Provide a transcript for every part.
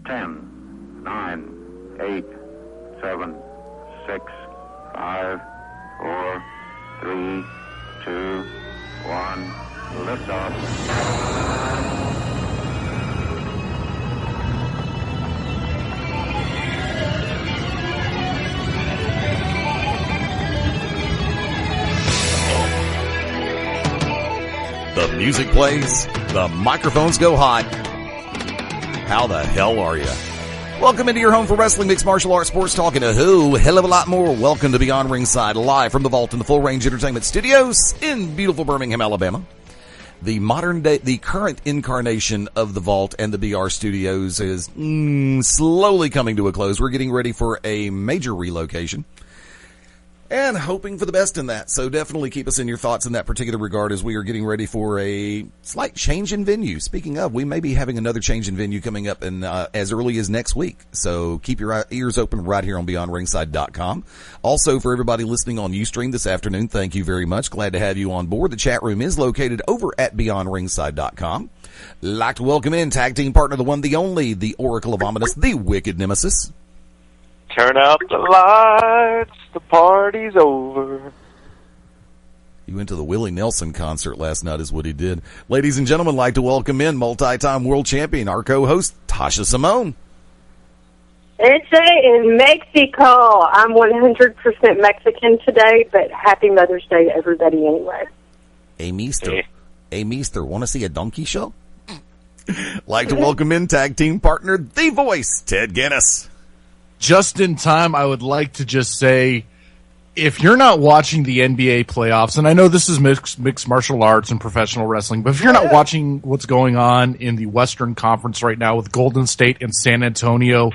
10, 9, 8, 7, 6, 5, 4, 3, 2, 1. Liftoff. The music plays, the microphones go hot. How the hell are you? Welcome into your home for wrestling, mixed martial arts, sports talk, and a whole hell of a lot more. Welcome to Beyond Ringside, live from the Vault in the Full Range Entertainment Studios in beautiful Birmingham, Alabama. The modern day, the current incarnation of the Vault and the BR Studios is slowly coming to a close. We're getting ready for a major relocation and hoping for the best in that. So definitely keep us in your thoughts in that particular regard as we are getting ready for a slight change in venue. Speaking of, we may be having another change in venue coming up in as early as next week. So keep your ears open right here on BeyondRingside.com. Also, for everybody listening on Ustream this afternoon, thank you very much. Glad to have you on board. The chat room is located over at BeyondRingside.com. Like to welcome in tag team partner, the one, the only, the Oracle of Ominous, the Wicked Nemesis. Turn out the lights, the party's over. He went to the Willie Nelson concert last night is what he did. Ladies and gentlemen, like to welcome in multi-time world champion, our co-host, Tasha Simone. It's in Mexico. I'm 100% Mexican today, but happy Mother's Day to everybody anyway. Hey, mister. Want to see a donkey show? Like to welcome in tag team partner, the voice, Ted Guinness. Just in time, I would like to just say, if you're not watching the NBA playoffs, and I know this is mixed martial arts and professional wrestling, but if you're not watching what's going on in the Western Conference right now with Golden State and San Antonio,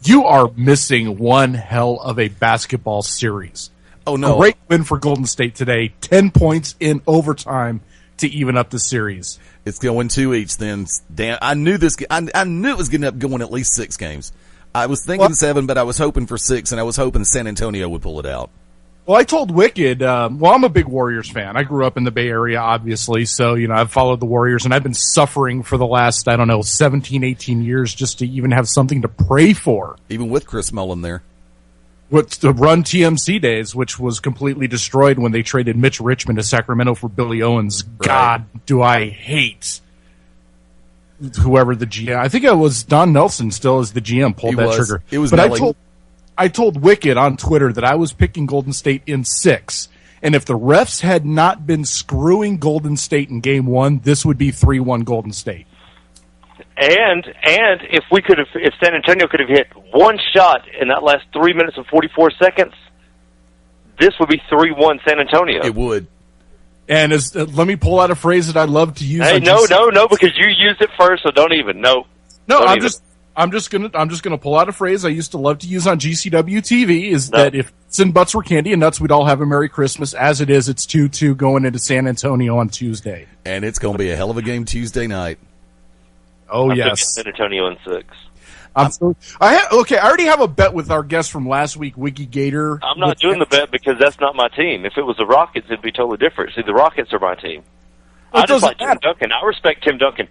you are missing one hell of a basketball series. Oh, no. Great win for Golden State today. 10 points in overtime to even up the series. It's going 2 each then. Damn, I knew this. I knew it was going at least 6 games. I was thinking 7, but I was hoping for 6, and I was hoping San Antonio would pull it out. Well, I told Wicked, I'm a big Warriors fan. I grew up in the Bay Area, obviously, so, I've followed the Warriors, and I've been suffering for the last, 17, 18 years just to even have something to pray for. Even with Chris Mullin there. What's the Run TMC days, which was completely destroyed when they traded Mitch Richmond to Sacramento for Billy Owens. Right. God, do I hate whoever the GM. I think it was Don Nelson still as the GM pulled that trigger. It was. But I told Wicked on Twitter that I was picking Golden State in 6, and if the refs had not been screwing Golden State in Game 1, this would be 3-1 Golden State. And if San Antonio could have hit one shot in that last 3 minutes and 44 seconds, this would be 3-1 San Antonio. It would. And let me pull out a phrase that I love to use. Hey, no, because you used it first, so don't even. No, I'm just gonna pull out a phrase I used to love to use on GCW TV. That if nuts and butts were candy and nuts, we'd all have a Merry Christmas. As it is, it's 2-2 going into San Antonio on Tuesday, and it's going to be a hell of a game Tuesday night. Oh, yes, San Antonio in 6. I already have a bet with our guest from last week, Wiggy Gator. I'm not doing the bet because that's not my team. If it was the Rockets, it'd be totally different. See, the Rockets are my team. I just like Tim Duncan. I respect Tim Duncan.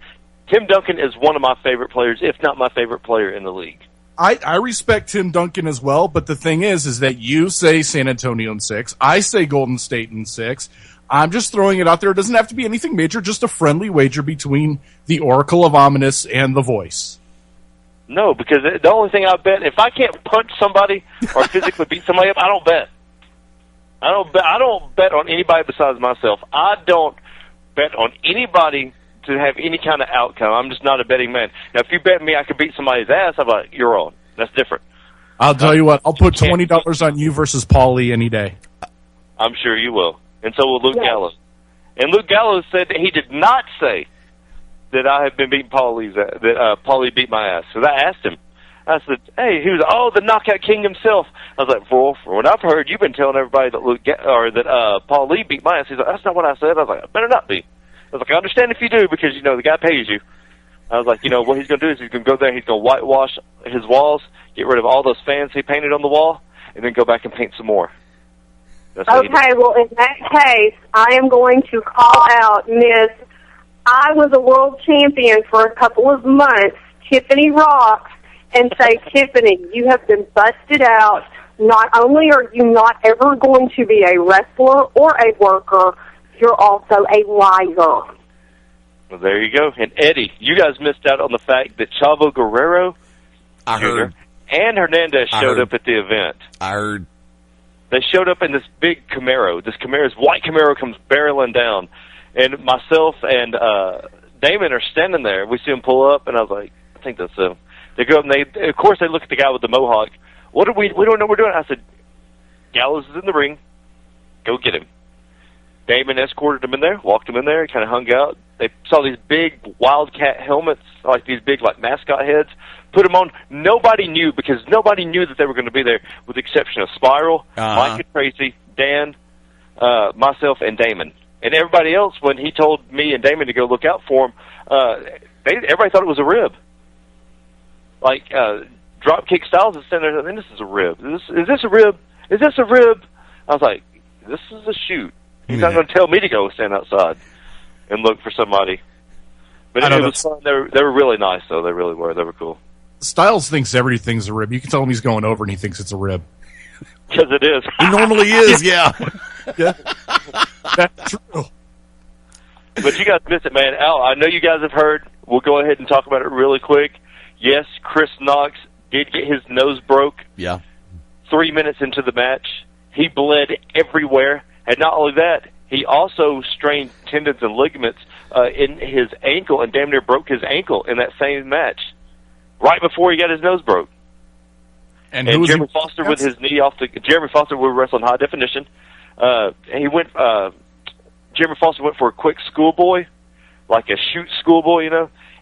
Tim Duncan is one of my favorite players, if not my favorite player in the league. I respect Tim Duncan as well, but the thing is that you say San Antonio in 6. I say Golden State in 6. I'm just throwing it out there. It doesn't have to be anything major, just a friendly wager between the Oracle of Ominous and the Voice. No, because the only thing I bet, if I can't punch somebody or physically beat somebody up, I don't bet. I don't bet on anybody besides myself. I don't bet on anybody to have any kind of outcome. I'm just not a betting man. Now, if you bet me I could beat somebody's ass, I'm like, you're on. That's different. I'll tell you what, I'll put $20 on you versus Paul Lee any day. I'm sure you will. And so will Luke Gallows. And Luke Gallows said that he did not say that I had been beating Paul Lee, that Paul Lee beat my ass. So I asked him. I said, hey, he was, the knockout king himself. I was like, well, from what I've heard, you've been telling everybody that Paul Lee beat my ass. He's like, that's not what I said. I was like, it better not be. I was like, I understand if you do because, the guy pays you. I was like, what he's going to do is he's going to go there, he's going to whitewash his walls, get rid of all those fans he painted on the wall, and then go back and paint some more. Okay, well, in that case, I am going to call out Miss I was a world champion for a couple of months, Tiffany Rock, and say, Tiffany, you have been busted out. Not only are you not ever going to be a wrestler or a worker, you're also a liar. Well, there you go. And Eddie, you guys missed out on the fact that Chavo Guerrero Jr. and Hernandez showed up at the event. I heard. They showed up in this big Camaro. This white Camaro comes barreling down. And myself and Damon are standing there. We see him pull up, and I was like, I think that's him. They go up, and of course, they look at the guy with the mohawk. We don't know what we're doing. I said, Gallows is in the ring. Go get him. Damon escorted him in there, walked him in there, kind of hung out. They saw these big Wildcat helmets, like these big mascot heads, put them on. Nobody knew, because nobody knew that they were going to be there, with the exception of Spiral, Mike and Tracy, Dan, myself, and Damon. And everybody else, when he told me and Damon to go look out for him, everybody thought it was a rib. Like, Dropkick Styles is standing there, this is a rib. Is this a rib? Is this a rib? I was like, this is a shoot. He's not going to tell me to go stand outside and look for somebody. But it was fun. They were really nice, though. They really were. They were cool. Styles thinks everything's a rib. You can tell him he's going over and he thinks it's a rib. Because it is. He normally is, yeah. Yeah. That's true. But you guys missed it, man. Al, I know you guys have heard. We'll go ahead and talk about it really quick. Yes, Chris Knox did get his nose broke. Yeah. 3 minutes into the match. He bled everywhere. And not only that, he also strained tendons and ligaments in his ankle and damn near broke his ankle in that same match, right before he got his nose broke. And Jeremy Foster with his knee off the... Jeremy Foster, we were wrestling high definition. Jeremy Foster went for a quick schoolboy, like a shoot schoolboy,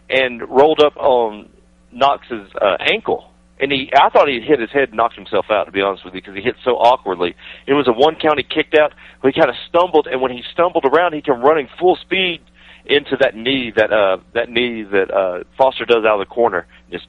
and rolled up on Knox's ankle. And I thought he hit his head and knocked himself out, to be honest with you, because he hit so awkwardly. It was a one count. He kicked out. He kind of stumbled, and when he stumbled around, he came running full speed into that knee that Foster does out of the corner. Just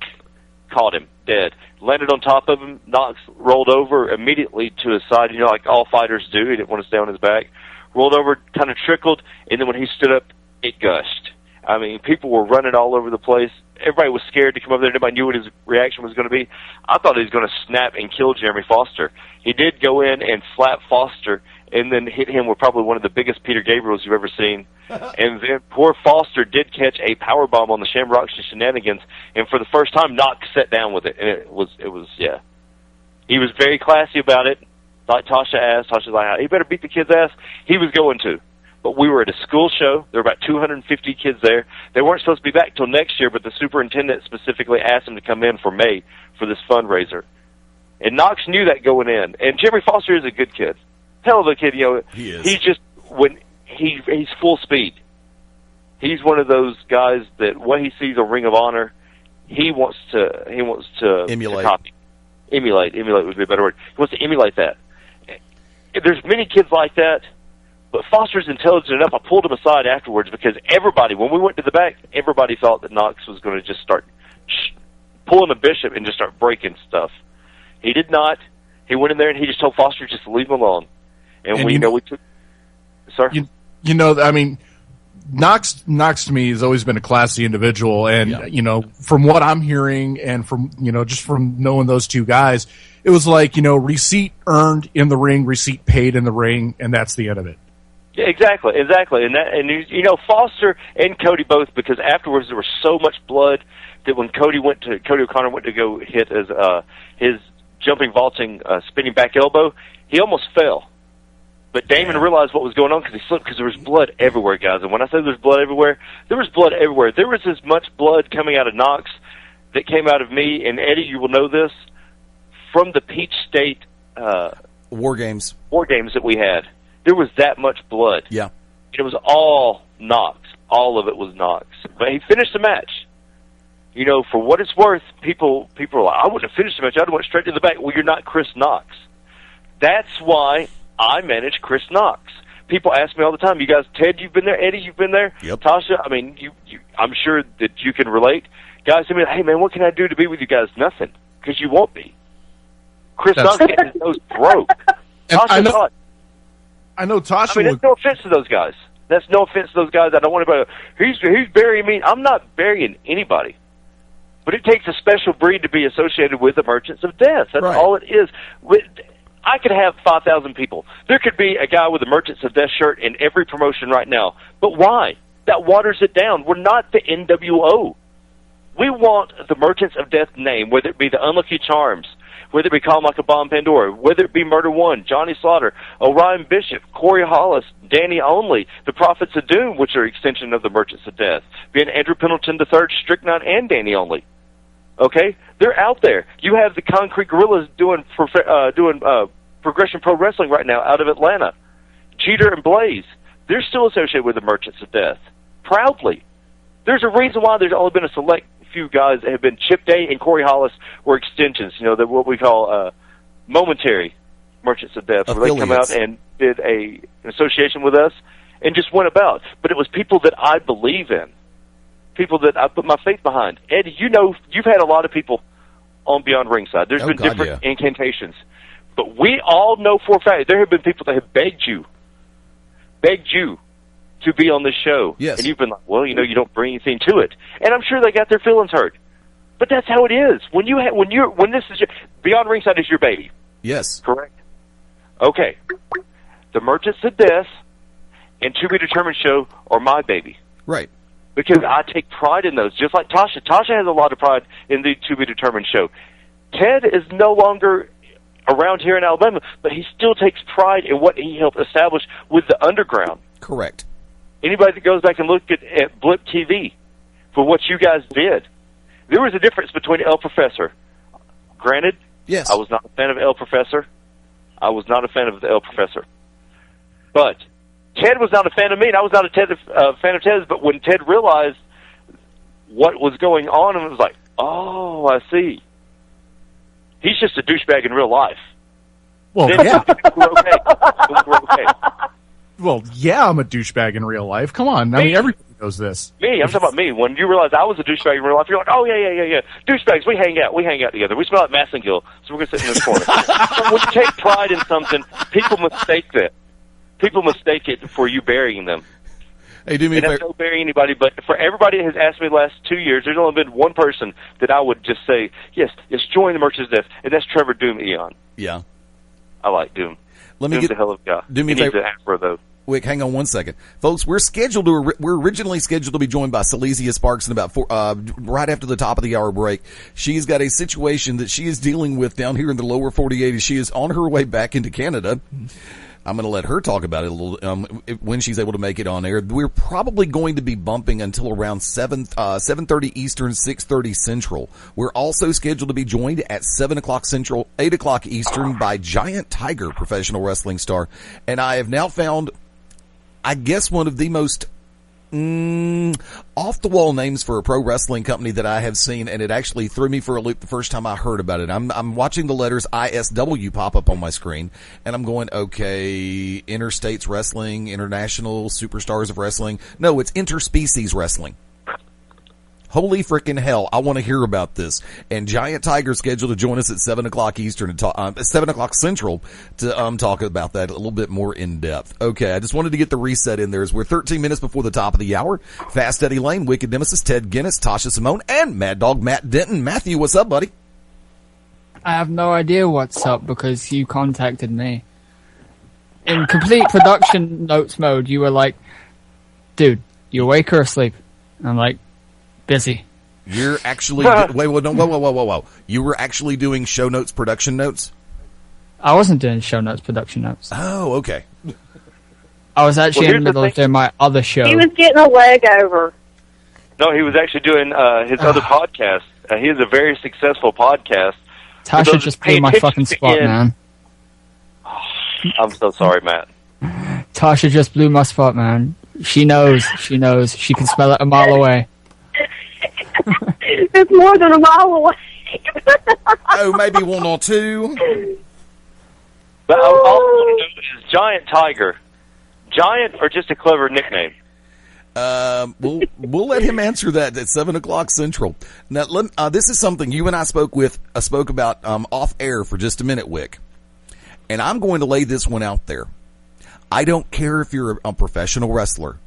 caught him dead. Landed on top of him. Knox rolled over immediately to his side, like all fighters do. He didn't want to stay on his back. Rolled over, kind of trickled, and then when he stood up, it gushed. I mean, people were running all over the place. Everybody was scared to come over there. Nobody knew what his reaction was going to be. I thought he was going to snap and kill Jeremy Foster. He did go in and slap Foster and then hit him with probably one of the biggest Peter Gabriels you've ever seen. And then poor Foster did catch a powerbomb on the Shamrock Shenanigans, and for the first time, Knox sat down with it. And it was, yeah. He was very classy about it. Like Tasha asked, Tasha's like, he better beat the kid's ass. He was going to. But we were at a school show. There were about 250 kids there. They weren't supposed to be back till next year, but the superintendent specifically asked them to come in for May for this fundraiser. And Knox knew that going in. And Jeremy Foster is a good kid. Hell of a kid, He is. He's just, he's full speed. He's one of those guys that what he sees on Ring of Honor, he wants to emulate. To copy. Emulate would be a better word. He wants to emulate that. There's many kids like that. But Foster's intelligent enough. I pulled him aside afterwards because everybody, when we went to the back, everybody thought that Knox was going to just start pulling a bishop and just start breaking stuff. He did not. He went in there and he just told Foster just to leave him alone. And we took... Sir? I mean, Knox to me has always been a classy individual. And, from what I'm hearing and from, just from knowing those two guys, it was like, receipt earned in the ring, receipt paid in the ring, and that's the end of it. Yeah, exactly. And Foster and Cody both, because afterwards there was so much blood that when Cody O'Connor went to go hit his jumping, vaulting, spinning back elbow, he almost fell. But Damon realized what was going on because he slipped, because there was blood everywhere, guys. And when I say there's blood everywhere, there was blood everywhere. There was as much blood coming out of Knox that came out of me. And Eddie, you will know this, from the Peach State War Games that we had. There was that much blood. Yeah. It was all Knox. All of it was Knox. But he finished the match. For what it's worth, people are like, I wouldn't have finished the match. I'd have went straight to the back. Well, you're not Chris Knox. That's why I manage Chris Knox. People ask me all the time, you guys, Ted, you've been there, Eddie, you've been there, yep. Tasha, I mean, I'm sure that you can relate. Guys, I mean, hey, man, what can I do to be with you guys? Nothing, because you won't be. Chris Knox getting his nose broke. Tasha, I know Tasha. I mean, that's no offense to those guys. I don't want to. He's burying me. I'm not burying anybody. But it takes a special breed to be associated with the Merchants of Death. That's Right. all it is. I could have 5,000 people. There could be a guy with a Merchants of Death shirt in every promotion right now. But why? That waters it down. We're not the NWO. We want the Merchants of Death name, whether it be the Unlucky Charms, whether it be Call Like a Bomb Pandora, whether it be Murder One, Johnny Slaughter, Orion Bishop, Corey Hollis, Danny Only, the Prophets of Doom, which are extension of the Merchants of Death, being Andrew Pendleton III, Strychnine, and Danny Only. Okay? They're out there. You have the Concrete Gorillas doing Progression Pro Wrestling right now out of Atlanta. Jeter and Blaze, they're still associated with the Merchants of Death. Proudly. There's a reason why there's only been a select few guys that have been Chip Day and Corey Hollis were extensions, they're what we call momentary Merchants of Death, where they come out and did an association with us and just went about. But it was people that I believe in, people that I put my faith behind. Eddie, you've had a lot of people on Beyond Ringside. There's been different incantations. But we all know for a fact there have been people that have begged you to be on this show. Yes. And you've been like, well, you don't bring anything to it. And I'm sure they got their feelings hurt. But that's how it is. When this is Beyond Ringside is your baby. Yes. Correct? Okay. The Merchants of Death and To Be Determined show are my baby. Right. Because I take pride in those, just like Tasha. Tasha has a lot of pride in the To Be Determined show. Ted is no longer around here in Alabama, but he still takes pride in what he helped establish with the underground. Correct. Anybody that goes back and look at Blip TV for what you guys did, there was a difference between El Professor. Granted, yes, I was not a fan of El Professor. I was not a fan of the El Professor. But Ted was not a fan of me, and I was not a fan of Ted's, but when Ted realized what was going on, and it was like, oh, I see. He's just a douchebag in real life. Well, then yeah. we're okay. Well, yeah, I'm a douchebag in real life. Come on. I mean, everybody knows this. Me, I'm talking about me. When you realize I was a douchebag in real life, you're like, oh, yeah. Douchebags, we hang out together. We smell like Massengill, so we're going to sit in this corner. When you take pride in something, people mistake that. People mistake it for you burying them. Hey, do me a favor. I don't bury anybody, but for everybody that has asked me the last 2 years, there's only been one person that I would just say, yes, join the Merchants of Death, and that's Trevor Doom Eon. Yeah. I like Doom. Let me Doom's a hell of a guy. Do me a favor. favor. He needs an afro, though. Wick, hang on one second. Folks, we're originally scheduled to be joined by Silesia Sparks in about right after the top of the hour break. She's got a situation that she is dealing with down here in the lower 48 as she is on her way back into Canada. I'm going to let her talk about it a little when she's able to make it on air. We're probably going to be bumping until around 7:30 Eastern, 6:30 Central. We're also scheduled to be joined at 7 o'clock Central, 8 o'clock Eastern by Giant Tiger, professional wrestling star. And I have now found, I guess, one of the most off-the-wall names for a pro wrestling company that I have seen, and it actually threw me for a loop the first time I heard about it. I'm watching the letters ISW pop up on my screen, and I'm going, okay, Interstates Wrestling, International Superstars of Wrestling. No, it's Interspecies Wrestling. Holy frickin' hell, I want to hear about this. And Giant Tiger's scheduled to join us at 7 o'clock Eastern, 7 o'clock Central to talk about that a little bit more in depth. Okay, I just wanted to get the reset in there as we're 13 minutes before the top of the hour. Fast Eddie Layne, Wicked Nemesis, Ted Guinness, Tasha Simone, and Mad Dog Matt Denton. Matthew, what's up, buddy? I have no idea what's up because you contacted me. In complete production notes mode, you were like, dude, you awake or asleep? And I'm like, busy. You're actually whoa. You were actually doing show notes, production notes? I wasn't doing show notes, production notes. Oh, okay. I was actually in the middle of doing my other show. He was getting a leg over. No, he was actually doing his other podcast. He has a very successful podcast. Tasha just blew my fucking spot, man. I'm so sorry, Matt. Tasha just blew my spot, man. She knows. She knows. She can smell it a mile away. It's more than a mile away. Oh, maybe one or two. But all I want to know is Giant Tiger. Giant or just a clever nickname? We'll let him answer that at 7 o'clock Central. Now, this is something you and I spoke about off air for just a minute, Wick. And I'm going to lay this one out there. I don't care if you're a professional wrestler.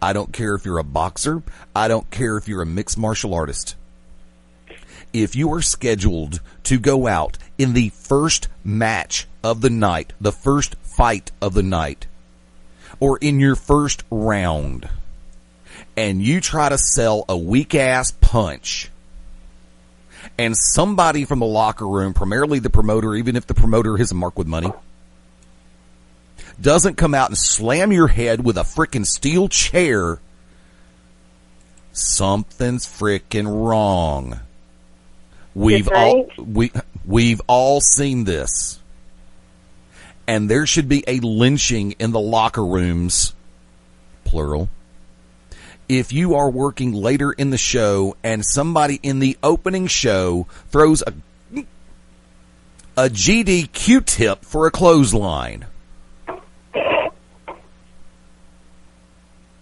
I don't care if you're a boxer. I don't care if you're a mixed martial artist. if you are scheduled to go out in the first match of the night, the first fight of the night, or in your first round, and you try to sell a weak-ass punch, and somebody from the locker room, primarily the promoter, even if the promoter is a mark with money, doesn't come out and slam your head with a frickin' steel chair, something's frickin' wrong. We've all seen this. And there should be a lynching in the locker rooms, plural, if you are working later in the show and somebody in the opening show throws a GD Q-tip for a clothesline.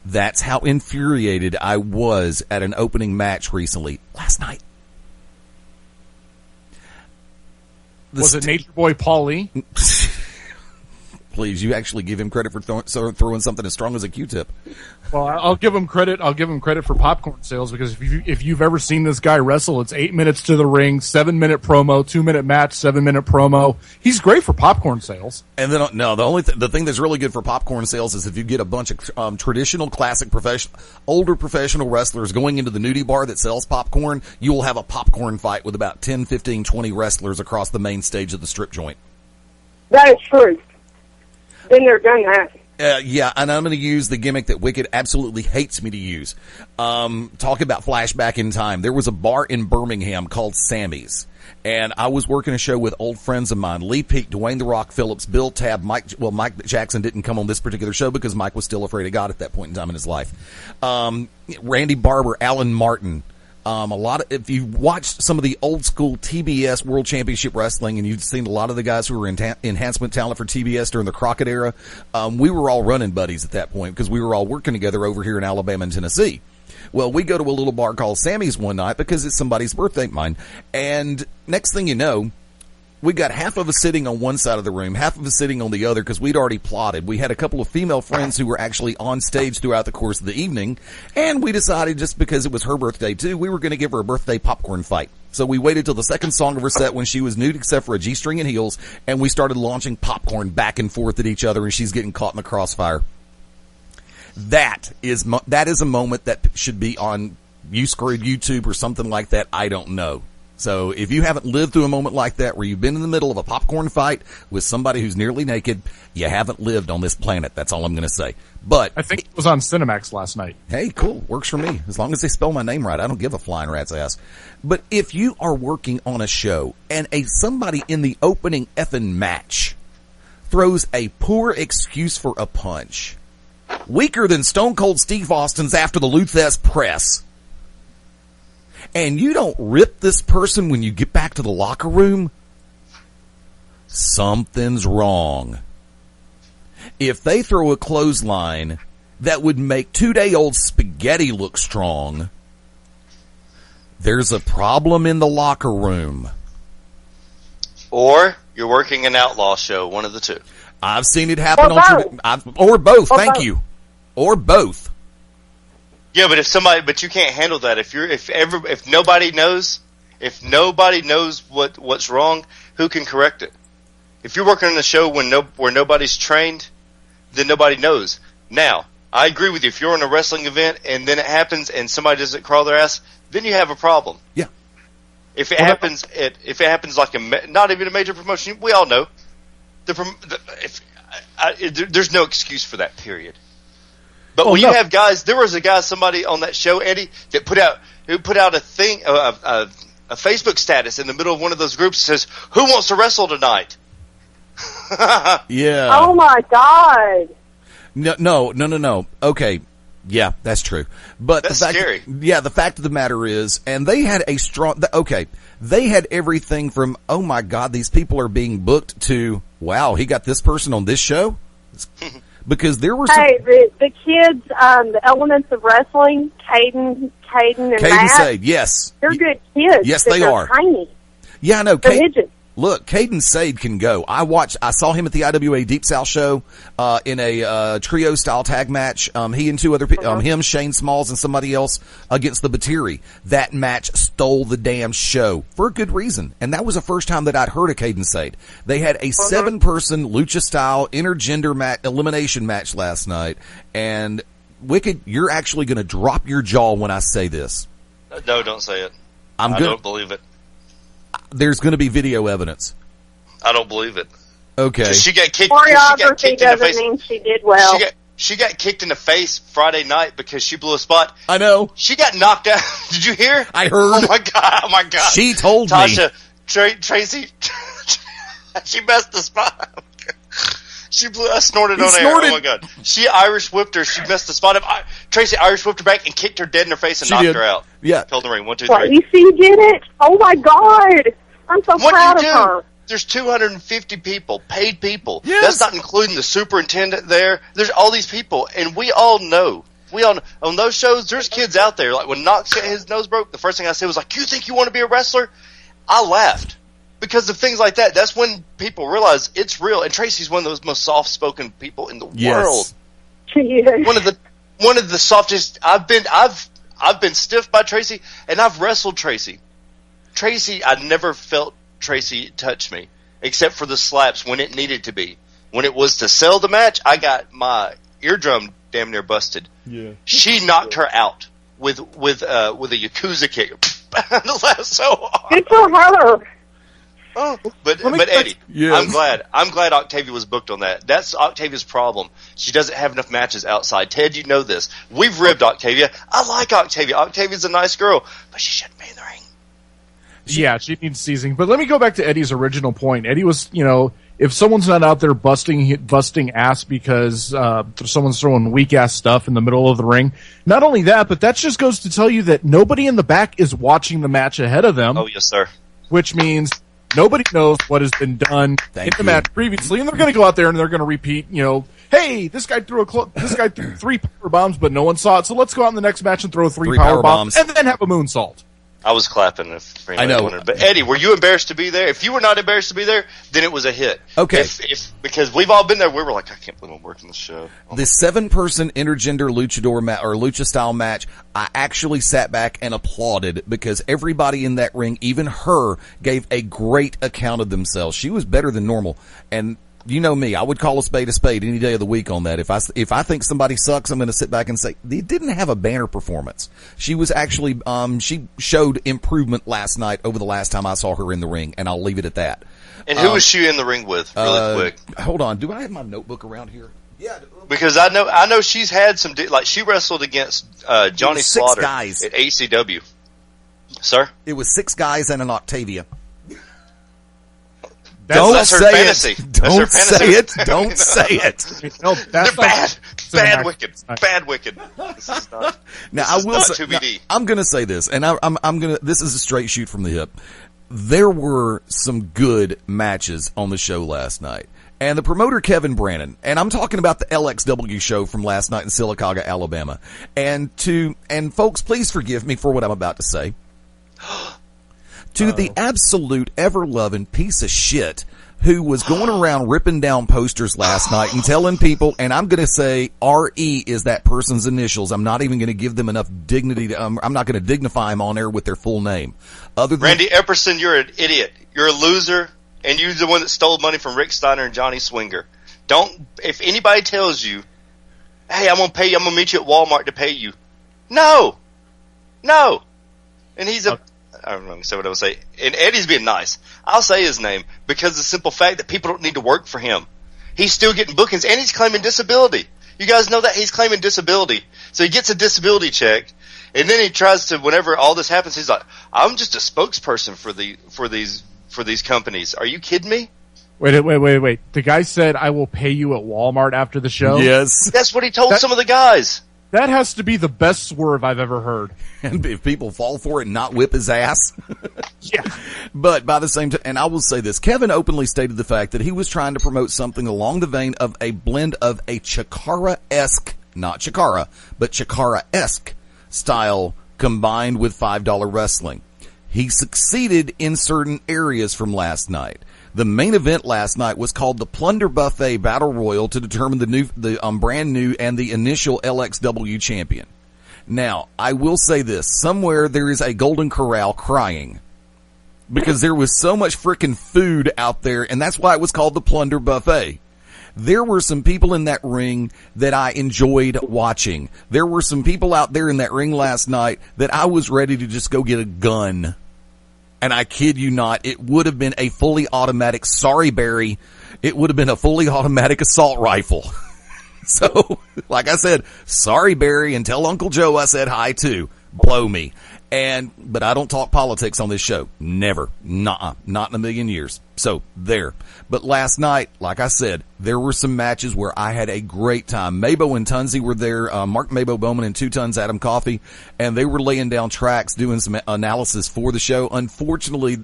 That's how infuriated I was at an opening match recently, last night. Was it Nature Boy Paulie? Please, you actually give him credit for throwing something as strong as a Q-tip. Well, I'll give him credit. I'll give him credit for popcorn sales, because if you've ever seen this guy wrestle, it's 8 minutes to the ring, 7-minute promo, 2-minute match, 7-minute promo. He's great for popcorn sales. And then the thing that's really good for popcorn sales is if you get a bunch of traditional, classic, older professional wrestlers going into the nudie bar that sells popcorn, you will have a popcorn fight with about 10, 15, 20 wrestlers across the main stage of the strip joint. That is true. Been there, done that. Yeah, and I'm going to use the gimmick that Wicked absolutely hates me to use. Talk about flashback in time. There was a bar in Birmingham called Sammy's, and I was working a show with old friends of mine, Lee Peake, Dwayne The Rock Phillips, Bill Tabb, Mike Jackson didn't come on this particular show because Mike was still afraid of God at that point in time in his life. Randy Barber, Alan Martin. If you watched some of the old school TBS World Championship Wrestling and you've seen a lot of the guys who were enhancement talent for TBS during the Crockett era, we were all running buddies at that point because we were all working together over here in Alabama and Tennessee. Well, we go to a little bar called Sammy's one night because it's somebody's birthday, mine. And next thing you know, we got half of us sitting on one side of the room, half of us sitting on the other because we'd already plotted. We had a couple of female friends who were actually on stage throughout the course of the evening, and we decided just because it was her birthday too, we were going to give her a birthday popcorn fight. So we waited till the second song of her set when she was nude except for a G-string and heels, and we started launching popcorn back and forth at each other, and she's getting caught in the crossfire. That is a moment that should be on YouTube or something like that. I don't know. So if you haven't lived through a moment like that where you've been in the middle of a popcorn fight with somebody who's nearly naked, you haven't lived on this planet. That's all I'm going to say. But I think it was on Cinemax last night. Hey, cool. Works for me. As long as they spell my name right, I don't give a flying rat's ass. But if you are working on a show and somebody in the opening effing match throws a poor excuse for a punch, weaker than Stone Cold Steve Austin's after the Luthez press, and you don't rip this person when you get back to the locker room, something's wrong. If they throw a clothesline that would make 2-day-old spaghetti look strong, there's a problem in the locker room. Or you're working an outlaw show, one of the two. I've seen it happen or both. Thank you. Or both. Yeah, but you can't handle that. If nobody knows what's wrong, who can correct it? If you're working on a show where nobody's trained, then nobody knows. Now, I agree with you. If you're in a wrestling event and then it happens and somebody doesn't crawl their ass, then you have a problem. Yeah. If it happens like not even a major promotion, we all know there's no excuse for that. Period. But when you have guys, there was somebody on that show, Eddie, that put out a thing, a Facebook status in the middle of one of those groups that says, "Who wants to wrestle tonight?" Yeah. Oh my God. No. Okay. Yeah, that's true. But that's scary. The fact of the matter is, and they had they had everything from, oh my God, these people are being booked to, wow, he got this person on this show? Because there were the kids, the Elements of Wrestling, Caden and Matt. Sade, yes. They're good kids. Yes, they are. Tiny. Yeah, I know. They're midgets. Look, Caden Sade can go. I saw him at the IWA Deep South show, in a, trio style tag match. He and two other people, him, Shane Smalls, and somebody else against the Batiri. That match stole the damn show for a good reason. And that was the first time that I'd heard of Caden Sade. They had a 7-person lucha style intergender elimination match last night. And Wicked, you're actually going to drop your jaw when I say this. No, don't say it. I don't believe it. There's going to be video evidence. I don't believe it. Okay. She got kicked. Choreography doesn't mean she did well. She got kicked in the face Friday night because she blew a spot. I know. She got knocked out. Did you hear? I heard. Oh my god. She told Tasha, Tracy, she messed the spot. I snorted on air. Oh my god. She Irish whipped her. She messed the spot up. Tracy Irish whipped her back and kicked her dead in her face and knocked her out. Yeah. Held the ring. 1, 2, 3. What, you see, did it? Oh my god. I'm so proud of her. There's 250 people, paid people. Yes. That's not including the superintendent there. There's all these people, and we all know. On those shows, there's kids out there. Like when Knox got his nose broke, the first thing I said was like, "You think you want to be a wrestler?" I laughed because of things like that. That's when people realize it's real. And Tracy's one of those most soft-spoken people in the world. She is. One of the softest. I've been stiffed by Tracy, and I've wrestled Tracy. Tracy, I never felt Tracy touch me, except for the slaps when it needed to be. When it was to sell the match, I got my eardrum damn near busted. Yeah. She knocked her out with a Yakuza kick. So hard. Good for her. Oh, but Eddie, yes. I'm glad Octavia was booked on that. That's Octavia's problem. She doesn't have enough matches outside. Ted, you know this. We've ribbed Octavia. I like Octavia. Octavia's a nice girl, but she shouldn't be in the ring. Yeah, she needs seasoning. But let me go back to Eddie's original point. Eddie was, if someone's not out there busting ass because someone's throwing weak-ass stuff in the middle of the ring, not only that, but that just goes to tell you that nobody in the back is watching the match ahead of them. Oh, yes, sir. Which means nobody knows what has been done in the match previously, and they're going to go out there and they're going to repeat, hey, this guy threw 3 power bombs, but no one saw it, so let's go out in the next match and throw 3 power bombs and then have a moonsault. I was clapping if anybody wanted. But Eddie, were you embarrassed to be there? If you were not embarrassed to be there, then it was a hit. Okay. Because we've all been there, we were like, I can't believe I'm working this show. The 7-person intergender luchador or lucha style match, I actually sat back and applauded because everybody in that ring, even her, gave a great account of themselves. She was better than normal. And you know me, I would call a spade any day of the week on that. If I think somebody sucks, I'm going to sit back and say, they didn't have a banner performance. She was actually, she showed improvement last night over the last time I saw her in the ring, and I'll leave it at that. And who was she in the ring with, really quick? Hold on. Do I have my notebook around here? Yeah. Because I know she's had some, like she wrestled against, Johnny Slaughter guys at ACW. Sir? It was 6 guys and an Octavia. That's her fantasy. Don't say it. Don't say it. No, that's bad Wicked. Bad Wicked. This is not. Now I will say. Now, I'm going to say this, and I'm going to. This is a straight shoot from the hip. There were some good matches on the show last night, and the promoter Kevin Brannon, and I'm talking about the LXW show from last night in Sylacauga, Alabama. And folks, please forgive me for what I'm about to say. To the absolute ever-loving piece of shit who was going around ripping down posters last night and telling people, and I'm going to say R.E. is that person's initials. I'm not even going to give them enough dignity. I'm not going to dignify them on air with their full name. Randy Epperson, you're an idiot. You're a loser, and you're the one that stole money from Rick Steiner and Johnny Swinger. If anybody tells you, hey, I'm going to pay you, I'm going to meet you at Walmart to pay you. No. And he's I don't know, say what I would say. And Eddie's being nice. I'll say his name because of the simple fact that people don't need to work for him. He's still getting bookings, and he's claiming disability. You guys know that? He's claiming disability. So he gets a disability check, and then he tries to, whenever all this happens, he's like, I'm just a spokesperson for these companies. Are you kidding me? Wait. The guy said, I will pay you at Walmart after the show? Yes. That's what he told some of the guys. That has to be the best swerve I've ever heard. And if people fall for it and not whip his ass. Yeah. But by the same time, and I will say this, Kevin openly stated the fact that he was trying to promote something along the vein of a blend of a Chikara-esque, not Chikara, but Chikara-esque style combined with $5 wrestling. He succeeded in certain areas from last night. The main event last night was called the Plunder Buffet Battle Royal to determine the brand new and the initial LXW champion. Now, I will say this. Somewhere there is a Golden Corral crying because there was so much frickin' food out there, and that's why it was called the Plunder Buffet. There were some people in that ring that I enjoyed watching. There were some people out there in that ring last night that I was ready to just go get a gun. And I kid you not, it would have been a fully automatic, sorry Barry, it would have been a fully automatic assault rifle. So, like I said, sorry Barry, and tell Uncle Joe I said hi too. Blow me. But I don't talk politics on this show. Never. Nuh-uh. Not in a million years. So, there. But last night, like I said, there were some matches where I had a great time. Mabo and Tunzi were there, Mark Mabo Bowman and 2 Tons Adam Coffey, and they were laying down tracks, doing some analysis for the show. Unfortunately,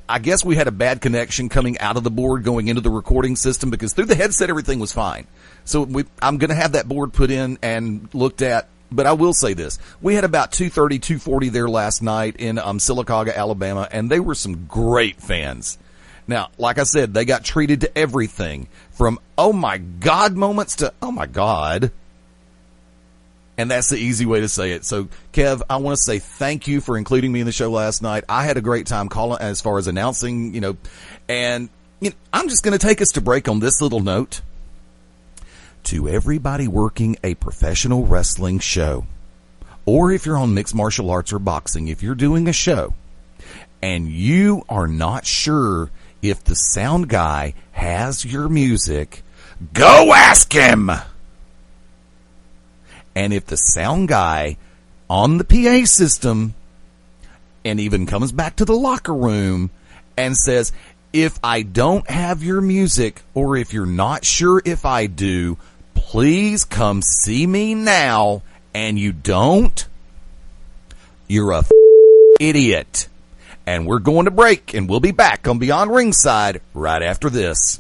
I guess we had a bad connection coming out of the board going into the recording system, because through the headset everything was fine. So I'm going to have that board put in and looked at. But I will say this. We had about 230, 240 there last night in Sylacauga, Alabama, and they were some great fans. Now, like I said, they got treated to everything from oh my God moments to oh my God. And that's the easy way to say it. So, Kev, I want to say thank you for including me in the show last night. I had a great time calling as far as announcing, and I'm just going to take us to break on this little note. To everybody working a professional wrestling show, or if you're on mixed martial arts or boxing, if you're doing a show and you are not sure if the sound guy has your music, go ask him. And if the sound guy on the PA system and even comes back to the locker room and says, if I don't have your music, or if you're not sure if I do, please come see me now, and you don't, you're a idiot. And we're going to break, and we'll be back on Beyond Ringside right after this.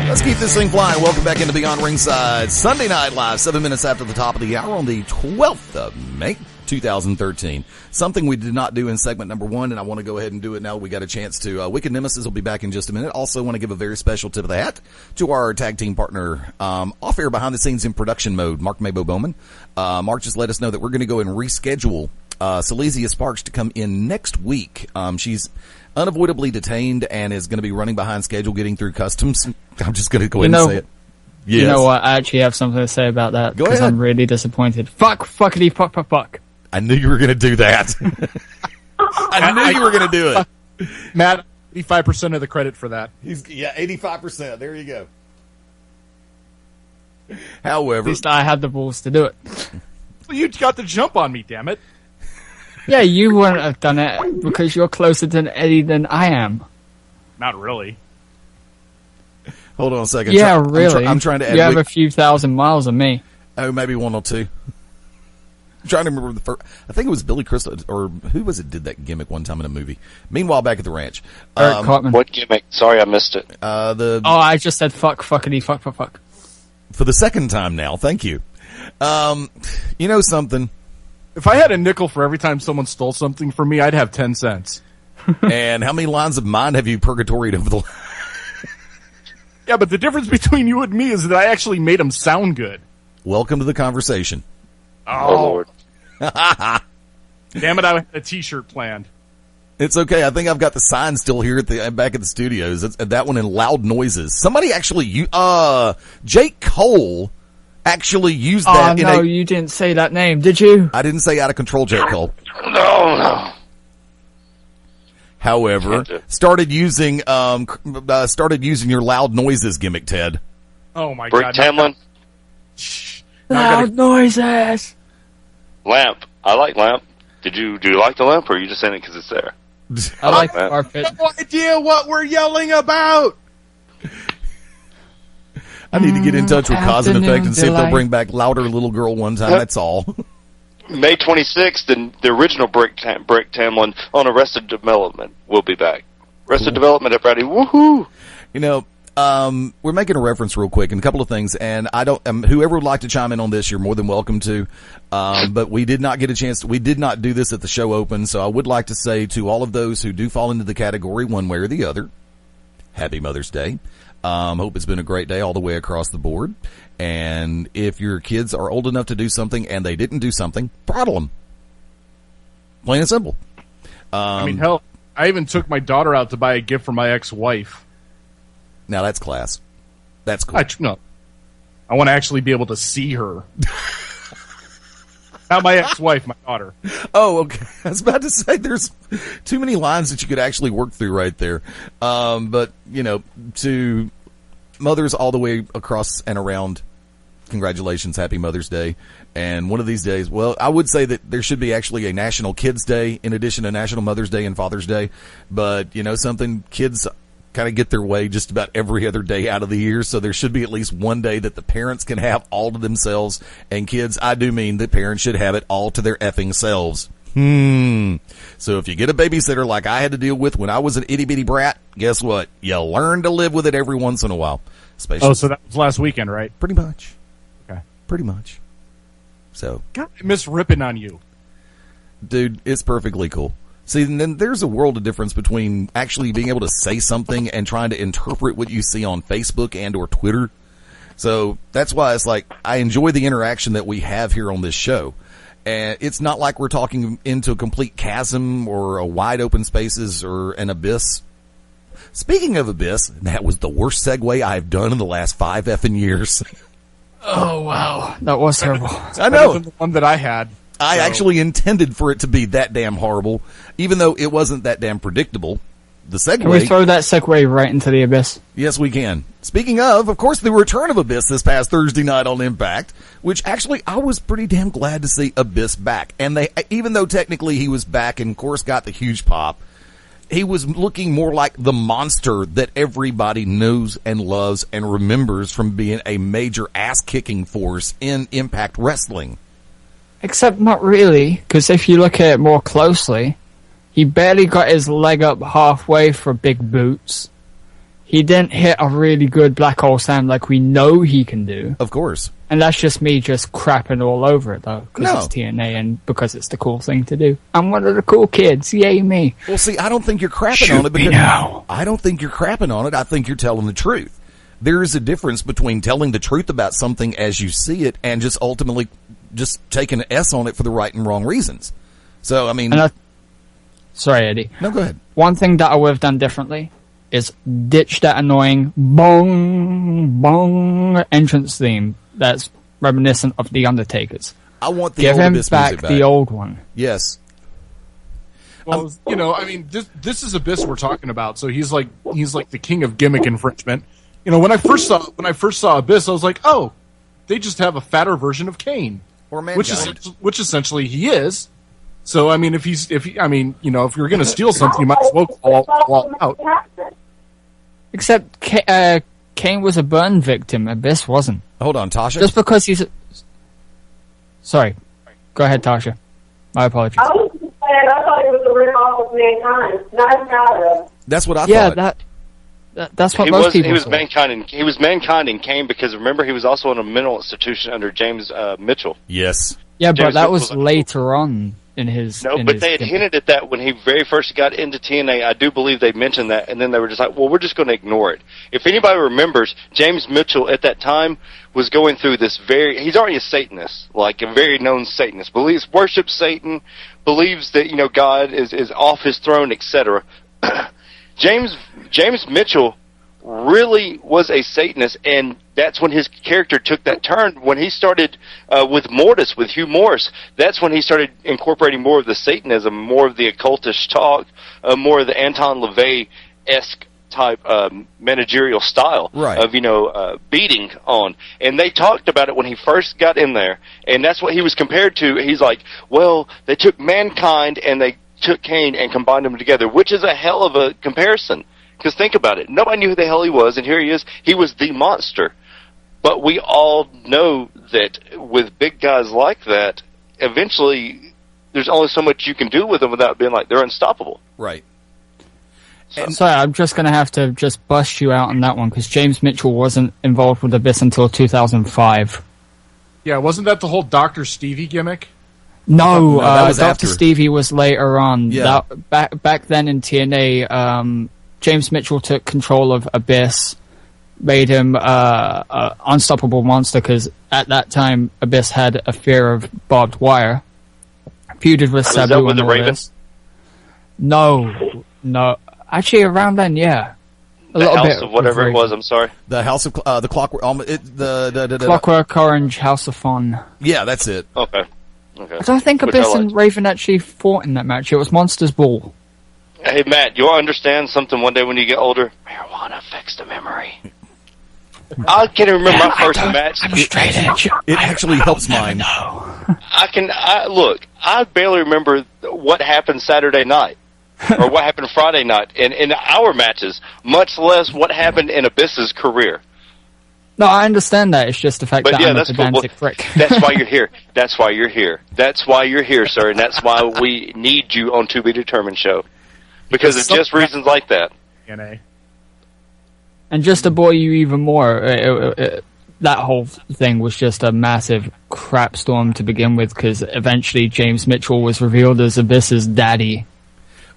Let's keep this thing flying. Welcome back into Beyond Ringside, Sunday Night Live, 7 minutes after the top of the hour on the 12th of May, 2013. Something we did not do in segment number 1, and I want to go ahead and do it now. We got a chance to. Wicked Nemesis will be back in just a minute. Also want to give a very special tip of the hat to our tag team partner, off air behind the scenes in production mode, Mark Mabo Bowman. Mark just let us know that we're going to go and reschedule Silesia Sparks to come in next week. She's unavoidably detained and is going to be running behind schedule getting through customs. I'm just going to go ahead and say it. Yes. You know what? I actually have something to say about that. Go ahead. Because I'm really disappointed. Fuckity, fuck. I knew you were going to do that. I knew you were going to do it. Matt, 85% of the credit for that. 85%. There you go. However, At least I had the balls to do it. Well, you got the jump on me, damn it. Yeah, you wouldn't have done it because you're closer to Eddie than I am. Not really. Hold on a second. Yeah, really. I'm trying to add. You have a few thousand miles of me. Oh, maybe 1 or 2. I'm trying to remember the first. I think it was Billy Crystal, or who was it did that gimmick one time in a movie. Meanwhile, back at the ranch. Eric Cartman. What gimmick? Sorry, I missed it. I just said fuckity, fuck. For the second time now. Thank you. You know something? If I had a nickel for every time someone stole something from me, I'd have 10 cents. And how many lines of mine have you purgatoried over the? Yeah, but the difference between you and me is that I actually made them sound good. Welcome to the conversation. Oh Lord. Damn it, I had a t-shirt planned. It's okay. I think I've got the sign still here at back at the studios. It's that one in Loud Noises. Somebody actually, Jake Cole actually used that. You didn't say that name, did you? I didn't say Out of Control Jake Cole. No. However, started using your Loud Noises gimmick, Ted. Oh my Brick God. Tamlin. Loud noises. Lamp. I like Lamp. Do you like the lamp, or are you just saying it because it's there? I like that. carpet. I have no idea what we're yelling about. I need to get in touch with Cause and Effect and see if they'll Delight. bring back Louder Little Girl one time. That's all. May 26th, the original Brick Tamlin on Arrested Development will be back. Arrested Development, everybody. Woohoo! You know, We're making a reference real quick and a couple of things, and I don't, whoever would like to chime in on this, you're more than welcome to. But we did not get a chance we did not do this at the show open, so I would like to say to all of those who do fall into the category one way or the other, Happy Mother's Day. Hope it's been a great day all the way across the board. And if your kids are old enough to do something and they didn't do something, throttle them. Plain and simple. I mean, hell, I even took my daughter out to buy a gift for my ex-wife. Now that's class. That's cool. I want to actually be able to see her. Not my ex-wife, my daughter. Oh, okay. I was about to say there's too many lines that you could actually work through right there. But, to mothers all the way across and around, congratulations, Happy Mother's Day. And one of these days, well, I would say that there should be actually a National Kids Day in addition to National Mother's Day and Father's Day. But, something, kids kind of get their way just about every other day out of the year, so there should be at least one day that the parents can have all to themselves, and kids, I do mean the parents should have it all to their effing selves. So if you get a babysitter like I had to deal with when I was an itty-bitty brat, guess what? You learn to live with it every once in a while. Oh, so that was last weekend, right? Pretty much. Okay. Pretty much. So. God, I miss ripping on you. Dude, it's perfectly cool. See, and then there's a world of difference between actually being able to say something and trying to interpret what you see on Facebook and or Twitter. So that's why it's like I enjoy the interaction that we have here on this show. And it's not like we're talking into a complete chasm or a wide open spaces or an abyss. Speaking of abyss, that was the worst segue I've done in the last 5 effing years. Oh, wow. That was terrible. I know. The one that I had. I actually intended for it to be that damn horrible, even though it wasn't that damn predictable. The segue. Can we throw that segue right into the abyss? Yes, we can. Speaking of course, the return of Abyss this past Thursday night on Impact, which actually I was pretty damn glad to see Abyss back. And even though technically he was back and of course got the huge pop, he was looking more like the monster that everybody knows and loves and remembers from being a major ass-kicking force in Impact Wrestling. Except not really, because if you look at it more closely, he barely got his leg up halfway for big boots. He didn't hit a really good black hole slam like we know he can do. Of course. And that's just me just crapping all over it, though, because it's TNA and because it's the cool thing to do. I'm one of the cool kids. Yay, me. Well, see, I don't think you're crapping on it. Because I don't think you're crapping on it. I think you're telling the truth. There is a difference between telling the truth about something as you see it and just ultimately just taking an S on it for the right and wrong reasons. So, I mean... Sorry, Eddie. No, go ahead. One thing that I would have done differently is ditch that annoying bong, bong entrance theme that's reminiscent of The Undertaker's. I want the Give old him Abyss back music back. the old one. Yes. Well, I mean, this is Abyss we're talking about, so he's like the king of gimmick infringement. When I first saw Abyss, I was like, oh, they just have a fatter version of Kane, or Mankind. which essentially he is. So I mean, if you're going to steal something, you might as well call out. Except Kane was a burn victim. Abyss wasn't. Hold on, Tasha. Just because he's. Sorry, go ahead, Tasha. My apologies. I was just saying, I thought it was a rip-off of Mankind. Not That's what I thought. Yeah, that's what most people. He was thought. Mankind. He was Mankind and Kane because remember he was also in a mental institution under James Mitchell. Yes. Yeah, James but that Mitchell was was later on in his. No, but they had hinted at that when he very first got into TNA. I do believe they mentioned that, and then they were just like, well, we're just going to ignore it. If anybody remembers, James Mitchell at that time was going through this he's already a Satanist, like a very known Satanist, worships Satan, believes that, God is off his throne, etc. James Mitchell really was a Satanist, and that's when his character took that turn. When he started with Hugh Morris, that's when he started incorporating more of the Satanism, more of the occultist talk, more of the Anton LaVey-esque type managerial style of, beating on. And they talked about it when he first got in there, and that's what he was compared to. He's like, well, they took Mankind and they took Kane and combined them together, which is a hell of a comparison. Because think about it. Nobody knew who the hell he was, and here he is. He was the monster. But we all know that with big guys like that, eventually there's only so much you can do with them without being like they're unstoppable. Right. Sorry, I'm just going to have to just bust you out on that one because James Mitchell wasn't involved with Abyss until 2005. Yeah, wasn't that the whole Dr. Stevie gimmick? No, that was Dr. after. Stevie was later on. Yeah. Back then in TNA, James Mitchell took control of Abyss, made him a unstoppable monster because at that time Abyss had a fear of barbed wire. Feuded with Sabu that with and the all Raven? this. No. Actually, around then, yeah. The House of whatever it was, I'm sorry. The House of the Clockwork. Clockwork Orange, House of Fun. Yeah, that's it. Okay. I don't think Which Abyss I liked. and Raven actually fought in that match. It was Monsters Ball. Hey, Matt, you'll understand something one day when you get older. Marijuana affects the memory. I can't even remember my first match. I'm straight edge. It actually helps mine. Look, I barely remember what happened Saturday night. Or what happened Friday night in our matches, much less what happened in Abyss's career. No, I understand that. It's just the fact But that yeah, I'm a that's cool. pedantic prick. That's why you're here. That's why you're here. That's why you're here, sir, and that's why we need you on To Be Determined show. Because of just reasons like that. TNA. And just to bore you even more, that whole thing was just a massive crap storm to begin with, because eventually James Mitchell was revealed as Abyss's daddy.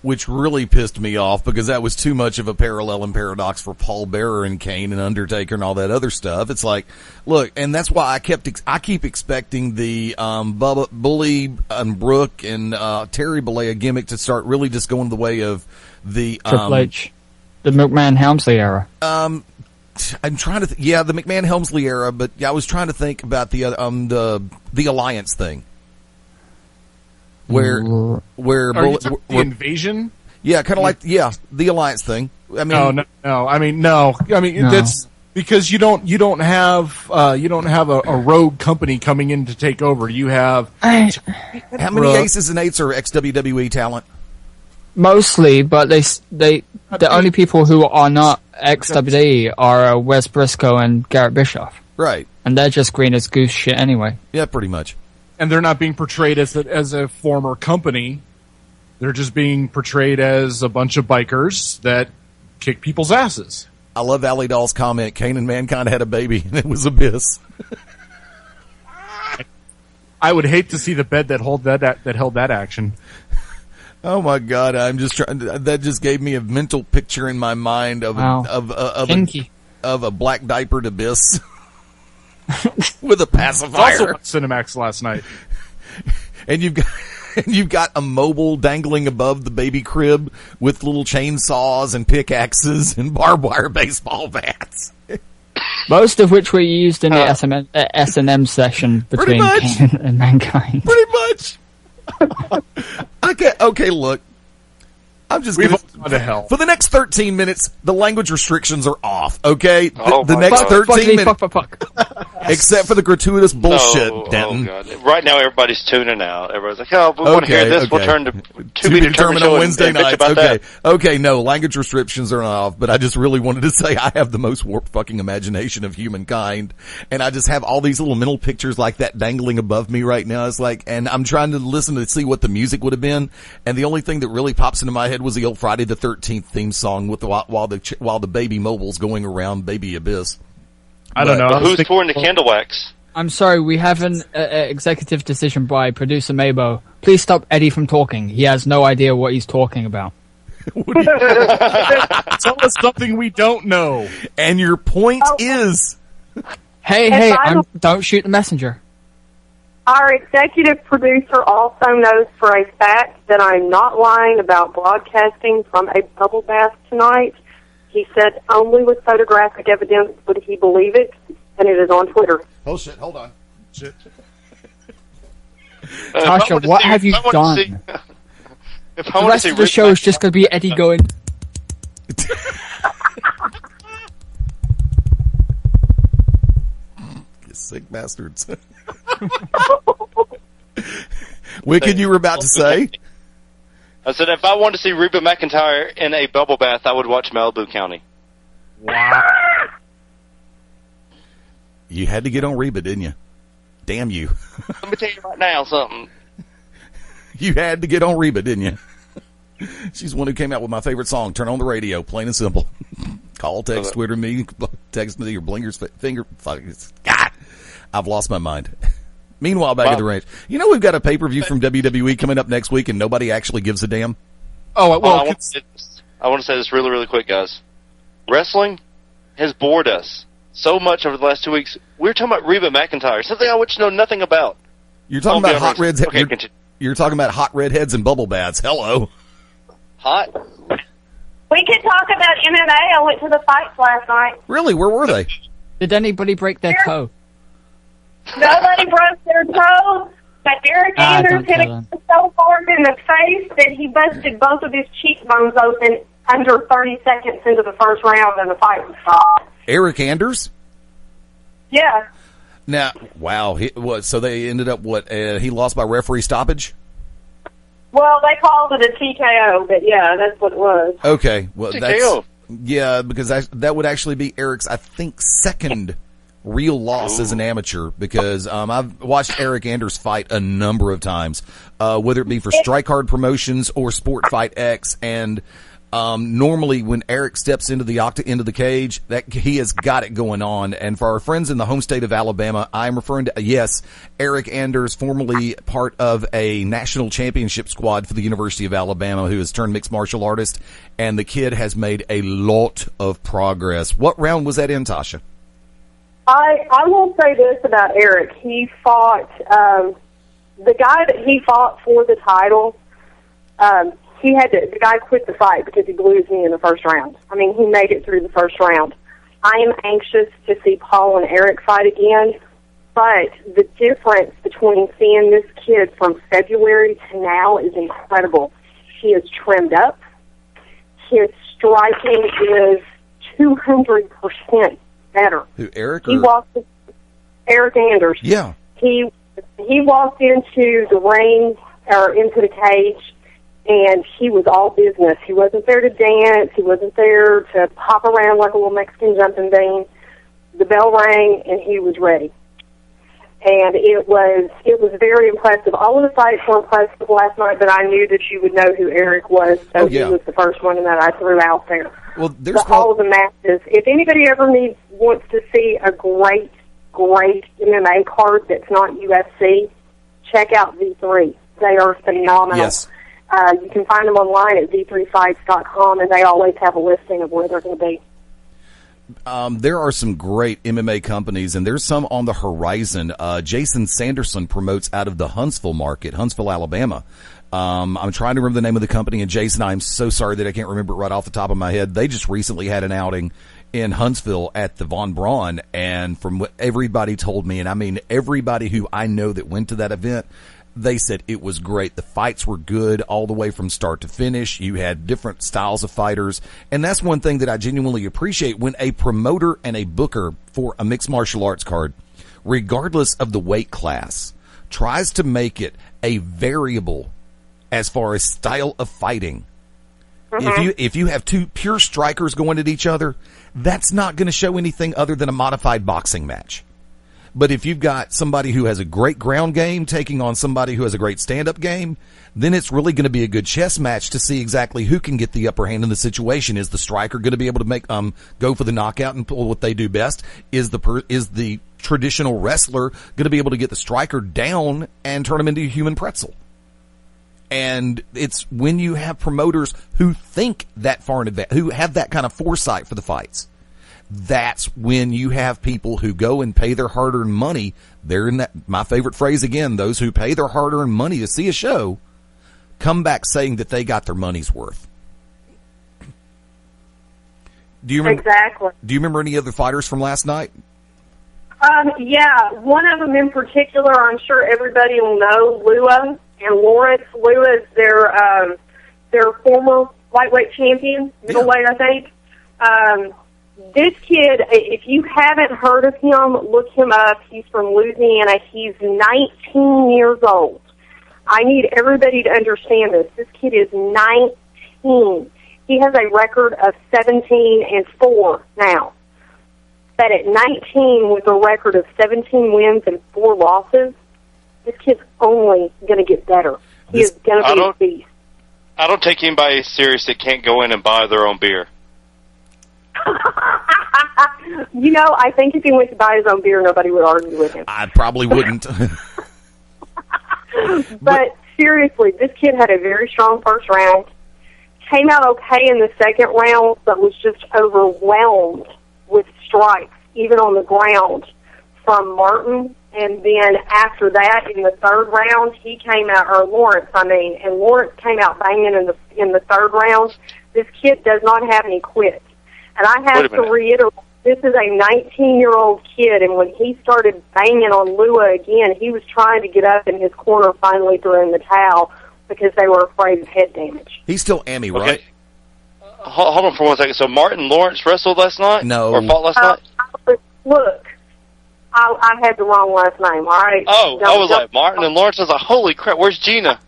Which really pissed me off because that was too much of a parallel and paradox for Paul Bearer and Kane and Undertaker and all that other stuff. It's like, look, and that's why I keep expecting the Bubba Bully and Brooke and Terry Bollea gimmick to start really just going the way of the Triple H, the McMahon-Helmsley era. I'm trying to the McMahon Helmsley era, but I was trying to think about the Alliance thing. Where Are you talking the invasion? Yeah, kind of like the Alliance thing. I mean, no. I mean, that's because you don't have a rogue company coming in to take over. You have how many aces and eights are ex-WWE talent? Mostly, but the only people who are not ex-WWE are Wes Briscoe and Garrett Bischoff. Right. And they're just green as goose shit anyway. Yeah, pretty much. And they're not being portrayed as a former company. They're just being portrayed as a bunch of bikers that kick people's asses. I love Ali Doll's comment, Kane and Mankind had a baby, and it was Abyss. I would hate to see the bed that held that action. Oh my God! I'm just trying. That just gave me a mental picture in my mind of a black diapered Abyss with a pacifier. Also on Cinemax last night, and you've got a mobile dangling above the baby crib with little chainsaws and pickaxes and barbed wire baseball bats. Most of which were used in the S&M session between Kane and Mankind. Pretty much. Okay, look. I'm just going to hell. For the next 13 minutes, the language restrictions are off, okay? Oh the my next God. 13 minutes. Fuck. Except for the gratuitous bullshit, Denton. Oh God. Right now, everybody's tuning out. Everybody's like, oh, we want to hear this. Okay. We'll turn to be determined on Wednesday and bitch nights. about Okay. that. Okay, no, language restrictions are not off, but I just really wanted to say I have the most warped fucking imagination of humankind, and I just have all these little mental pictures like that dangling above me right now. It's like, and I'm trying to listen to see what the music would have been, and the only thing that really pops into my head was the old Friday the 13th theme song with while the baby mobile's going around Baby Abyss. I don't know. But who's pouring the candle wax? I'm sorry, we have an executive decision by producer Mabo. Please stop Eddie from talking. He has no idea what he's talking about. Tell us something we don't know. And your point is... Hey, don't shoot the messenger. Our executive producer also knows for a fact that I'm not lying about broadcasting from a bubble bath tonight. He said only with photographic evidence would he believe it, and it is on Twitter. Oh shit, hold on. Shit. Tasha, what have you done? The rest of the show is just going to be Eddie going... You sick bastards. Wicked, you were about to say? I said if I wanted to see Reba McEntire in a bubble bath, I would watch Malibu County. Wow. You had to get on Reba, didn't you? Damn you. Let me tell you right now something. You had to get on Reba, didn't you? She's the one who came out with my favorite song, Turn on the Radio, plain and simple. Call, text, Twitter me, text me your blinger's finger. God, I've lost my mind. Meanwhile, back at the range. You know we've got a pay-per-view from WWE coming up next week and nobody actually gives a damn? Oh, well, I want to say this really, really quick, guys. Wrestling has bored us so much over the last 2 weeks. We're talking about Reba McEntire, something I want you to know nothing about. You're talking about hot redheads. Okay, you're talking about hot redheads and bubble baths. Hello. Hot? We could talk about MMA. I went to the fights last night. Really? Where were they? Did anybody break their toe? Nobody broke their toe, but Eric Anders hit a so hard in the face that he busted both of his cheekbones open under 30 seconds into the first round, and the fight was stopped. Eric Anders? Yeah. Now, wow. So they ended up he lost by referee stoppage? Well, they called it a TKO, but yeah, that's what it was. Okay. Well, TKO. Because that would actually be Eric's, I think, second real loss as an amateur, because I've watched Eric Anders fight a number of times, whether it be for Strike Hard Promotions or Sport Fight X, and normally when Eric steps into the cage, that he has got it going on. And for our friends in the home state of Alabama, I'm referring to, yes, Eric Anders, formerly part of a national championship squad for the University of Alabama, who has turned mixed martial artist, and the kid has made a lot of progress. What round was that in, Tasha? I will say this about Eric. He fought, the guy that he fought for the title, the guy quit the fight because he blew his knee in the first round. I mean, he made it through the first round. I am anxious to see Paul and Eric fight again, but the difference between seeing this kid from February to now is incredible. He is trimmed up. His striking is 200% better. Who, Eric? Eric Anders. Yeah. He walked into the ring, or into the cage, and he was all business. He wasn't there to dance. He wasn't there to pop around like a little Mexican jumping bean. The bell rang, and he was ready. And it was very impressive. All of the fights were impressive last night, but I knew that you would know who Eric was, so he was the first one that I threw out there. Well, there's all of the matches. If anybody ever wants to see a great MMA card that's not UFC, check out V3. They are phenomenal. Yes. You can find them online at v3fights.com, and they always have a listing of where they're going to be. There are some great MMA companies, and there's some on the horizon. Jason Sanderson promotes out of the Huntsville market, Huntsville, Alabama. I'm trying to remember the name of the company, and Jason, I'm so sorry that I can't remember it right off the top of my head. They just recently had an outing in Huntsville at the Von Braun, and from what everybody told me, and I mean everybody who I know that went to that event, they said it was great. The fights were good all the way from start to finish. You had different styles of fighters. And that's one thing that I genuinely appreciate when a promoter and a booker for a mixed martial arts card, regardless of the weight class, tries to make it a variable as far as style of fighting. If you have two pure strikers going at each other, that's not going to show anything other than a modified boxing match. But if you've got somebody who has a great ground game taking on somebody who has a great stand-up game, then it's really going to be a good chess match to see exactly who can get the upper hand in the situation. Is the striker going to be able to make go for the knockout and pull what they do best? Is the traditional wrestler going to be able to get the striker down and turn him into a human pretzel? And it's when you have promoters who think that far in advance, who have that kind of foresight for the fights, that's when you have people who go and pay their hard-earned money. They're in that, my favorite phrase again, those who pay their hard-earned money to see a show come back saying that they got their money's worth. Do you remember, exactly. Do you remember any other fighters from last night? Yeah, one of them in particular, I'm sure everybody will know, Lua and Lawrence. Lua is their former lightweight champion, middleweight, I think. This kid, if you haven't heard of him, look him up. He's from Louisiana. He's 19 years old. I need everybody to understand this. This kid is 19. He has a record of 17-4 now. But at 19, with a record of 17 wins and 4 losses, this kid's only going to get better. He is going to be a beast. I don't take anybody serious that can't go in and buy their own beer. You know, I think if he went to buy his own beer, nobody would argue with him. I probably wouldn't. But seriously, this kid had a very strong first round. Came out okay in the second round, but was just overwhelmed with strikes, even on the ground, from Martin. And then after that, in the third round, he came out, or Lawrence, and Lawrence came out banging in the third round. This kid does not have any quits. And I have to reiterate, this is a 19-year-old kid, and when he started banging on Lua again, he was trying to get up, and his corner finally threw in the towel because they were afraid of head damage. He's still Emmy, right? Hold on for 1 second. So Martin Lawrence wrestled last night? No. Or fought last night? Look, I had the wrong last name, all right? Oh, I was like, Martin and Lawrence. I was like, holy crap, where's Gina?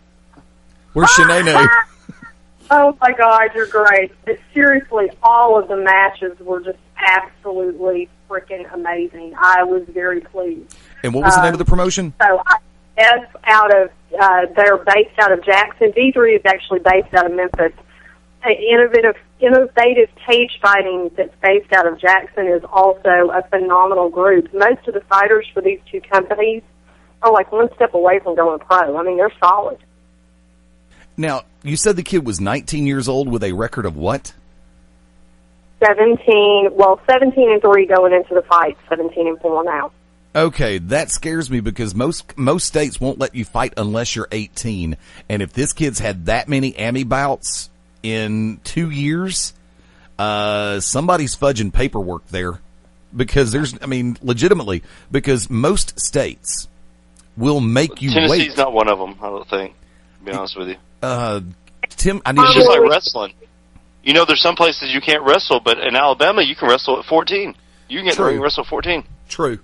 Where's Shanae? Oh, my God, you're great. But seriously, all of the matches were just absolutely freaking amazing. I was very pleased. And what was the name of the promotion? So, they're based out of Jackson. D3 is actually based out of Memphis. Innovative Cage Fighting that's based out of Jackson is also a phenomenal group. Most of the fighters for these two companies are like one step away from going pro. I mean, they're solid. Now, you said the kid was 19 years old with a record of what? 17 and 3 going into the fight, 17 and 4 now. Okay, that scares me because most states won't let you fight unless you're 18. And if this kid's had that many Emmy bouts in 2 years, somebody's fudging paperwork there. Because legitimately, because most states will make you wait. Tennessee's not one of them, I don't think, to be honest with you. Tim, it's just like wrestling. You know, there's some places you can't wrestle, but in Alabama, you can wrestle at 14. You can get in the ring and wrestle at 14. True.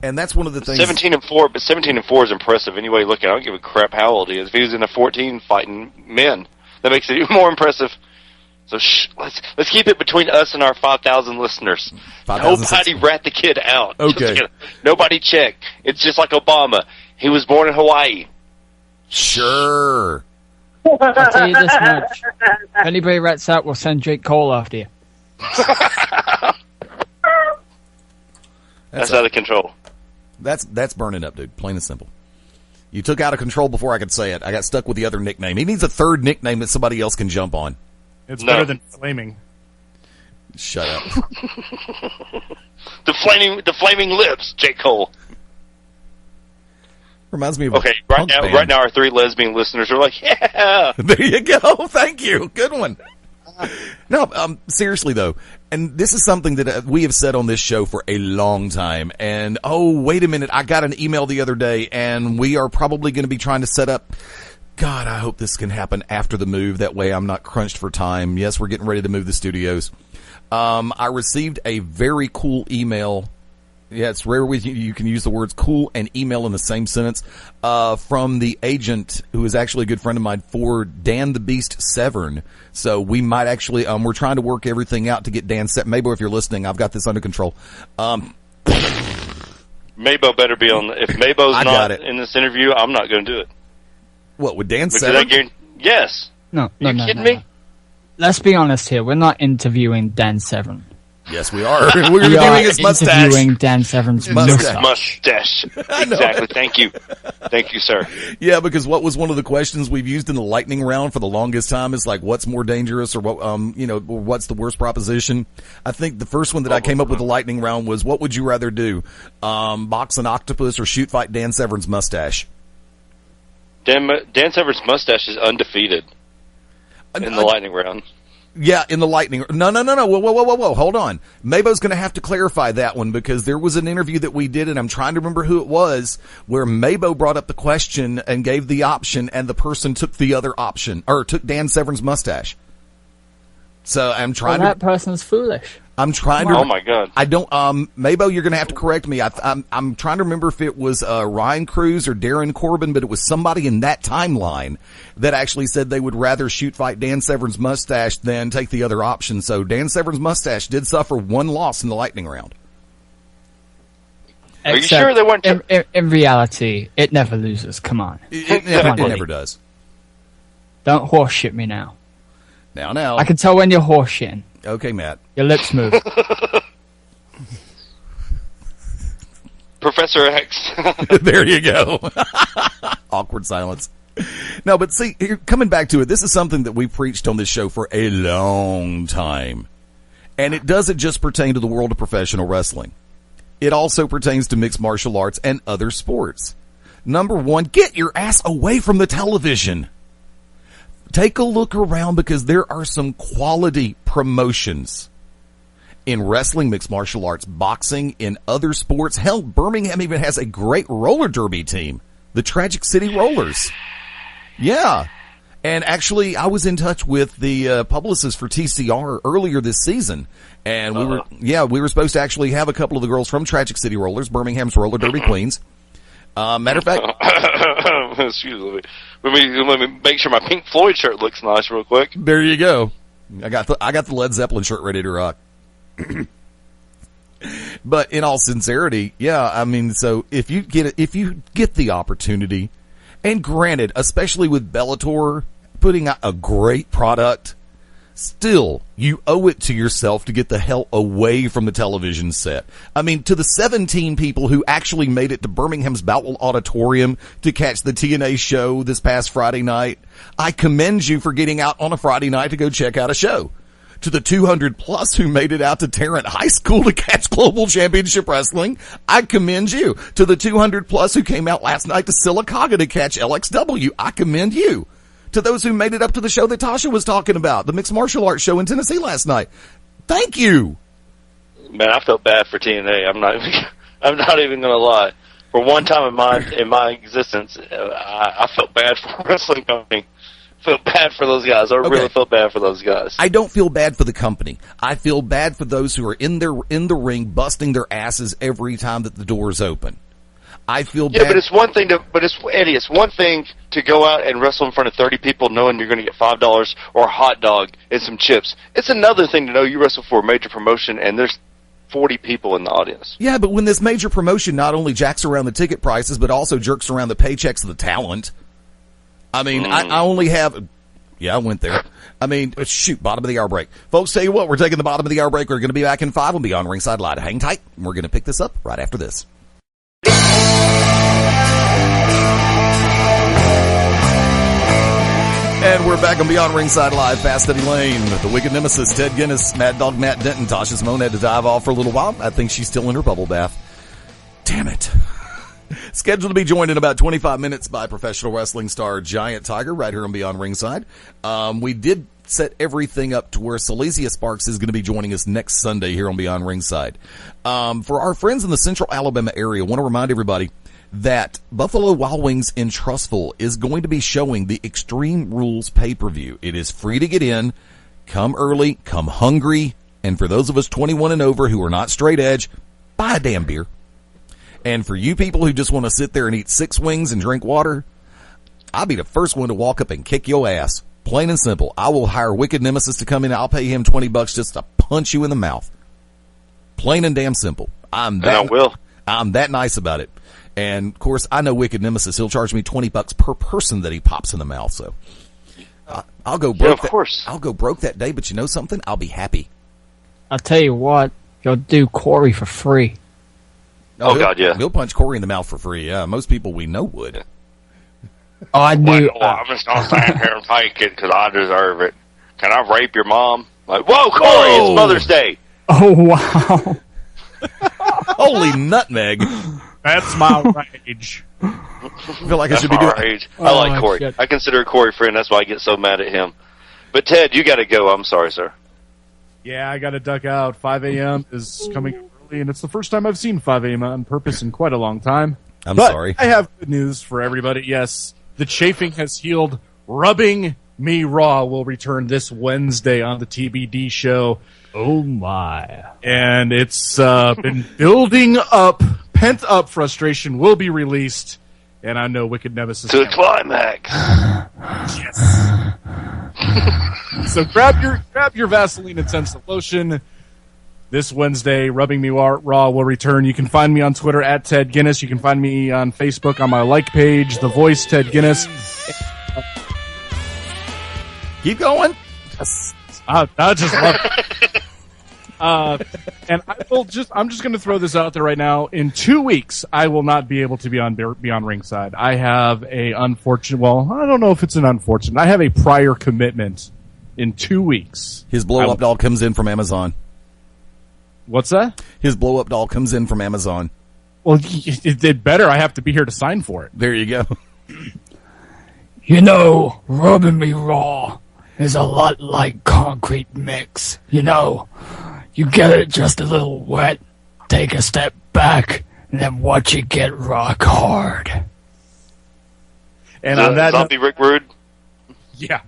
And that's one of the things. 17 and 4, but 17 and 4 is impressive anyway. You look at it, I don't give a crap how old he is. If he was in a 14 fighting men, that makes it even more impressive. So let's keep it between us and our 5,000 listeners. 5, nobody rat the kid out. Okay. Nobody check. It's just like Obama. He was born in Hawaii. Sure. I'll tell you this much. If anybody rats out, we'll send Jake Cole after you. That's out of control. That's burning up, dude. Plain and simple. You took out of control before I could say it. I got stuck with the other nickname. He needs a third nickname that somebody else can jump on. It's better than flaming. Shut up. the flaming lips, Jake Cole. Reminds me of right now our 3 lesbian listeners are like, yeah. There you go. Thank you. Good one. No, seriously though, and this is something that we have said on this show for a long time. And wait a minute, I got an email the other day, and we are probably going to be trying to set up. God, I hope this can happen after the move. That way, I'm not crunched for time. Yes, we're getting ready to move the studios. I received a very cool email. Yeah, it's rare with you can use the words cool and email in the same sentence, from the agent who is actually a good friend of mine for Dan the Beast Severn. So we might actually, we're trying to work everything out to get Dan set. Mabo, if you're listening, I've got this under control. Mabo better be on. If Mabo's not in this interview, I'm not going to do it. What, with Dan Severn? Yes. No, kidding me? Let's be honest here. We're not interviewing Dan Severn. Yes, we are. We're interviewing his mustache. Interviewing Dan Severn's mustache. Exactly. Thank you. Thank you, sir. Yeah, because what was one of the questions we've used in the lightning round for the longest time is like, what's more dangerous, or what, what's the worst proposition? I think the first one that I came up with the lightning round was, what would you rather do? Box an octopus or shoot fight Dan Severn's mustache? Dan Severn's mustache is undefeated in the lightning round. Yeah, in the lightning. No. Whoa. Hold on. Mabo's going to have to clarify that one, because there was an interview that we did, and I'm trying to remember who it was, where Mabo brought up the question and gave the option, and the person took the other option, or took Dan Severn's mustache. So I'm trying that person's foolish. I'm trying to. Oh my God! I don't. Mabo, you're going to have to correct me. I'm trying to remember if it was Ryan Cruz or Darren Corbin, but it was somebody in that timeline that actually said they would rather shoot fight Dan Severn's mustache than take the other option. So Dan Severn's mustache did suffer one loss in the lightning round. Are you sure they weren't? In reality, it never loses. Come on. It never does. Don't horse shit me now. Now. I can tell when you're horse shitting. Okay, Matt. Your lips move. Professor X. There you go. Awkward silence. No, but see, here, coming back to it, this is something that we've preached on this show for a long time. And it doesn't just pertain to the world of professional wrestling. It also pertains to mixed martial arts and other sports. Number one, get your ass away from the television. Take a look around because there are some quality promotions in wrestling, mixed martial arts, boxing, in other sports. Hell, Birmingham even has a great roller derby team, the Tragic City Rollers. Yeah. And actually, I was in touch with the publicist for TCR earlier this season. And we were supposed to actually have a couple of the girls from Tragic City Rollers, Birmingham's roller derby queens. Matter of fact, excuse me. Let me make sure my Pink Floyd shirt looks nice real quick. There you go. I got the Led Zeppelin shirt ready to rock. But in all sincerity, yeah, I mean, so if you get the opportunity, and granted, especially with Bellator putting out a great product, still, you owe it to yourself to get the hell away from the television set. I mean, to the 17 people who actually made it to Birmingham's Boutwell Auditorium to catch the TNA show this past Friday night, I commend you for getting out on a Friday night to go check out a show. To the 200 plus who made it out to Tarrant High School to catch Global Championship Wrestling, I commend you. To the 200 plus who came out last night to Sylacauga to catch LXW, I commend you. To those who made it up to the show that Tasha was talking about, the mixed martial arts show in Tennessee last night, thank you. Man, I felt bad for TNA. I'm not even gonna lie. For one time in my existence, I felt bad for a wrestling company. Felt bad for those guys. I really felt bad for those guys. I don't feel bad for the company. I feel bad for those who are in the ring busting their asses every time that the doors open. I feel bad. Yeah, but it's one thing it's one thing to go out and wrestle in front of 30 people knowing you're going to get $5 or a hot dog and some chips. It's another thing to know you wrestle for a major promotion and there's 40 people in the audience. Yeah, but when this major promotion not only jacks around the ticket prices, but also jerks around the paychecks of the talent. I mean, I only have... Yeah, I went there. I mean, shoot, bottom of the hour break. Folks, tell you what, we're taking the bottom of the hour break. We're going to be back in 5 on Beyond Ringside Live. Hang tight. We're going to pick this up right after this. And we're back on Beyond Ringside Live. Fast Eddie Layne, the Wicked Nemesis, Ted Guinness, Mad Dog Matt Denton. Tasha Simone had to dive off for a little while. I think she's still in her bubble bath. Damn it. Scheduled to be joined in about 25 minutes by professional wrestling star Giant Tiger right here on Beyond Ringside. We did set everything up to where Silesia Sparks is going to be joining us next Sunday here on Beyond Ringside. For our friends in the central Alabama area, I want to remind everybody that Buffalo Wild Wings in Trussville is going to be showing the Extreme Rules pay-per-view. It is free to get in. Come early, come hungry, and for those of us 21 and over who are not straight edge, buy a damn beer. And for you people who just want to sit there and eat 6 wings and drink water, I'll be the first one to walk up and kick your ass. Plain and simple. I will hire Wicked Nemesis to come in. I'll pay him $20 just to punch you in the mouth. Plain and damn simple. I'm that nice about it. And of course, I know Wicked Nemesis. He'll charge me $20 per person that he pops in the mouth. So I'll go broke. Yeah, of course. I'll go broke that day. But you know something? I'll be happy. I'll tell you what. You'll do Corey for free. Oh, God, yeah. He'll punch Corey in the mouth for free. Yeah, most people we know would. Oh, I knew. Well, I'm just going to stand here and take it because I deserve it. Can I rape your mom? Like, whoa, Corey, it's Mother's Day. Oh, wow. Holy nutmeg. That's my rage. I feel like I should be doing rage. I like Corey. Shit. I consider Corey a friend. That's why I get so mad at him. But, Ted, you got to go. I'm sorry, sir. Yeah, I got to duck out. 5 a.m. is coming early, and it's the first time I've seen 5 a.m. on purpose in quite a long time. I'm but sorry. I have good news for everybody. Yes, the chafing has healed. Rubbing Me Raw will return this Wednesday on the TBD show. Oh, my. And it's been building up. Pent-up frustration will be released. And I know Wicked Nemesis. To the climax. Yes. So grab your Vaseline and sensitive lotion. This Wednesday, Rubbing Me Raw will return. You can find me on Twitter at Ted Guinness. You can find me on Facebook on my like page, The Voice Ted Guinness. Keep going. I just love it. And I'm just going to throw this out there right now. In 2 weeks, I will not be able to be on Beyond Ringside. I have I don't know if it's an unfortunate. I have a prior commitment in 2 weeks. His blow-up doll comes in from Amazon. What's that? His blow-up doll comes in from Amazon. Well, it better. I have to be here to sign for it. There you go. You know, rubbing me raw is a lot like concrete mix. You know, you get it just a little wet, take a step back, and then watch it get rock hard. And on that Zombie Rick Rude? Yeah.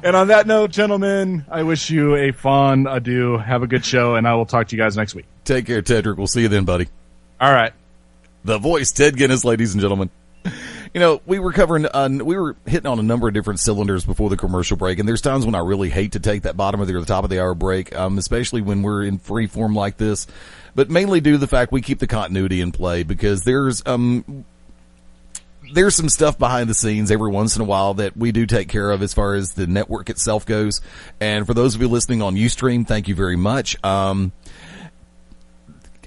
And on that note, gentlemen, I wish you a fond adieu. Have a good show, and I will talk to you guys next week. Take care, Tedrick. We'll see you then, buddy. All right. The voice, Ted Guinness, ladies and gentlemen. You know, we were hitting on a number of different cylinders before the commercial break, and there's times when I really hate to take that bottom or the top of the hour break, especially when we're in free form like this, but mainly due to the fact we keep the continuity in play, because there's some stuff behind the scenes every once in a while that we do take care of as far as the network itself goes. And for those of you listening on Ustream, thank you very much.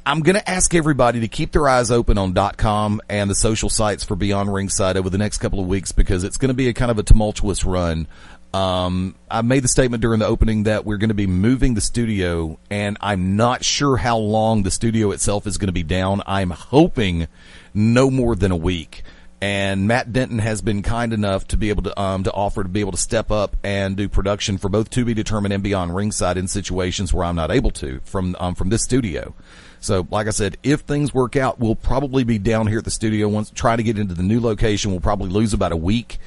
I'm going to ask everybody to keep their eyes open on .com and the social sites for Beyond Ringside over the next couple of weeks, because it's going to be a kind of a tumultuous run. I made the statement during the opening that we're going to be moving the studio, and I'm not sure how long the studio itself is going to be down. I'm hoping no more than a week. And Matt Denton has been kind enough to be able to offer to be able to step up and do production for both To Be Determined and Beyond Ringside in situations where I'm not able to from this studio. So, like I said, if things work out, we'll probably be down here at the studio once trying to get into the new location. We'll probably lose about a week.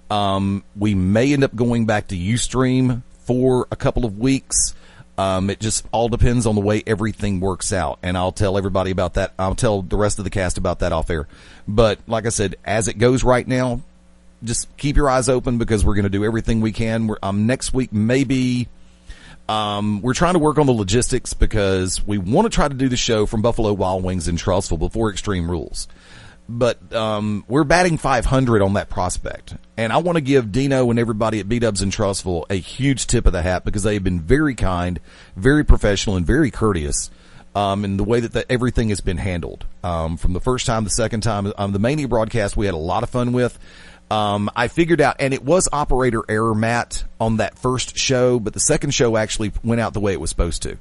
We may end up going back to Ustream for a couple of weeks. It just all depends on the way everything works out, and I'll tell everybody about that. I'll tell the rest of the cast about that off air. But like I said, as it goes right now, just keep your eyes open, because we're going to do everything we can. Next week, maybe we're trying to work on the logistics, because we want to try to do the show from Buffalo Wild Wings in Trussville before Extreme Rules. But we're batting 500 on that prospect. And I want to give Dino and everybody at B-Dubs in Trussville a huge tip of the hat, because they have been very kind, very professional, and very courteous in the way that everything has been handled. From the first time, the second time, the Mania broadcast we had a lot of fun with. I figured out, and it was operator error, Matt, on that first show, but the second show actually went out the way it was supposed to.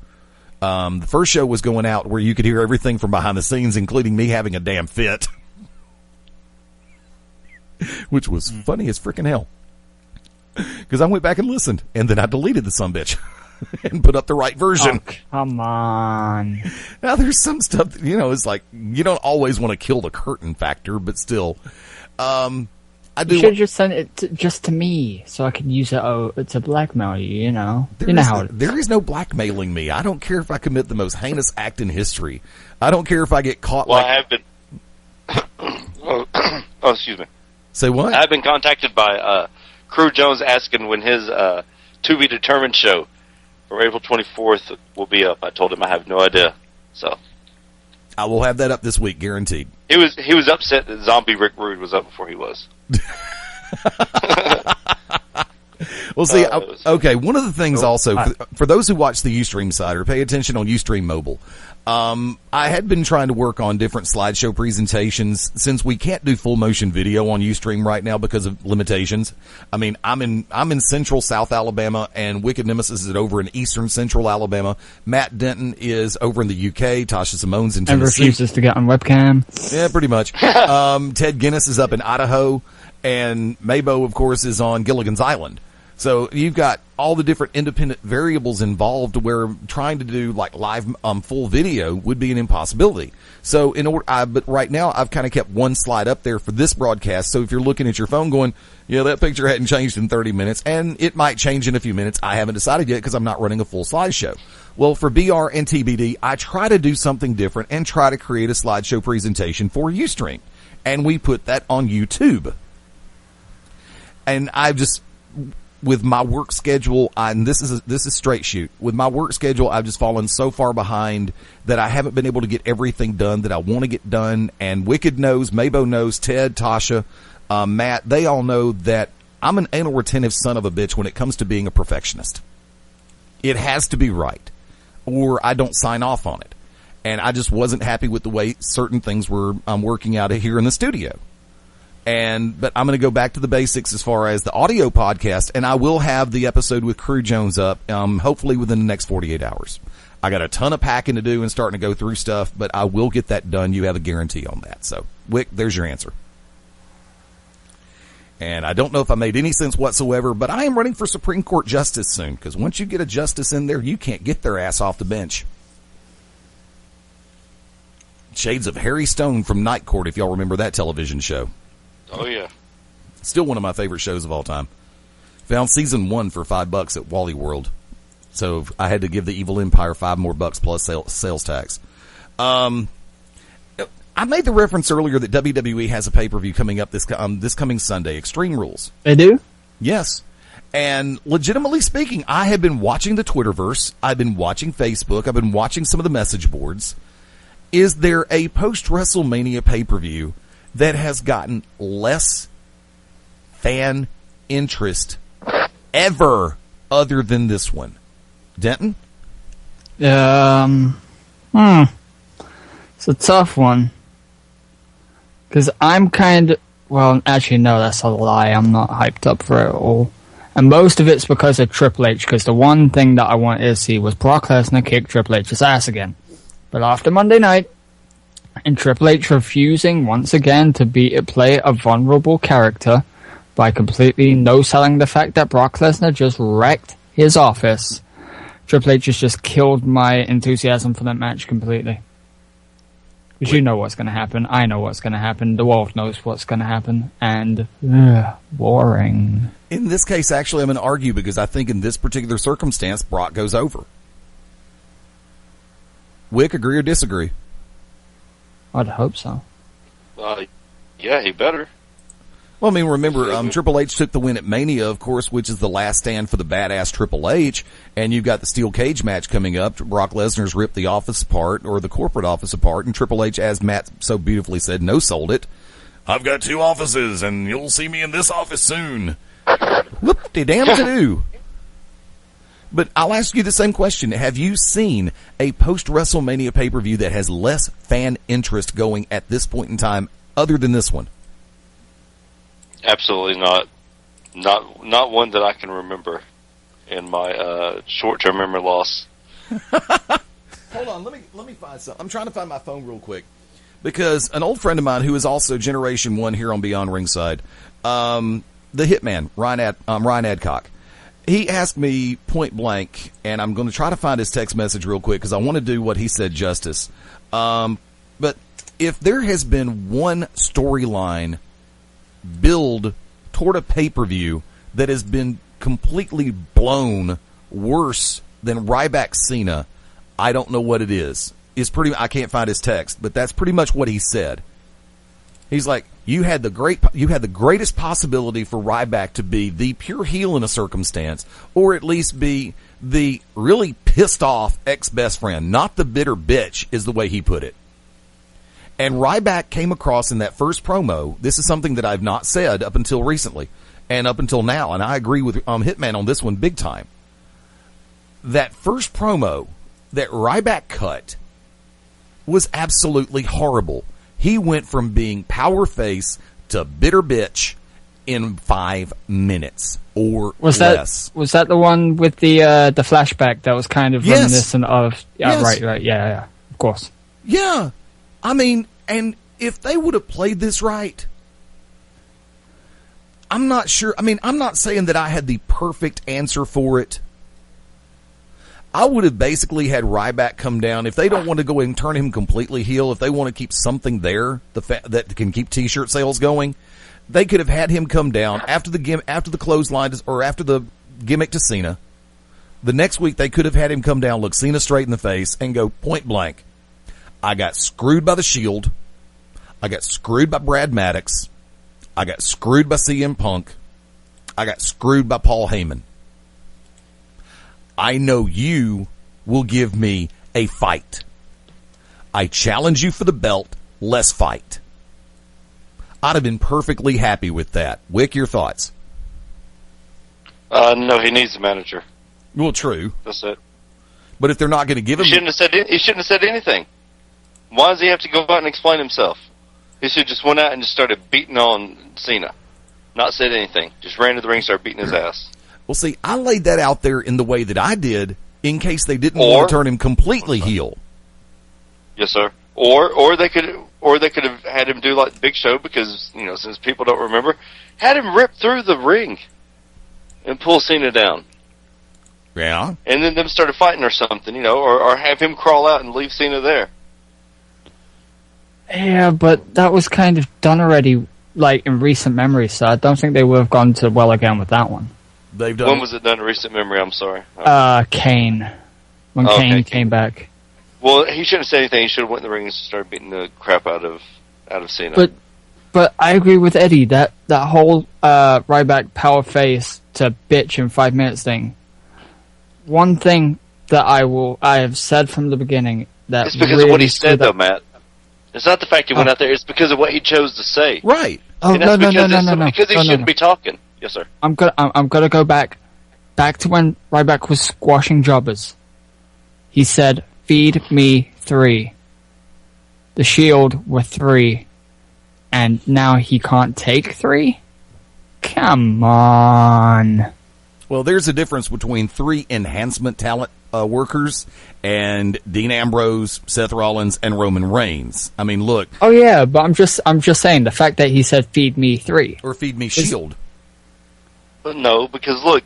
The first show was going out where you could hear everything from behind the scenes, including me having a damn fit. Which was funny as freaking hell. Because I went back and listened, and then I deleted the sumbitch and put up the right version. Oh, come on. Now, there's some stuff that, it's like, you don't always want to kill the curtain factor, but still. I do. You should just send it just to me, so I can use it to blackmail you, you know. How it is. There is no blackmailing me. I don't care if I commit the most heinous act in history. I don't care if I get caught. Well, I have been... oh, excuse me. Say what? I've been contacted by Crew Jones asking when his To Be Determined show for April 24th will be up. I told him I have no idea. So I will have that up this week, guaranteed. He was upset that Zombie Rick Rude was up before he was. Well, see, okay, one of the things also, for those who watch the Ustream side or pay attention on Ustream Mobile, I had been trying to work on different slideshow presentations since we can't do full motion video on Ustream right now because of limitations. I mean, I'm in central South Alabama, and Wicked Nemesis is over in eastern central Alabama. Matt Denton is over in the UK. Tasha Simone's in Tennessee. And refuses to get on webcam. Yeah, pretty much. Ted Guinness is up in Idaho, and Mabo, of course, is on Gilligan's Island. So you've got all the different independent variables involved where trying to do like live full video would be an impossibility. So but right now I've kind of kept one slide up there for this broadcast. So if you're looking at your phone going, yeah, that picture hadn't changed in 30 minutes, and it might change in a few minutes. I haven't decided yet because I'm not running a full slideshow. Well, for BR and TBD, I try to do something different and try to create a slideshow presentation for Ustream. And we put that on YouTube. And I've just... with my work schedule, and this is straight shoot. With my work schedule, I've just fallen so far behind that I haven't been able to get everything done that I want to get done. And Wicked knows, Mabo knows, Ted, Tasha, Matt, they all know that I'm an anal retentive son of a bitch when it comes to being a perfectionist. It has to be right, or I don't sign off on it. And I just wasn't happy with the way certain things were working out here in the studio. But I'm going to go back to the basics as far as the audio podcast, and I will have the episode with Crew Jones up, hopefully within the next 48 hours. I got a ton of packing to do and starting to go through stuff, but I will get that done. You have a guarantee on that. So, Wick, there's your answer. And I don't know if I made any sense whatsoever, but I am running for Supreme Court Justice soon, because once you get a justice in there, you can't get their ass off the bench. Shades of Harry Stone from Night Court, if y'all remember that television show. Oh, yeah. Still one of my favorite shows of all time. Found season 1 for $5 at Wally World. So I had to give the Evil Empire $5 more plus sales tax. I made the reference earlier that WWE has a pay-per-view coming up this coming Sunday, Extreme Rules. They do? Yes. And legitimately speaking, I have been watching the Twitterverse. I've been watching Facebook. I've been watching some of the message boards. Is there a post-WrestleMania pay-per-view that has gotten less fan interest ever other than this one? Denton? It's a tough one. Because I'm actually, no, that's a lie. I'm not hyped up for it at all. And most of it's because of Triple H, because the one thing that I wanted to see was Brock Lesnar kick Triple H's ass again. But after Monday night, and Triple H refusing once again to play a vulnerable character by completely no-selling the fact that Brock Lesnar just wrecked his office, Triple H has just killed my enthusiasm for that match completely. Because you know what's going to happen. I know what's going to happen. The world knows what's going to happen. And, boring. In this case, actually, I'm going to argue because I think in this particular circumstance, Brock goes over. Wick, agree or disagree? I'd hope so. Yeah, he better. Well, I mean, remember, Triple H took the win at Mania, of course, which is the last stand for the badass Triple H, and you've got the steel cage match coming up. Brock Lesnar's ripped the office apart, or the corporate office apart, and Triple H, as Matt so beautifully said, no-sold it. I've got 2 offices, and you'll see me in this office soon. Whoop-de-damn-to-do. But I'll ask you the same question. Have you seen a post-WrestleMania pay-per-view that has less fan interest going at this point in time other than this one? Absolutely not. Not one that I can remember in my short-term memory loss. Hold on, let me find something. I'm trying to find my phone real quick because an old friend of mine who is also Generation 1 here on Beyond Ringside, the Hitman, Ryan Adcock, he asked me point blank, and I'm going to try to find his text message real quick because I want to do what he said justice. But if there has been one storyline build toward a pay-per-view that has been completely blown worse than Ryback Cena, I don't know what it is. I can't find his text, but that's pretty much what he said. He's like, you had the greatest possibility for Ryback to be the pure heel in a circumstance, or at least be the really pissed off ex-best friend, not the bitter bitch, is the way he put it. And Ryback came across in that first promo. This is something that I've not said up until recently and up until now, and I agree with Hitman on this one big time. That first promo that Ryback cut was absolutely horrible. He went from being power face to bitter bitch in 5 minutes or less. Was that the one with the flashback that was kind of reminiscent of? Yeah, yes. Right, yeah, of course. Yeah. I mean, and if they would have played this right, I'm not sure. I mean, I'm not saying that I had the perfect answer for it. I would have basically had Ryback come down. If they don't want to go and turn him completely heel, if they want to keep something there that can keep T-shirt sales going, they could have had him come down after the clothesline or after the gimmick to Cena. The next week, they could have had him come down, look Cena straight in the face, and go point blank, I got screwed by the Shield. I got screwed by Brad Maddox. I got screwed by CM Punk. I got screwed by Paul Heyman. I know you will give me a fight. I challenge you for the belt. Let's fight. I'd have been perfectly happy with that. Wick, your thoughts? No, he needs a manager. Well, true. That's it. But if they're not going to give him... He shouldn't have said anything. Why does he have to go out and explain himself? He should have just went out and just started beating on Cena. Not said anything. Just ran to the ring, started beating his ass. Well, see, I laid that out there in the way that I did in case they didn't want to turn him completely heel. Yes, sir. Or they could have had him do like the Big Show because, since people don't remember, had him rip through the ring and pull Cena down. Yeah. And then them started fighting or something, or have him crawl out and leave Cena there. Yeah, but that was kind of done already, like, in recent memory, so I don't think they would have gone to well again with that one. They've done. When was it done in recent memory? I'm sorry. Kane. When Kane came back. Well, he shouldn't have said anything. He should have went in the ring and started beating the crap out of Cena. But I agree with Eddie, that whole Ryback power face to bitch in 5 minutes thing. One thing that I have said from the beginning that it's because really of what he said, though, Matt. It's not the fact he went out there. It's because of what he chose to say. Right. Oh, no. Because he shouldn't be talking. Yes, sir. I'm gonna go back to when Ryback was squashing jobbers. He said, "Feed me 3." The Shield were 3, and now he can't take 3. Come on. Well, there's a difference between 3 enhancement talent workers and Dean Ambrose, Seth Rollins, and Roman Reigns. I mean, look. Oh yeah, but I'm just saying the fact that he said "feed me 3" or "feed me Shield." No, because look,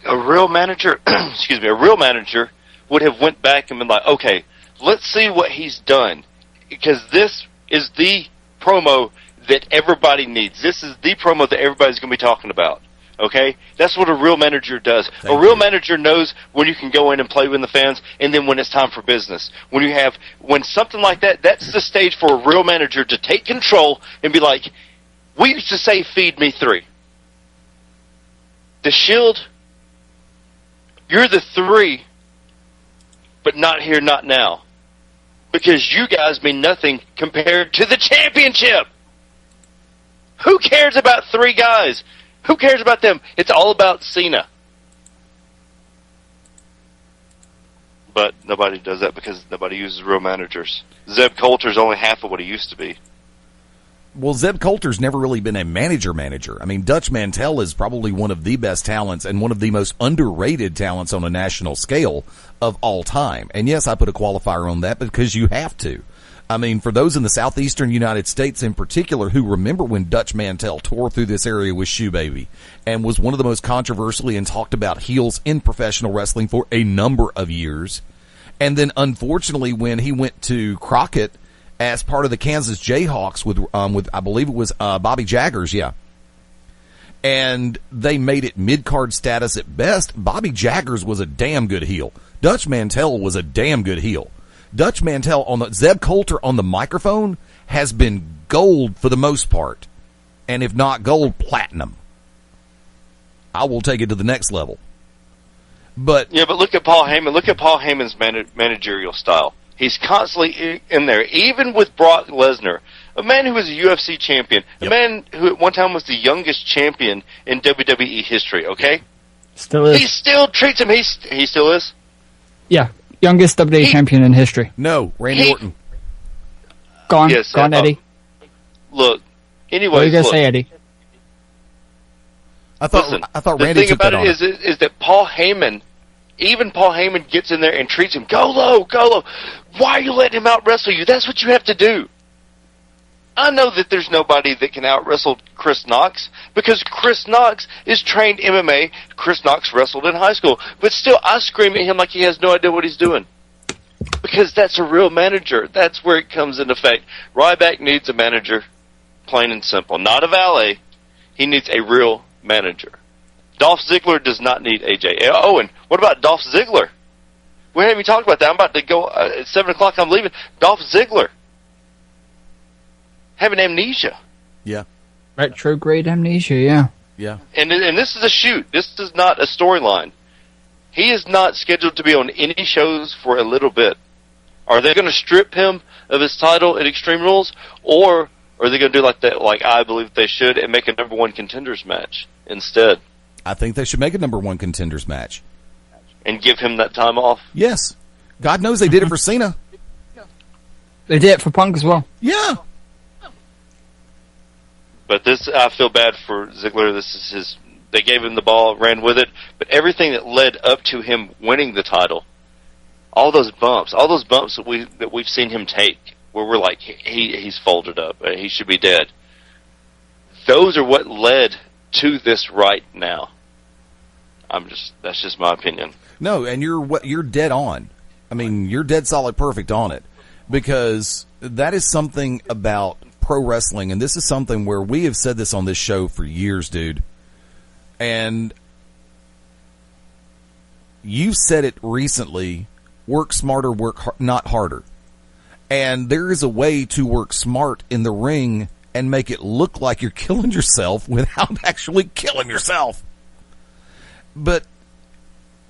a real manager, a real manager would have went back and been like, okay, let's see what he's done, because this is the promo that everybody needs. This is the promo that everybody's going to be talking about. Okay? That's what a real manager does. A real manager knows when you can go in and play with the fans, and then when it's time for business. When something like that, that's the stage for a real manager to take control and be like, we used to say, feed me 3. The Shield, you're the 3, but not here, not now. Because you guys mean nothing compared to the championship. Who cares about 3 guys? Who cares about them? It's all about Cena. But nobody does that because nobody uses real managers. Zeb Coulter's only half of what he used to be. Well, Zeb Coulter's never really been a manager. I mean, Dutch Mantell is probably one of the best talents and one of the most underrated talents on a national scale of all time. And yes, I put a qualifier on that because you have to. I mean, for those in the southeastern United States in particular who remember when Dutch Mantell tore through this area with Shoe Baby and was one of the most controversially and talked about heels in professional wrestling for a number of years. And then, unfortunately, when he went to Crockett as part of the Kansas Jayhawks with I believe it was Bobby Jaggers, yeah. And they made it mid-card status at best. Bobby Jaggers was a damn good heel. Dutch Mantell was a damn good heel. Dutch Mantell Zeb Coulter on the microphone has been gold for the most part. And if not gold, platinum. I will take it to the next level. But look at Paul Heyman. Look at Paul Heyman's managerial style. He's constantly in there, even with Brock Lesnar, a man who was a UFC champion, a man who at one time was the youngest champion in WWE history, okay? Still is. He still treats him, he still is? Yeah, youngest WWE champion in history. No, Randy Orton. Gone, Eddie. Look, anyway. What are you going to say, Eddie? I thought Randy took that on. The thing about it is that Paul Heyman, even Paul Heyman gets in there and treats him, go low. Why are you letting him out-wrestle you? That's what you have to do. I know that there's nobody that can out-wrestle Chris Knox because Chris Knox is trained MMA. Chris Knox wrestled in high school. But still, I scream at him like he has no idea what he's doing. Because that's a real manager. That's where it comes into effect. Ryback needs a manager, plain and simple. Not a valet. He needs a real manager. Dolph Ziggler does not need AJ. Oh, and what about Dolph Ziggler? We haven't even talked about that. I'm about to go at 7 o'clock. I'm leaving. Dolph Ziggler having amnesia. Yeah. Retrograde amnesia, yeah. Yeah. And this is a shoot. This is not a storyline. He is not scheduled to be on any shows for a little bit. Are they going to strip him of his title at Extreme Rules, or Or are they going to do like that, like I believe they should, and make a number one contenders match instead? I think they should make a number one contenders match. And give him that time off? Yes. God knows they did it for Cena. They did it for Punk as well. Yeah. But this, I feel bad for Ziggler. This is his. They gave him the ball, ran with it, but everything that led up to him winning the title, all those bumps that we've seen him take, where we're like, he's folded up, he should be dead. Those are what led to this right now. That's just my opinion. No, and you're dead on. I mean, you're dead solid perfect on it, because that is something about pro wrestling, and this is something where we have said this on this show for years, dude. And you've said it recently, work smarter, not harder. And there is a way to work smart in the ring and make it look like you're killing yourself without actually killing yourself. But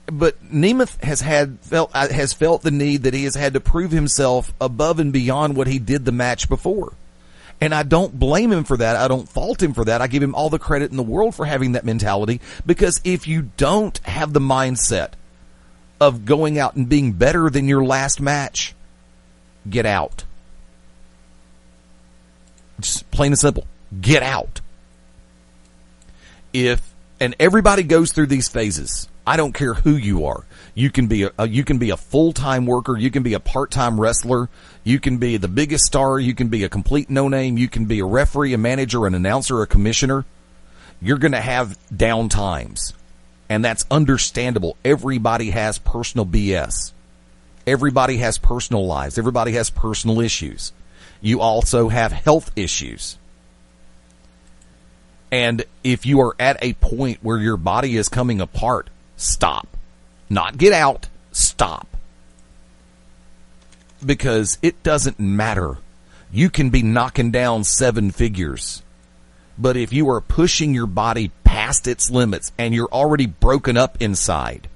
Nemeth has felt the need that he has had to prove himself above and beyond what he did the match before. And I don't blame him for that. I don't fault him for that. I give him all the credit in the world for having that mentality, because if you don't have the mindset of going out and being better than your last match, get out. Just plain and simple. Get out. And everybody goes through these phases. I don't care who you are. You can be a full-time worker. You can be a part-time wrestler. You can be the biggest star. You can be a complete no-name. You can be a referee, a manager, an announcer, a commissioner. You're going to have down times. And that's understandable. Everybody has personal BS. Everybody has personal lives. Everybody has personal issues. You also have health issues. And if you are at a point where your body is coming apart, stop. Not get out, stop. Because it doesn't matter. You can be knocking down 7 figures. But if you are pushing your body past its limits and you're already broken up inside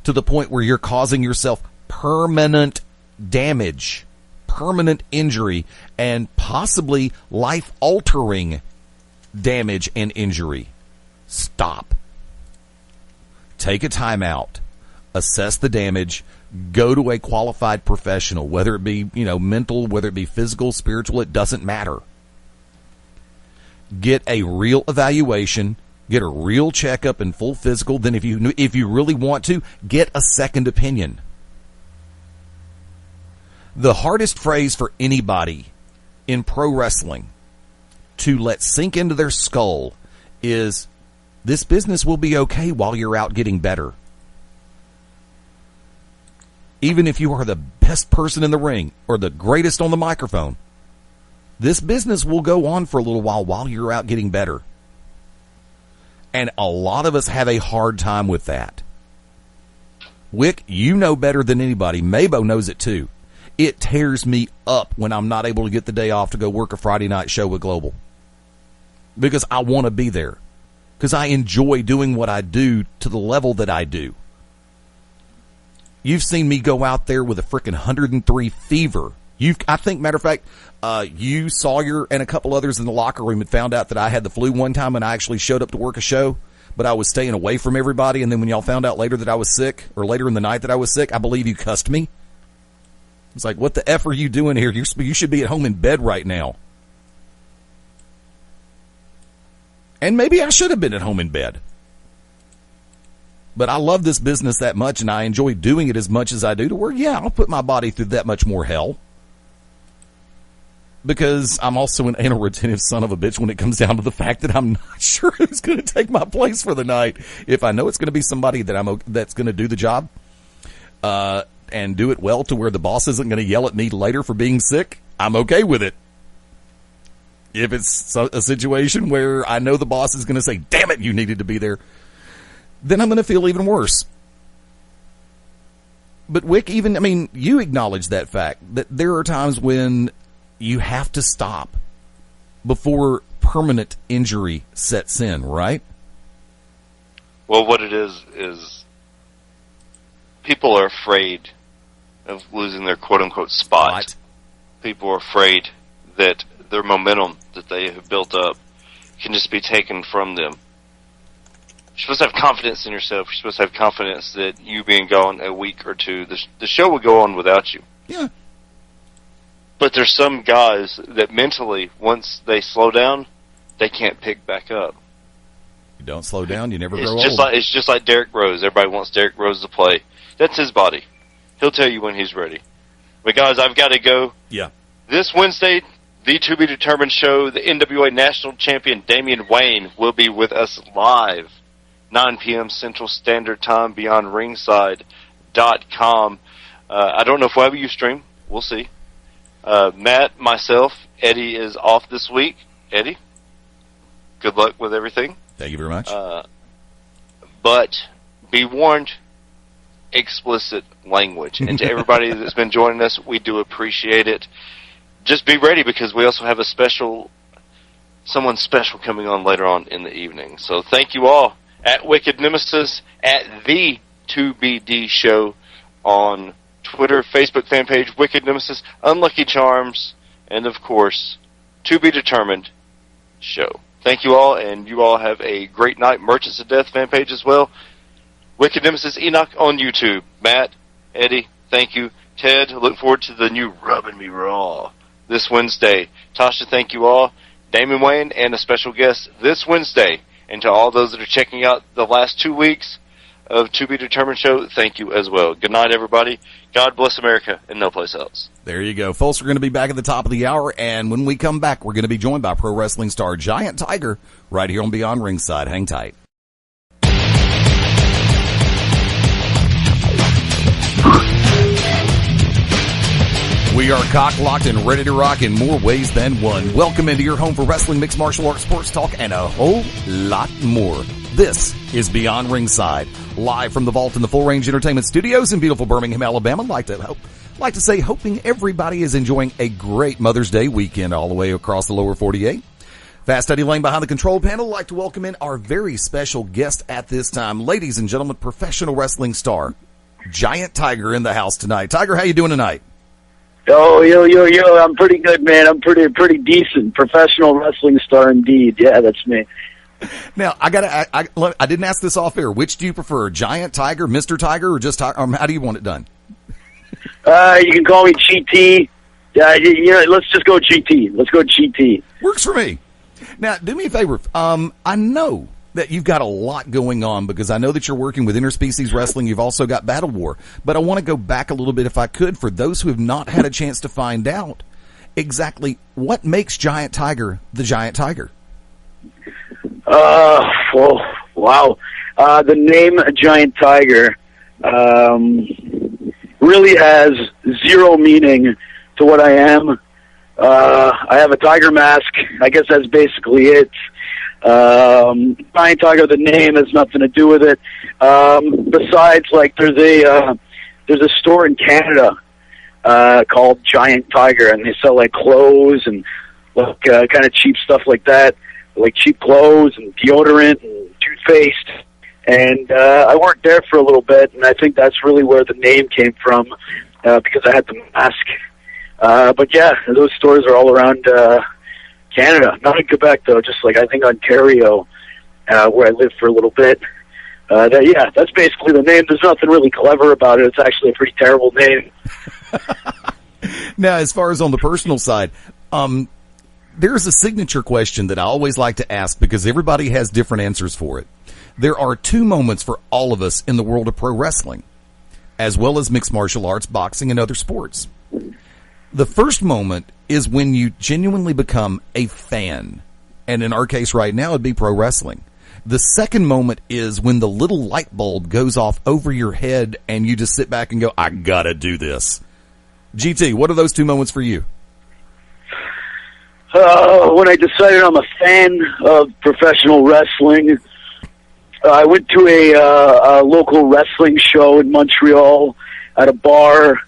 to the point where you're causing yourself permanent damage, permanent injury, and possibly life-altering damage and injury, stop. Take a time out. Assess the damage. Go to a qualified professional, whether it be, mental, whether it be physical, spiritual, it doesn't matter. Get a real evaluation, get a real checkup and full physical. Then if you really want to, get a second opinion. The hardest phrase for anybody in pro wrestling to let sink into their skull is, this business will be okay while you're out getting better. Even if you are the best person in the ring or the greatest on the microphone, this business will go on for a little while you're out getting better. And a lot of us have a hard time with that. Wick, you know better than anybody. Mabo knows it too. It tears me up when I'm not able to get the day off to go work a Friday night show with Global. Because I want to be there. Because I enjoy doing what I do to the level that I do. You've seen me go out there with a frickin' 103 fever. I think, matter of fact, you, Sawyer, and a couple others in the locker room had found out that I had the flu one time and I actually showed up to work a show, but I was staying away from everybody. And then when y'all found out later that I was sick, or later in the night that I was sick, I believe you cussed me. It's like, what the F are you doing here? You should be at home in bed right now. And maybe I should have been at home in bed. But I love this business that much, and I enjoy doing it as much as I do, to where, yeah, I'll put my body through that much more hell. Because I'm also an anal retentive son of a bitch when it comes down to the fact that I'm not sure who's going to take my place for the night. If I know it's going to be somebody that's going to do the job and do it well to where the boss isn't going to yell at me later for being sick, I'm okay with it. If it's a situation where I know the boss is going to say, damn it, you needed to be there, then I'm going to feel even worse. But Wick, you acknowledge that fact, that there are times when you have to stop before permanent injury sets in, right? Well, what it is people are afraid of losing their quote-unquote spot. People are afraid that their momentum that they have built up can just be taken from them. You're supposed to have confidence in yourself. You're supposed to have confidence that you being gone a week or two, the show will go on without you. Yeah. But there's some guys that mentally, once they slow down, they can't pick back up. You don't slow down, you never grow old. It's just like Derrick Rose. Everybody wants Derrick Rose to play. That's his body. He'll tell you when he's ready. But guys, I've got to go. Yeah. This Wednesday, the To Be Determined show, the NWA National Champion Damian Wayne will be with us live, 9 p.m. Central Standard Time, beyondringside.com. I don't know if we'll have a Ustream. We'll see. Matt, myself, Eddie is off this week. Eddie, good luck with everything. Thank you very much. But be warned, explicit language. And to everybody that's been joining us, we do appreciate it. Just be ready, because we also have someone special coming on later on in the evening. So thank you all at Wicked Nemesis, at the 2BD show on Twitter, Facebook fan page, Wicked Nemesis, Unlucky Charms, and of course, To Be Determined show. Thank you all, and you all have a great night. Merchants of Death fan page as well. Wicked Nemesis Enoch on YouTube. Matt, Eddie, thank you. Ted, look forward to the new Rubbing Me Raw this Wednesday. Tasha, thank you all. Damon Wayne, and a special guest this Wednesday. And to all those that are checking out the last 2 weeks of To Be Determined show, thank you as well. Good night, everybody. God bless America and no place else. There you go. Folks, we're going to be back at the top of the hour, and when we come back, we're going to be joined by pro wrestling star Giant Tiger right here on Beyond Ringside. Hang tight. We are cock-locked and ready to rock in more ways than one. Welcome into your home for wrestling, mixed martial arts, sports talk, and a whole lot more. This is Beyond Ringside, live from the vault in the Full Range Entertainment Studios in beautiful Birmingham, Alabama. Like to say, hoping everybody is enjoying a great Mother's Day weekend all the way across the lower 48. Fast Eddie Layne behind the control panel. Like to welcome in our very special guest at this time, ladies and gentlemen, professional wrestling star Giant Tiger in the house tonight. Tiger, how you doing tonight? Yo, I'm pretty good, man. I'm pretty decent. Professional wrestling star indeed. Yeah, that's me. Now, I didn't ask this off air. Which do you prefer, Giant Tiger, Mr. Tiger, or just Tiger? How do you want it done? You can call me GT. Let's just go GT. Let's go GT. Works for me. Now, do me a favor. I know that you've got a lot going on, because I know that you're working with Interspecies Wrestling. You've also got Battle War. But I want to go back a little bit, if I could, for those who have not had a chance to find out exactly what makes Giant Tiger the Giant Tiger. Wow. The name Giant Tiger really has zero meaning to what I am. I have a tiger mask. I guess that's basically it. Giant Tiger, the name, has nothing to do with it. Besides, like, there's a store in Canada called Giant Tiger, and they sell like clothes and like kind of cheap stuff like that, like cheap clothes and deodorant and toothpaste. And I worked there for a little bit, and I think that's really where the name came from, because I had the mask. But yeah, those stores are all around Canada, not in Quebec though, just like I think Ontario, where I lived for a little bit. That's basically the name. There's nothing really clever about it. It's actually a pretty terrible name. Now, as far as on the personal side, there's a signature question that I always like to ask, because everybody has different answers for it. There are two moments for all of us in the world of pro wrestling, as well as mixed martial arts, boxing, and other sports. The first moment is when you genuinely become a fan. And in our case right now, it'd be pro wrestling. The second moment is when the little light bulb goes off over your head and you just sit back and go, I gotta do this. GT, what are those two moments for you? When I decided I'm a fan of professional wrestling, I went to a local wrestling show in Montreal at a bar.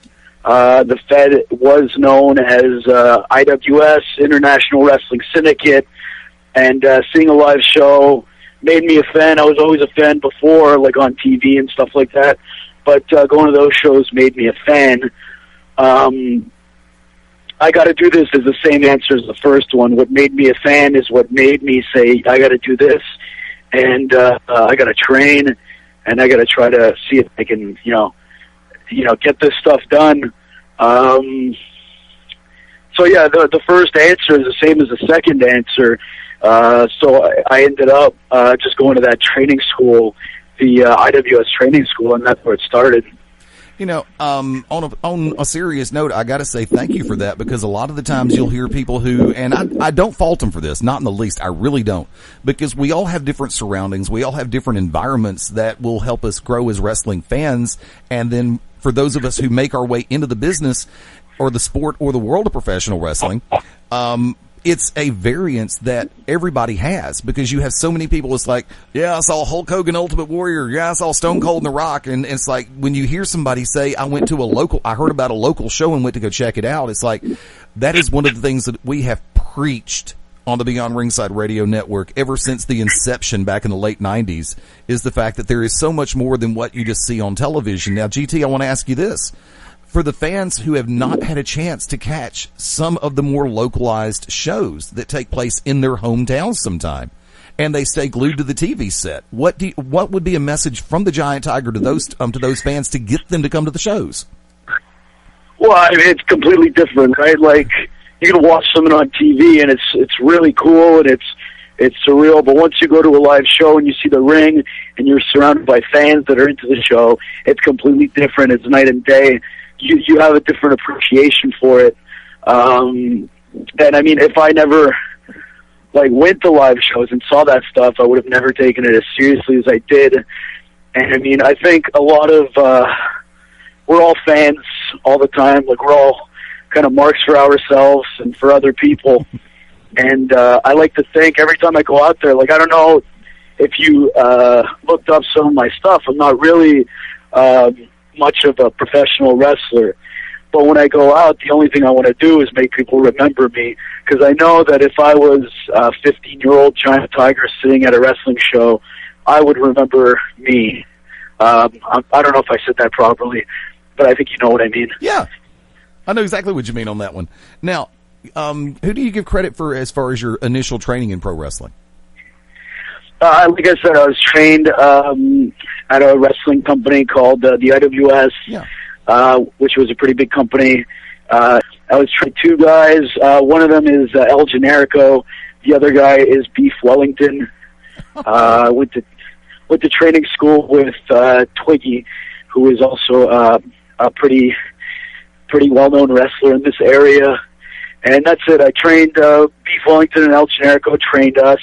The Fed was known as IWS, International Wrestling Syndicate, and seeing a live show made me a fan. I was always a fan before, like on TV and stuff like that, but going to those shows made me a fan. I I got to do this is the same answer as the first one. What made me a fan is what made me say, I got to do this, and I got to train, and I got to try to see if I can, get this stuff done. So yeah, the first answer is the same as the second answer. So I ended up just going to that training school, the IWS training school, and that's where it started. On a serious note, I got to say thank you for that, because a lot of the times you'll hear people who, and I don't fault them for this, not in the least, I really don't, because we all have different surroundings, we all have different environments that will help us grow as wrestling fans, and then for those of us who make our way into the business or the sport or the world of professional wrestling, it's a variance that everybody has, because you have so many people. It's like, yeah, I saw Hulk Hogan Ultimate Warrior. Yeah, I saw Stone Cold and The Rock. And it's like, when you hear somebody say, I heard about a local show and went to go check it out. It's like, that is one of the things that we have preached on the Beyond Ringside Radio Network ever since the inception back in the late 90s, is the fact that there is so much more than what you just see on television. Now, GT, I want to ask you this. For the fans who have not had a chance to catch some of the more localized shows that take place in their hometowns sometime, and they stay glued to the TV set, what would be a message from the Giant Tiger to those fans to get them to come to the shows? Well, I mean, it's completely different, right? Like, you can watch something on TV, and it's really cool, and it's surreal. But once you go to a live show and you see the ring, and you're surrounded by fans that are into the show, it's completely different. It's night and day. You have a different appreciation for it. And I mean, if I never went to live shows and saw that stuff, I would have never taken it as seriously as I did. And I mean, I think a lot of we're all fans all the time. Like, we're all kind of marks for ourselves and for other people. And I like to think every time I go out there, like, I don't know if you looked up some of my stuff. I'm not really much of a professional wrestler, but when I go out, the only thing I want to do is make people remember me, because I know that if I was a 15-year-old Giant Tiger sitting at a wrestling show, I would remember me. I don't know if I said that properly, but I think you know what I mean. Yeah, I know exactly what you mean on that one. Now, who do you give credit for as far as your initial training in pro wrestling? Like I said, I was trained at a wrestling company called the IWS, which was a pretty big company. I was trained two guys. One of them is El Generico. The other guy is Beef Wellington. Went to training school with Twiggy, who is also a pretty well-known wrestler in this area. And that's it. I trained Beef Wellington, and El Generico trained us.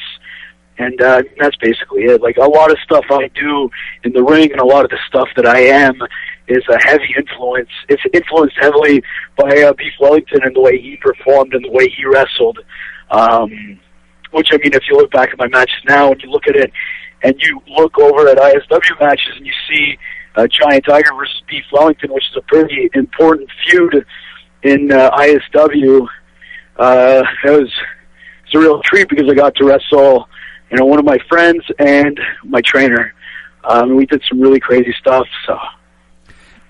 And that's basically it. Like, a lot of stuff I do in the ring and a lot of the stuff that I am is a heavy influence. It's influenced heavily by Beef Wellington and the way he performed and the way he wrestled. Which, I mean, if you look back at my matches now and you look at it and you look over at ISW matches and you see Giant Tiger versus Beef Wellington, which is a pretty important feud in ISW, it's a real treat, because I got to wrestle one of my friends and my trainer. We did some really crazy stuff. So,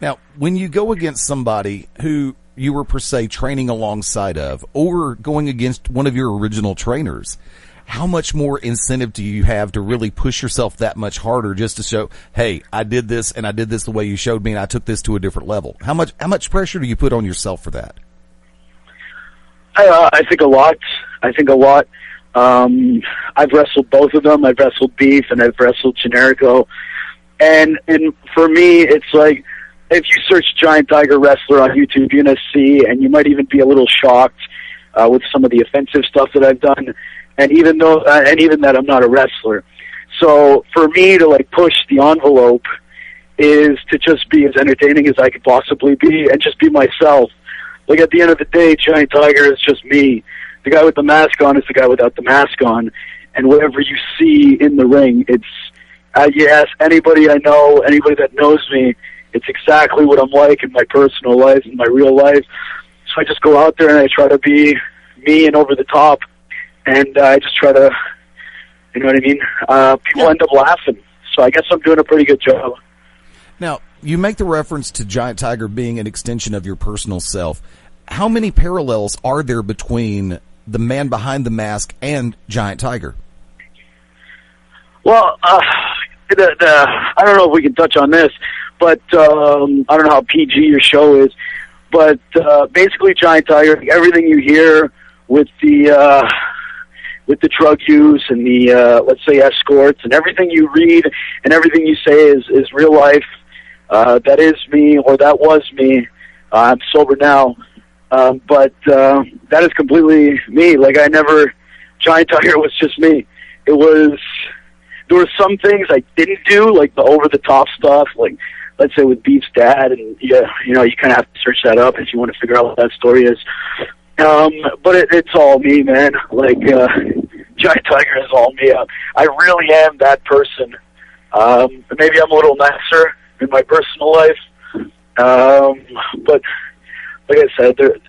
now, when you go against somebody who you were per se training alongside of, or going against one of your original trainers, how much more incentive do you have to really push yourself that much harder, just to show, hey, I did this, and I did this the way you showed me, and I took this to a different level? How much pressure do you put on yourself for that? I think a lot. I've wrestled both of them. I've wrestled Beef and I've wrestled Generico. And for me, it's like, if you search Giant Tiger Wrestler on YouTube, you're going to see, and you might even be a little shocked with some of the offensive stuff that I've done. And even that I'm not a wrestler. So for me to push the envelope is to just be as entertaining as I could possibly be and just be myself. Like, at the end of the day, Giant Tiger is just me. The guy with the mask on is the guy without the mask on. And whatever you see in the ring, it's, you ask anybody I know, anybody that knows me, it's exactly what I'm like in my personal life, in my real life. So I just go out there and I try to be me and over the top. And I just try to, you know what I mean? People end up laughing. So I guess I'm doing a pretty good job. Now, you make the reference to Giant Tiger being an extension of your personal self. how many parallels are there between the man behind the mask and Giant Tiger? Well, I don't know if we can touch on this, but I don't know how PG your show is, but basically Giant Tiger, everything you hear with the drug use and the let's say escorts and everything you read and everything you say is real life. That is me, or that was me. I'm sober now, but that is completely me. Like Giant Tiger was just me. There were some things I didn't do, like the over-the-top stuff, like let's say with Beef's dad, and you kind of have to search that up if you want to figure out what that story is. But it's all me, man. Like Giant Tiger is all me. I really am that person. Maybe I'm a little nicer in my personal life, but like I said, there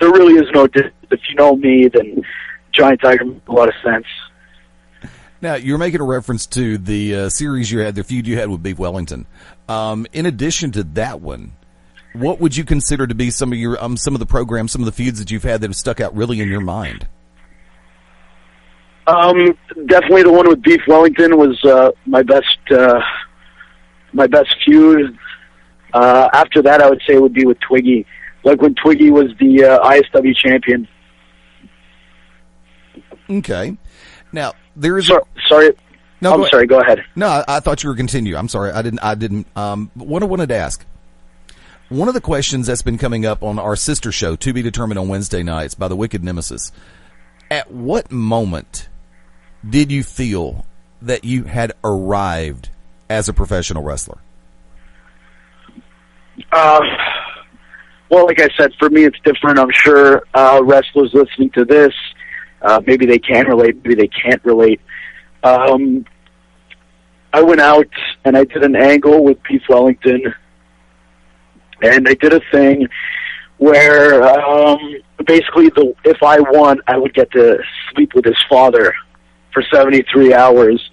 really is no difference. If you know me, then Giant Tiger makes a lot of sense. Now, you're making a reference to the series you had, the feud you had with Beef Wellington. In addition to that one, what would you consider to be some of your some of the programs, some of the feuds that you've had that have stuck out really in your mind? Definitely the one with Beef Wellington was my best feud. After that, I would say it would be with Twiggy, like when Twiggy was the ISW champion. Okay. Now there is. Sorry. No, I'm sorry. Go ahead. No, I thought you were continue. I'm sorry. I didn't. What I wanted to ask. One of the questions that's been coming up on our sister show, To Be Determined on Wednesday nights, by the Wicked Nemesis. At what moment did you feel that you had arrived as a professional wrestler? Well, like I said, for me it's different. I'm sure wrestlers listening to this, maybe they can relate, maybe they can't relate. I went out and I did an angle with Beef Wellington, and I did a thing where basically if I won, I would get to sleep with his father for 73 hours,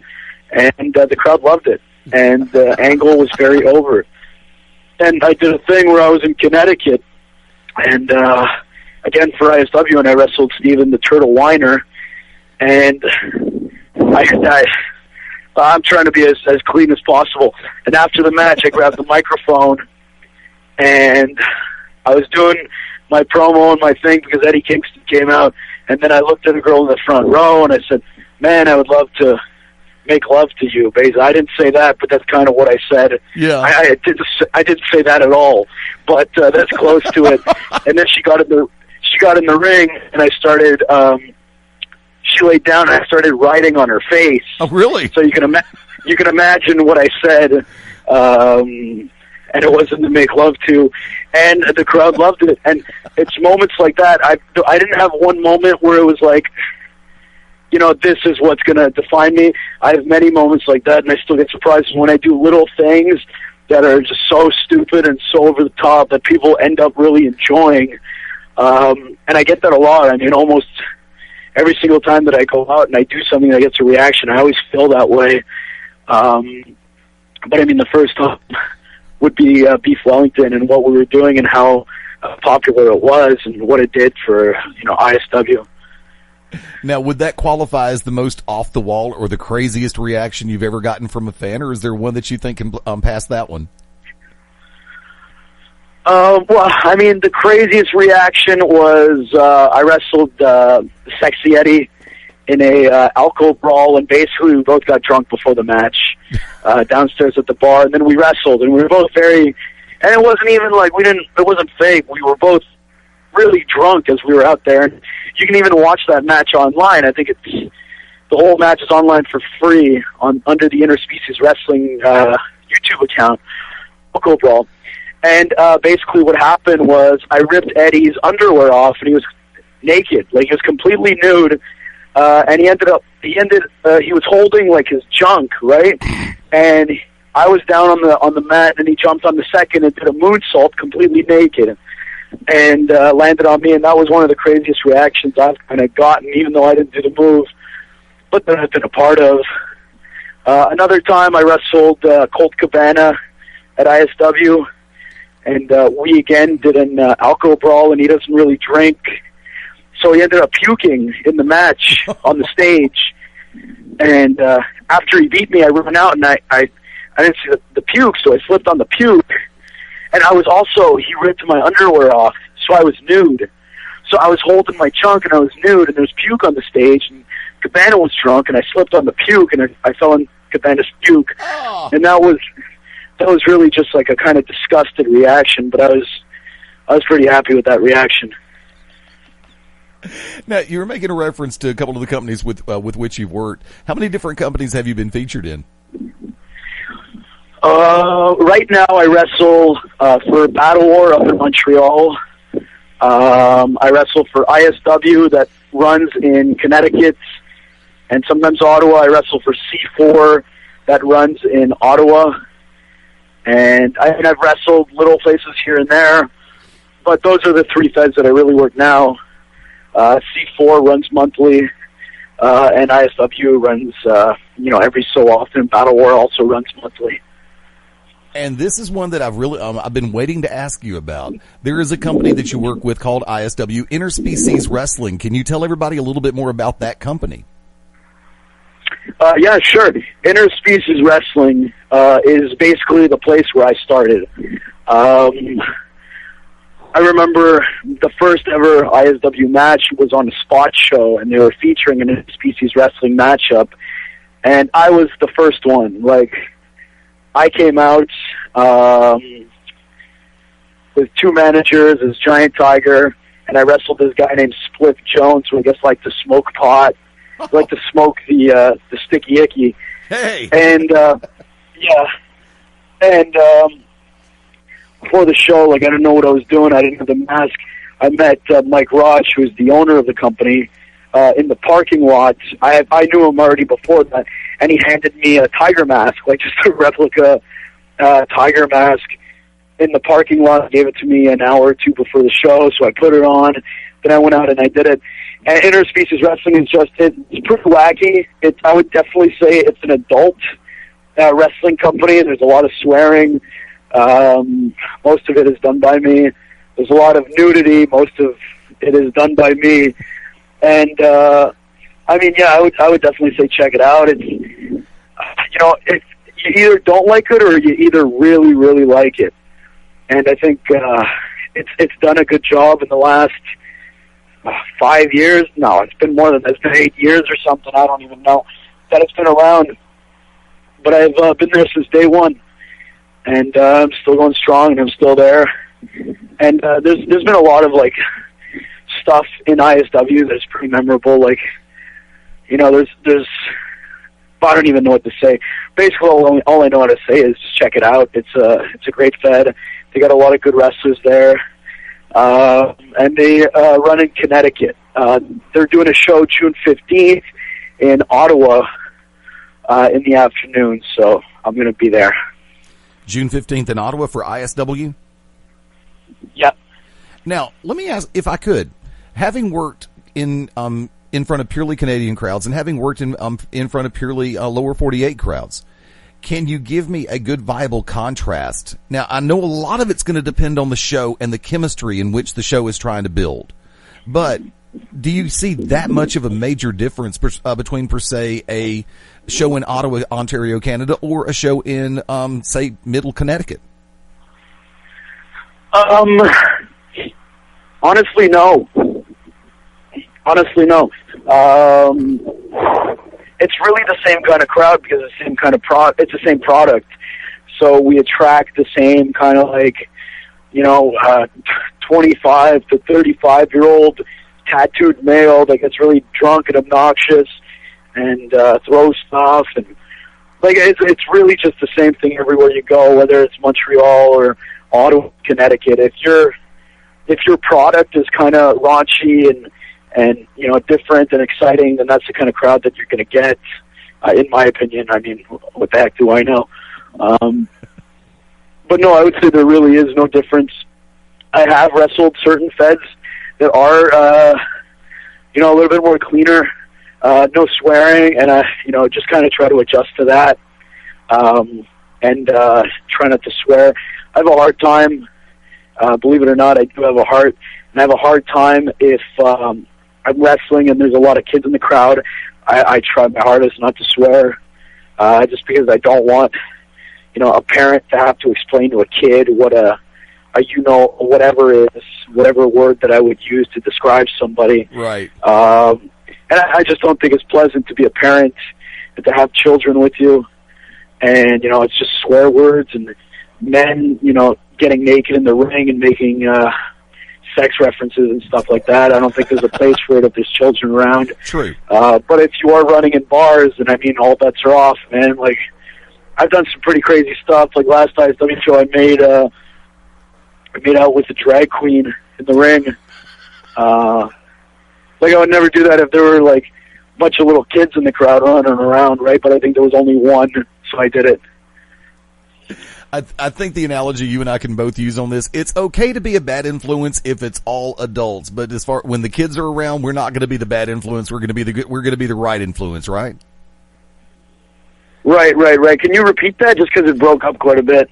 and the crowd loved it, and the angle was very over. And I did a thing where I was in Connecticut, and again for ISW, and I wrestled Steven the Turtle Weiner, and I'm trying to be as clean as possible. And after the match, I grabbed the microphone, and I was doing my promo and my thing because Eddie Kingston came out, and then I looked at a girl in the front row, and I said, man, I would love to make love to you. Basically, I didn't say that, but that's kind of what I said. Yeah, I didn't say that at all, but that's close to it. And then she got in the ring, and I started. She laid down, and I started writing on her face. Oh, really? So you can imagine what I said, and it wasn't to make love to, and the crowd loved it. And it's moments like that. I didn't have one moment where it was like, this is what's going to define me. I have many moments like that, and I still get surprised when I do little things that are just so stupid and so over the top that people end up really enjoying. And I get that a lot. I mean, almost every single time that I go out and I do something that gets a reaction, I always feel that way. But I mean, the first time would be Beef Wellington and what we were doing and how popular it was and what it did for, ISW. Now, would that qualify as the most off the wall or the craziest reaction you've ever gotten from a fan, or is there one that you think can pass that one? Well, I mean, the craziest reaction was I wrestled Sexy Eddie in a alcohol brawl, and basically we both got drunk before the match downstairs at the bar, and then we wrestled, and we were both and it wasn't even like it wasn't fake. We were both really drunk as we were out there. And you can even watch that match online. I think the whole match is online for free under the Interspecies Wrestling YouTube account, Alcohol Brawl. And basically what happened was I ripped Eddie's underwear off, and he was naked, like he was completely nude. And he was holding like his junk, right? And I was down on the mat, and he jumped on the second and did a moonsault completely naked, and landed on me. And that was one of the craziest reactions I've kind of gotten, even though I didn't do the move, but that I've been a part of. Another time I wrestled Colt Cabana at ISW, and we again did an alcohol brawl, and he doesn't really drink, so he ended up puking in the match on the stage. And after he beat me, I ran out, and I didn't see the puke, so I slipped on the puke. And I was also, he ripped my underwear off, so I was nude. So I was holding my chunk, and I was nude, and there was puke on the stage, and Cabana was drunk, and I slipped on the puke, and I fell in Cabana's puke. Oh. And that was really just like a kind of disgusted reaction, but I was pretty happy with that reaction. Now, you were making a reference to a couple of the companies with which you've worked. How many different companies have you been featured in? Right now I wrestle for Battle War up in Montreal. I wrestle for ISW that runs in Connecticut and sometimes Ottawa. I wrestle for C4 that runs in Ottawa. And I've wrestled little places here and there, but those are the three feds that I really work now. C4 runs monthly, and ISW runs, every so often. Battle War also runs monthly. And this is one that I've been waiting to ask you about. There is a company that you work with called ISW, Interspecies Wrestling. Can you tell everybody a little bit more about that company? Yeah, sure. Interspecies Wrestling is basically the place where I started. I remember the first ever ISW match was on a spot show, and they were featuring an Interspecies Wrestling matchup, and I was the first one. Like, I came out with two managers as Giant Tiger, and I wrestled this guy named Spliff Jones, who I guess liked to smoke pot, liked to smoke the sticky icky. Hey! And, before the show, like, I didn't know what I was doing. I didn't have the mask. I met Mike Roach, who is the owner of the company, in the parking lot. I knew him already before that, and he handed me a tiger mask, like just a replica tiger mask in the parking lot. He gave it to me an hour or two before the show, so I put it on. Then I went out and I did it. And Interspecies Wrestling is it's pretty wacky. I would definitely say it's an adult wrestling company. There's a lot of swearing. Most of it is done by me. There's a lot of nudity. Most of it is done by me. And, I would definitely say check it out. It's, if you either don't like it or you either really, really like it. And I think, it's done a good job in the last 5 years. No, it's been more than that. It's been 8 years or something. I don't even know that it's been around. But I've been there since day one. And I'm still going strong, and I'm still there. And there's been a lot of like stuff in ISW that's pretty memorable. Like, there's I don't even know what to say. Basically, all I know how to say is just check it out. It's a great fed. They got a lot of good wrestlers there, and they run in Connecticut. They're doing a show June 15th in Ottawa in the afternoon, so I'm going to be there. June 15th in Ottawa for ISW? Yep. Now, let me ask, if I could, having worked in front of purely Canadian crowds and having worked in front of purely lower 48 crowds, can you give me a good viable contrast? Now, I know a lot of it's going to depend on the show and the chemistry in which the show is trying to build, but do you see that much of a major difference between, per se, a show in Ottawa, Ontario, Canada, or a show in, say, Middle Connecticut? Honestly, no. It's really the same kind of crowd because it's the same kind of it's the same product. So we attract the same kind of 25 to 35-year-old tattooed male that gets really drunk and obnoxious and throws stuff, and it's really just the same thing everywhere you go, whether it's Montreal or Ottawa, Connecticut. If your product is kind of raunchy and different and exciting, then that's the kind of crowd that you're going to get. In my opinion, I mean, what the heck do I know? But no, I would say there really is no difference. I have wrestled certain feds that are, a little bit more cleaner, no swearing, and just kind of try to adjust to that, and try not to swear. I have a hard time Believe it or not, I do have a heart, and I have a hard time if I'm wrestling and there's a lot of kids in the crowd. I try my hardest not to swear, just because I don't want, a parent to have to explain to a kid what whatever word that I would use to describe somebody. Right. And I just don't think it's pleasant to be a parent and to have children with you. And, it's just swear words and men, getting naked in the ring and making sex references and stuff like that. I don't think there's a place for it if there's children around. True. But if you are running in bars, then all bets are off, man. Like, I've done some pretty crazy stuff. Like last ISW show, I made out with a drag queen in the ring. I would never do that if there were like a bunch of little kids in the crowd running around, right? But I think there was only one, so I did it. I think the analogy you and I can both use on this, it's okay to be a bad influence if it's all adults, but when the kids are around, we're not going to be the bad influence. We're going to be the right influence, right? Right. Can you repeat that? Just because it broke up quite a bit.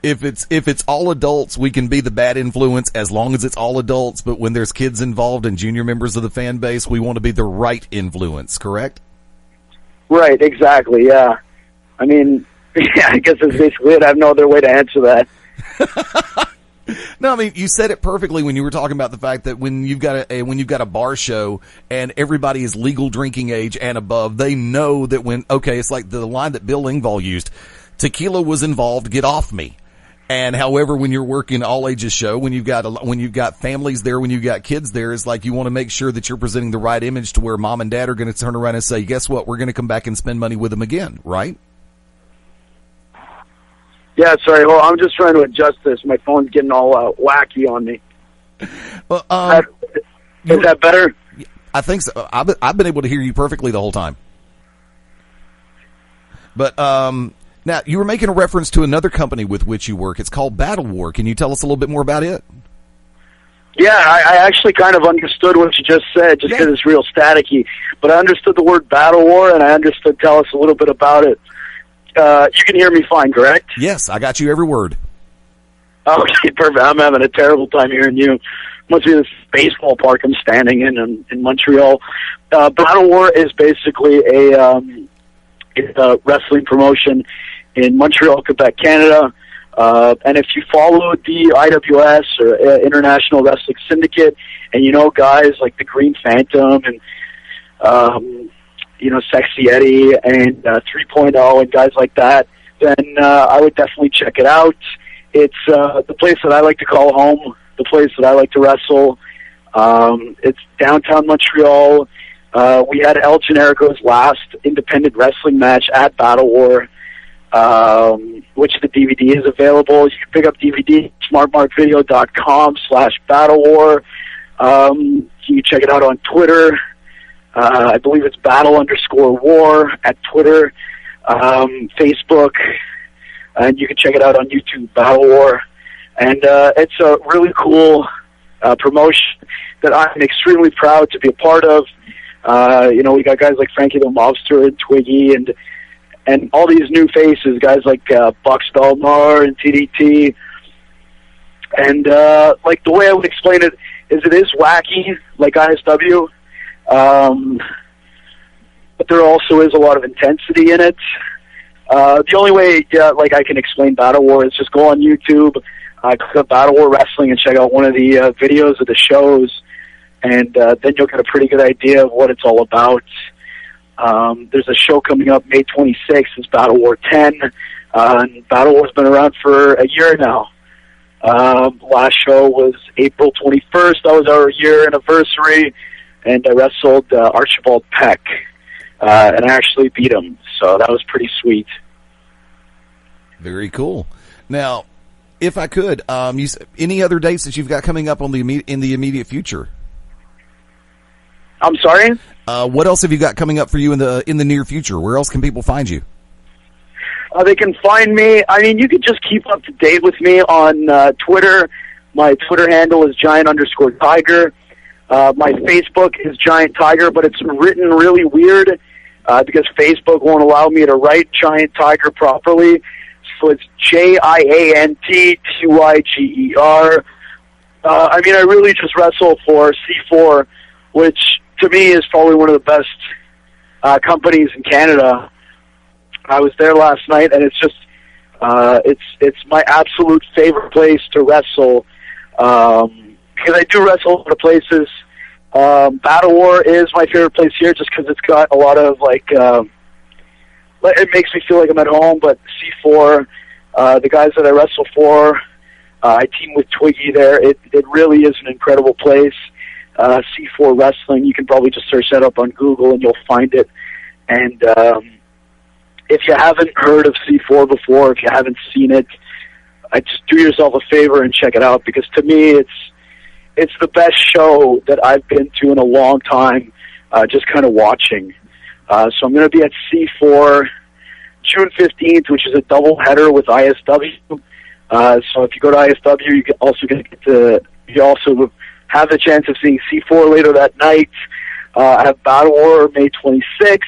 If it's all adults, we can be the bad influence as long as it's all adults. But when there's kids involved and junior members of the fan base, we want to be the right influence. Correct? Right. Exactly. Yeah. Yeah, I guess that's basically it. I have no other way to answer that. No, you said it perfectly when you were talking about the fact that when you've got a bar show and everybody is legal drinking age and above, they know that it's like the line that Bill Engvall used, tequila was involved, get off me. And however, when you're working all ages show, when you've got families there, when you've got kids there, it's like you want to make sure that you're presenting the right image to where mom and dad are going to turn around and say, guess what? We're going to come back and spend money with them again, right? Yeah, sorry. Well, I'm just trying to adjust this. My phone's getting all wacky on me. Well, is that better? I think so. I've been able to hear you perfectly the whole time. But now you were making a reference to another company with which you work. It's called Battle War. Can you tell us a little bit more about it? Yeah, I actually kind of understood what you just said, just because it's real staticky. But I understood the word Battle War, and I understood. Tell us a little bit about it. You can hear me fine, correct? Yes, I got you every word. Okay, perfect. I'm having a terrible time hearing you. Must be this baseball park I'm standing in Montreal. Battle War is basically it's a wrestling promotion in Montreal, Quebec, Canada. And if you follow the IWS or International Wrestling Syndicate, and guys like the Green Phantom and Sexy Eddie and 3.0 and guys like that, then I would definitely check it out. It's the place that I like to call home, the place that I like to wrestle. It's downtown Montreal. We had El Generico's last independent wrestling match at Battle War, which the DVD is available. You can pick up DVD at smartmarkvideo.com/Battle War. You can check it out on Twitter. I believe it's battle_war at Twitter, Facebook, and you can check it out on YouTube, Battle War. And it's a really cool promotion that I'm extremely proud to be a part of. We got guys like Frankie the Mobster and Twiggy and all these new faces, guys like Buck Belmar and TDT. And like the way I would explain it is wacky, like ISW. But there also is a lot of intensity in it. The only way, I can explain Battle War is just go on YouTube, click up Battle War Wrestling, and check out one of the videos of the shows, and then you'll get a pretty good idea of what it's all about. There's a show coming up May 26th. It's Battle War 10. And Battle War's been around for a year now. Last show was April 21st. That was our year anniversary. And I wrestled Archibald Peck, and I actually beat him. So that was pretty sweet. Very cool. Now, if I could, any other dates that you've got coming up in the immediate future? I'm sorry? What else have you got coming up for you in the near future? Where else can people find you? They can find me. You can just keep up to date with me on Twitter. My Twitter handle is giant_tiger. My Facebook is Giant Tiger, but it's written really weird because Facebook won't allow me to write Giant Tiger properly. So it's JIANTTYGER. I mean, I really just wrestle for C4, which to me is probably one of the best companies in Canada. I was there last night, and it's just it's my absolute favorite place to wrestle, because I do wrestle a lot of places. Battle War is my favorite place here, just because it's got a lot of it makes me feel like I'm at home. But C4, the guys that I wrestle for, I team with Twiggy there. It really is an incredible place. C4 Wrestling, you can probably just search that up on Google and you'll find it. And if you haven't heard of C4 before, if you haven't seen it, I just do yourself a favor and check it out, because to me it's the best show that I've been to in a long time, just kind of watching. So I'm going to be at C4 June 15th, which is a double header with ISW. So if you go to ISW, you also have the chance of seeing C4 later that night. I have Battle War May 26th.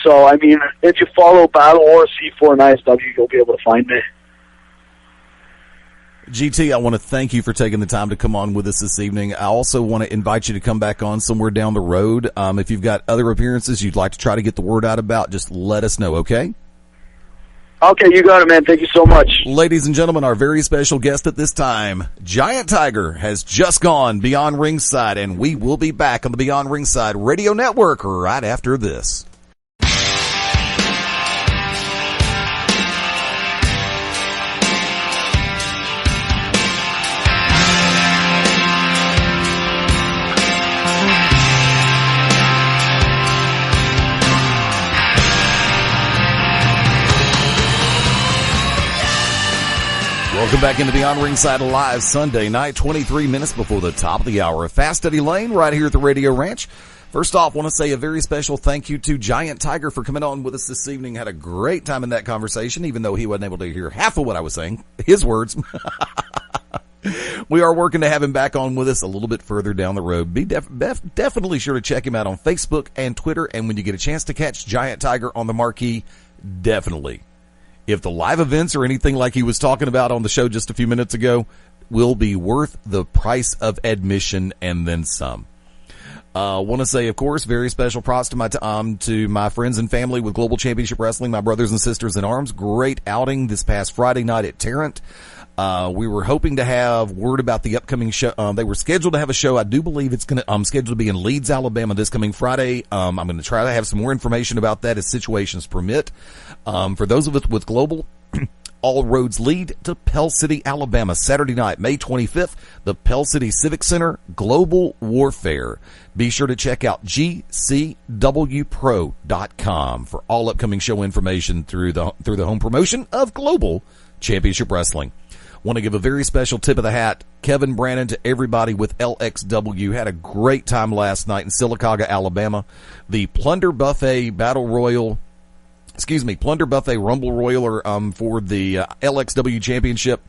So, I mean, if you follow Battle War, C4, and ISW, you'll be able to find me. GT, I want to thank you for taking the time to come on with us this evening. I also want to invite you to come back on somewhere down the road. If you've got other appearances you'd like to try to get the word out about, just let us know, okay? Okay, you got it, man. Thank you so much. Ladies and gentlemen, our very special guest at this time, Giant Tiger, has just gone Beyond Ringside, and we will be back on the Beyond Ringside Radio Network right after this. Welcome back into Beyond Ringside Live Sunday night, 23 minutes before the top of the hour. Fast Eddie Layne right here at the Radio Ranch. First off, want to say a very special thank you to Giant Tiger for coming on with us this evening. Had a great time in that conversation, even though he wasn't able to hear half of what I was saying. His words. We are working to have him back on with us a little bit further down the road. Be definitely sure to check him out on Facebook and Twitter. And when you get a chance to catch Giant Tiger on the marquee, definitely. If the live events or anything like he was talking about on the show just a few minutes ago will be worth the price of admission and then some. Want to say, of course, very special props to my friends and family with Global Championship Wrestling, my brothers and sisters in arms. Great outing this past Friday night at Tarrant. We were hoping to have word about the upcoming show. They were scheduled to have a show. I do believe it's scheduled to be in Leeds, Alabama this coming Friday. I'm going to try to have some more information about that as situations permit. For those of us with Global, all roads lead to Pell City, Alabama, Saturday night, May 25th, the Pell City Civic Center, Global Warfare. Be sure to check out gcwpro.com for all upcoming show information through the home promotion of Global Championship Wrestling. Want to give a very special tip of the hat, Kevin Brannon, to everybody with LXW. Had a great time last night in Sylacauga, Alabama. The Plunder Buffet Rumble Royal for the LXW Championship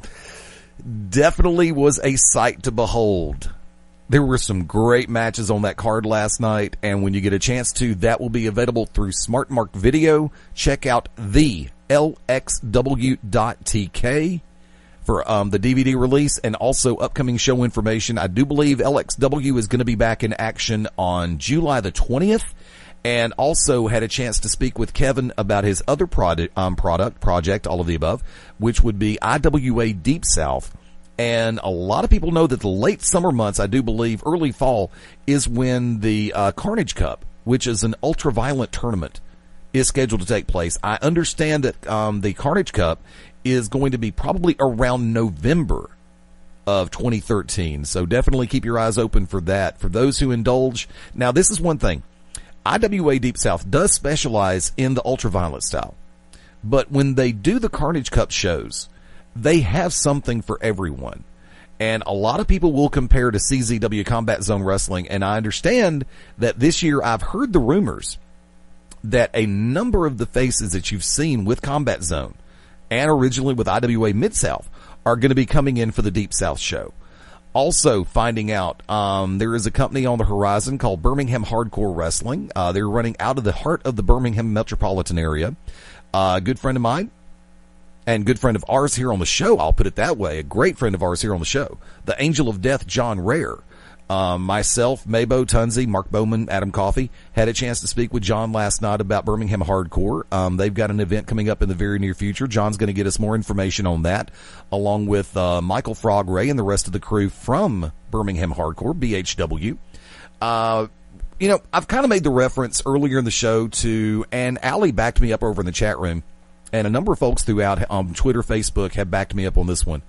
definitely was a sight to behold. There were some great matches on that card last night, and when you get a chance to, that will be available through Smart Mark Video. Check out the LXW.TK for the DVD release and also upcoming show information. I do believe LXW is going to be back in action on July the 20th. And also had a chance to speak with Kevin about his other project, all of the above, which would be IWA Deep South. And a lot of people know that the late summer months, I do believe early fall, is when the Carnage Cup, which is an ultra-violent tournament, is scheduled to take place. I understand that the Carnage Cup is going to be probably around November of 2013. So definitely keep your eyes open for that. For those who indulge. Now, this is one thing. IWA Deep South does specialize in the ultraviolet style. But when they do the Carnage Cup shows, they have something for everyone. And a lot of people will compare to CZW Combat Zone Wrestling. And I understand that this year I've heard the rumors that a number of the faces that you've seen with Combat Zone and originally with IWA Mid-South are going to be coming in for the Deep South show. Also finding out, there is a company on the horizon called Birmingham Hardcore Wrestling. They're running out of the heart of the Birmingham metropolitan area. A good friend of mine, and good friend of ours here on the show, I'll put it that way, a great friend of ours here on the show, the Angel of Death, John Rare. Myself, Maybo, Tunzi, Mark Bowman, Adam Coffey had a chance to speak with John last night about Birmingham Hardcore. They've got an event coming up in the very near future. John's going to get us more information on that, along with Michael Frog Ray and the rest of the crew from Birmingham Hardcore, BHW. I've kind of made the reference earlier in the show to, and Allie backed me up over in the chat room, and a number of folks throughout on Twitter, Facebook have backed me up on this one.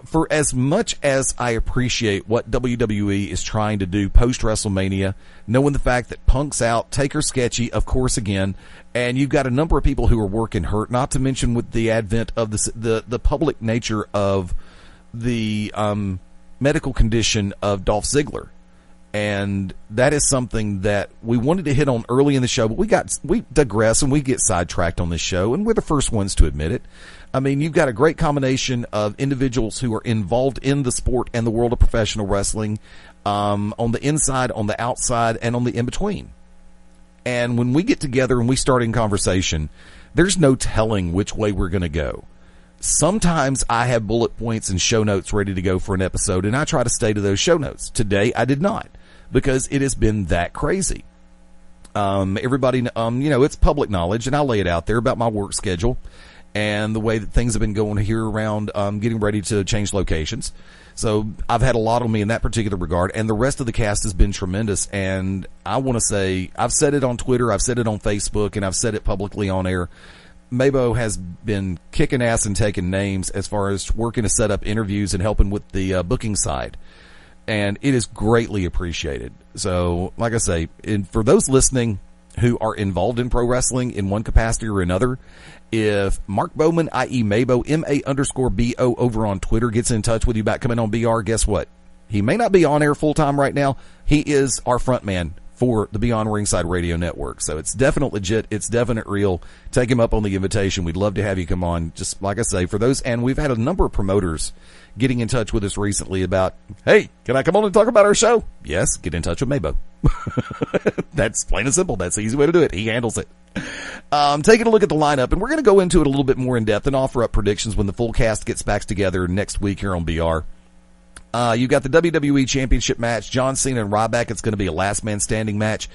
For as much as I appreciate what WWE is trying to do post-WrestleMania, knowing the fact that Punk's out, Taker's sketchy, of course, again, and you've got a number of people who are working hurt, not to mention with the advent of the public nature of the medical condition of Dolph Ziggler. And that is something that we wanted to hit on early in the show, but we digress and we get sidetracked on this show, and we're the first ones to admit it. I mean, you've got a great combination of individuals who are involved in the sport and the world of professional wrestling, on the inside, on the outside, and on the in-between. And when we get together and we start in conversation, there's no telling which way we're going to go. Sometimes I have bullet points and show notes ready to go for an episode, and I try to stay to those show notes. Today, I did not, because it has been that crazy. Everybody, it's public knowledge, and I'll lay it out there about my work schedule and the way that things have been going here around getting ready to change locations. So I've had a lot on me in that particular regard, and the rest of the cast has been tremendous. And I want to say, I've said it on Twitter, I've said it on Facebook, and I've said it publicly on air. Maybo has been kicking ass and taking names as far as working to set up interviews and helping with the booking side. And it is greatly appreciated. So, like I say, for those listening who are involved in pro wrestling in one capacity or another, if Mark Bowman, i.e. Maybo, MA_BO over on Twitter, gets in touch with you about coming on BR, guess what? He may not be on air full time right now. He is our front man for the Beyond Ringside Radio Network. So it's definite legit. It's definite real. Take him up on the invitation. We'd love to have you come on. Just like I say, for those, and we've had a number of promoters getting in touch with us recently about, hey, can I come on and talk about our show? Yes, get in touch with Maybo. That's plain and simple. That's the easy way to do it. He handles it. Taking a look at the lineup, and we're going to go into it a little bit more in depth and offer up predictions when the full cast gets back together next week here on BR. You've got the WWE Championship match, John Cena and Ryback. It's going to be a last man standing match.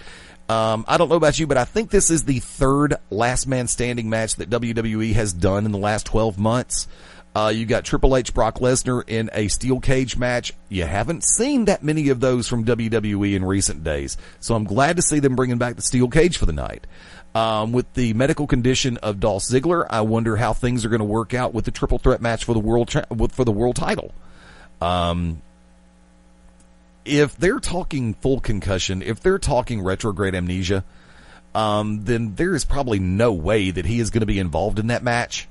I don't know about you, but I think this is the third last man standing match that WWE has done in the last 12 months. You got Triple H, Brock Lesnar in a steel cage match. You haven't seen that many of those from WWE in recent days. So I'm glad to see them bringing back the steel cage for the night. With the medical condition of Dolph Ziggler, I wonder how things are going to work out with the triple threat match for the world title. If they're talking full concussion, if they're talking retrograde amnesia, then there is probably no way that he is going to be involved in that match.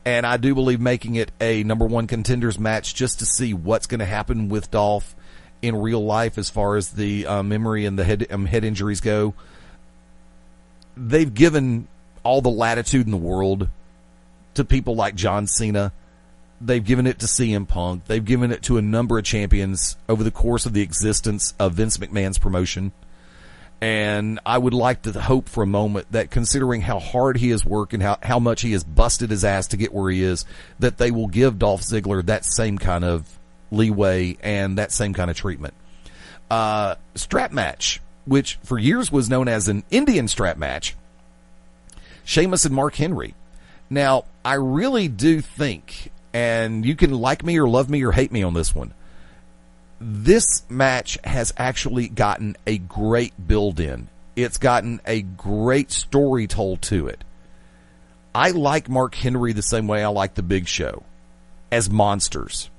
And I do believe making it a number one contenders match just to see what's going to happen with Dolph in real life as far as the memory and the head injuries go. They've given all the latitude in the world to people like John Cena. They've given it to CM Punk. They've given it to a number of champions over the course of the existence of Vince McMahon's promotion. And I would like to hope for a moment that, considering how hard he has worked and how much he has busted his ass to get where he is, that they will give Dolph Ziggler that same kind of leeway and that same kind of treatment. Strap match, which for years was known as an Indian strap match. Sheamus and Mark Henry. Now, I really do think, and you can like me or love me or hate me on this one, this match has actually gotten a great build-in. It's gotten a great story told to it. I like Mark Henry the same way I like the Big Show, as monsters.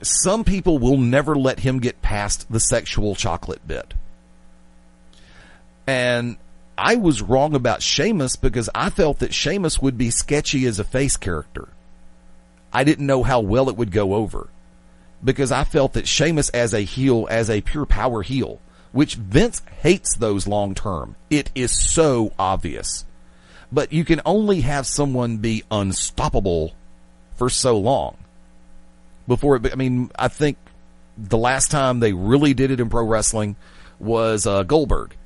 Some people will never let him get past the sexual chocolate bit. And I was wrong about Sheamus because I felt that Sheamus would be sketchy as a face character. I didn't know how well it would go over, because I felt that Sheamus as a heel, as a pure power heel, which Vince hates those long term. It is so obvious. But you can only have someone be unstoppable for so long before it, I think the last time they really did it in pro wrestling was Goldberg.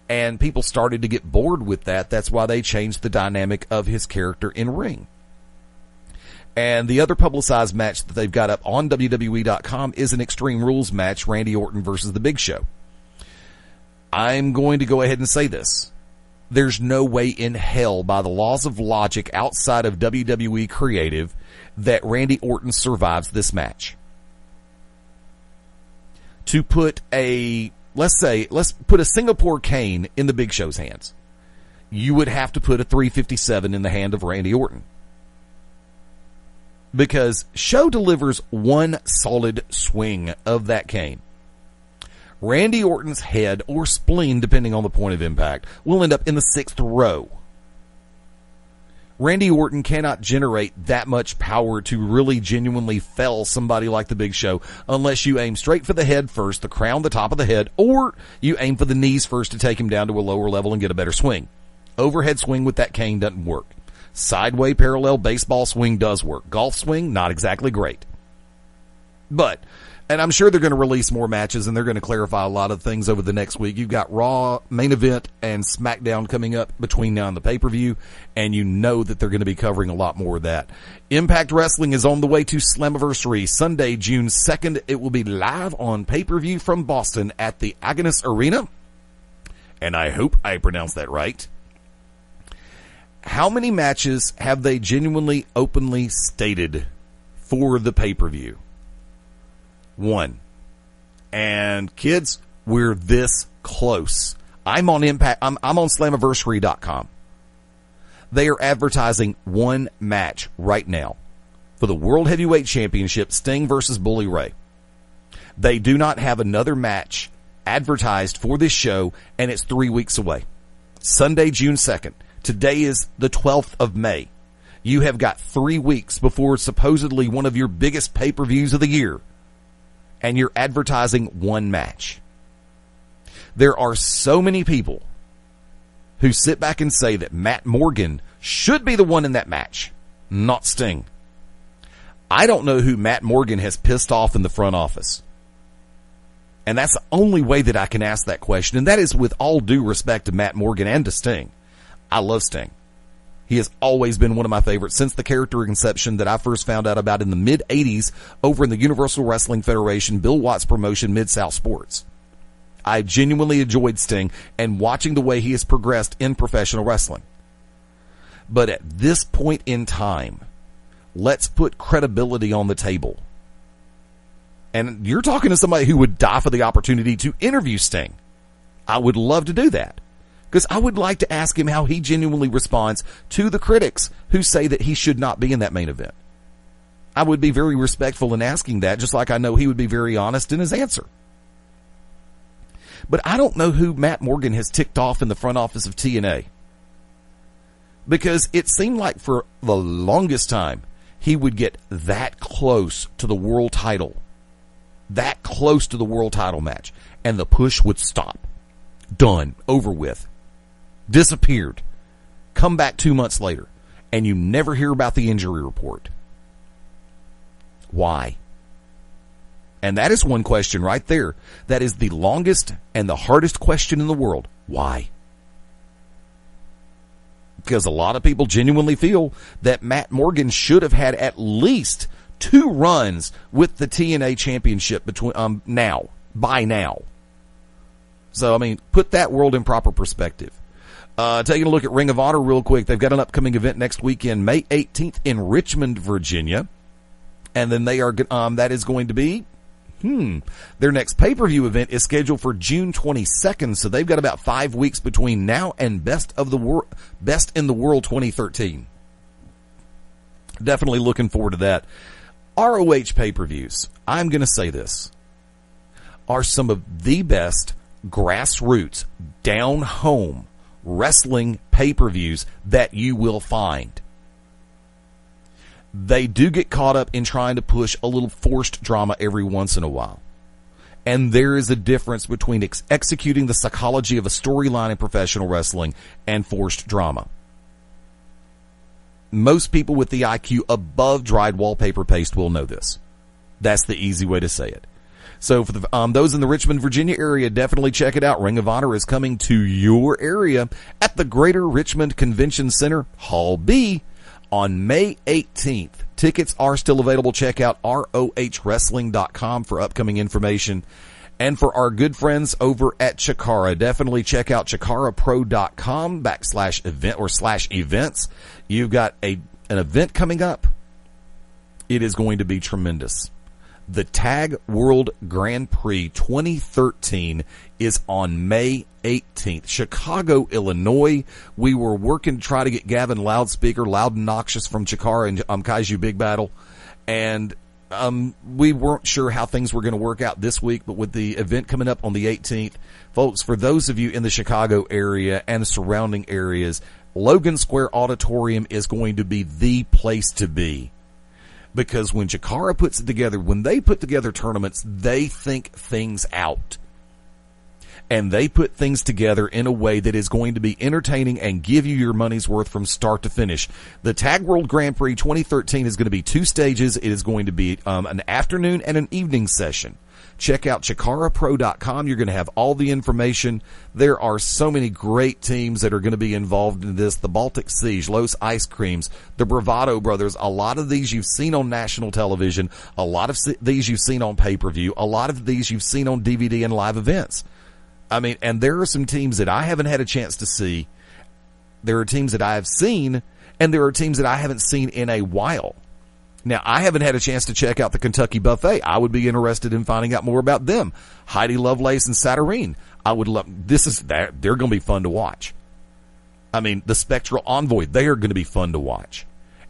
And people started to get bored with that. That's why they changed the dynamic of his character in ring. And the other publicized match that they've got up on WWE.com is an Extreme Rules match, Randy Orton versus The Big Show. I'm going to go ahead and say this. There's no way in hell, by the laws of logic outside of WWE Creative, that Randy Orton survives this match. To put let's put a Singapore cane in the Big Show's hands. You would have to put a 357 in the hand of Randy Orton. Because Show delivers one solid swing of that cane. Randy Orton's head or spleen, depending on the point of impact, will end up in the 6th row. Randy Orton cannot generate that much power to really genuinely fell somebody like the Big Show unless you aim straight for the head first, the crown, the top of the head, or you aim for the knees first to take him down to a lower level and get a better swing. Overhead swing with that cane doesn't work. Sideway parallel baseball swing does work. Golf swing, not exactly great. But, and I'm sure they're going to release more matches and they're going to clarify a lot of things over the next week. You've got Raw, Main Event, and SmackDown coming up between now and the pay-per-view, and you know that they're going to be covering a lot more of that. Impact Wrestling is on the way to Slammiversary, Sunday, June 2nd. It will be live on pay-per-view from Boston at the Agnes Arena, and I hope I pronounced that right. How many matches have they genuinely, openly stated for the pay-per-view? 1. And kids, we're this close. I'm on Impact. I'm on Slammiversary.com. They are advertising one match right now for the World Heavyweight Championship, Sting versus Bully Ray. They do not have another match advertised for this show, and it's 3 weeks away. Sunday, June 2nd. Today is the 12th of May. You have got 3 weeks before supposedly one of your biggest pay-per-views of the year, and you're advertising one match. There are so many people who sit back and say that Matt Morgan should be the one in that match, not Sting. I don't know who Matt Morgan has pissed off in the front office. And that's the only way that I can ask that question, and that is with all due respect to Matt Morgan and to Sting. I love Sting. He has always been one of my favorites since the character conception that I first found out about in the mid-'80s over in the Universal Wrestling Federation, Bill Watts promotion, Mid-South Sports. I genuinely enjoyed Sting and watching the way he has progressed in professional wrestling. But at this point in time, let's put credibility on the table. And you're talking to somebody who would die for the opportunity to interview Sting. I would love to do that, because I would like to ask him how he genuinely responds to the critics who say that he should not be in that main event. I would be very respectful in asking that, just like I know he would be very honest in his answer. But I don't know who Matt Morgan has ticked off in the front office of TNA, because it seemed like for the longest time he would get that close to the world title, that close to the world title match, and the push would stop. Done. Over with. Disappeared. Come back 2 months later, and you never hear about the injury report. Why? And that is one question right there. That is the longest and the hardest question in the world. Why? Because a lot of people genuinely feel that Matt Morgan should have had at least 2 runs with the TNA championship between by now. So, I mean, put that world in proper perspective. Taking a look at Ring of Honor real quick. They've got an upcoming event next weekend, May 18th in Richmond, Virginia. And then they are, that is going to be, their next pay-per-view event is scheduled for June 22nd. So they've got about 5 weeks between now and Best in the World 2013. Definitely looking forward to that. ROH pay-per-views, I'm going to say this, are some of the best grassroots, down-home wrestling pay-per-views that you will find. They do get caught up in trying to push a little forced drama every once in a while. And there is a difference between executing the psychology of a storyline in professional wrestling and forced drama. Most people with the IQ above dried wallpaper paste will know this. That's the easy way to say it. So for those in the Richmond, Virginia area, definitely check it out. Ring of Honor is coming to your area at the Greater Richmond Convention Center, Hall B, on May 18th. Tickets are still available. Check out rohwrestling.com for upcoming information. And for our good friends over at Chikara, definitely check out chikarapro.com /event/events. You've got an event coming up. It is going to be tremendous. The Tag World Grand Prix 2013 is on May 18th. Chicago, Illinois. We were working to try to get Gavin Loudspeaker, Loud and Noxious from Chikara and Kaiju Big Battle. And we weren't sure how things were going to work out this week, but with the event coming up on the 18th, folks, for those of you in the Chicago area and the surrounding areas, Logan Square Auditorium is going to be the place to be. Because when Chikara puts it together, when they put together tournaments, they think things out. And they put things together in a way that is going to be entertaining and give you your money's worth from start to finish. The Tag World Grand Prix 2013 is going to be 2 stages. It is going to be an afternoon and an evening session. Check out chikarapro.com. You're going to have all the information. There are so many great teams that are going to be involved in this. The Baltic Siege, Los Ice Creams, the Bravado Brothers. A lot of these you've seen on national television. A lot of these you've seen on pay-per-view. A lot of these you've seen on DVD and live events. I mean, and there are some teams that I haven't had a chance to see. There are teams that I have seen, and there are teams that I haven't seen in a while. Now, I haven't had a chance to check out the Kentucky Buffet. I would be interested in finding out more about them. Heidi Lovelace and Saturnine. I would love, they're going to be fun to watch. I mean, the Spectral Envoy, they are going to be fun to watch.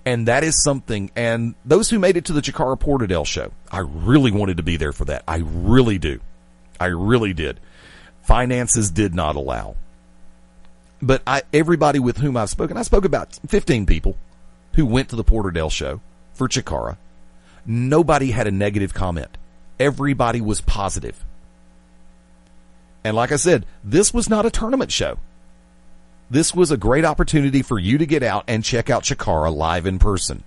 And that is something, and those who made it to the Chikara Portadale show, I really wanted to be there for that. I really do. I really did. Finances did not allow. But everybody with whom I've spoken, I spoke about 15 people who went to the Porterdale show for Chikara. Nobody had a negative comment. Everybody was positive. And like I said, this was not a tournament show. This was a great opportunity for you to get out and check out Chikara live in person.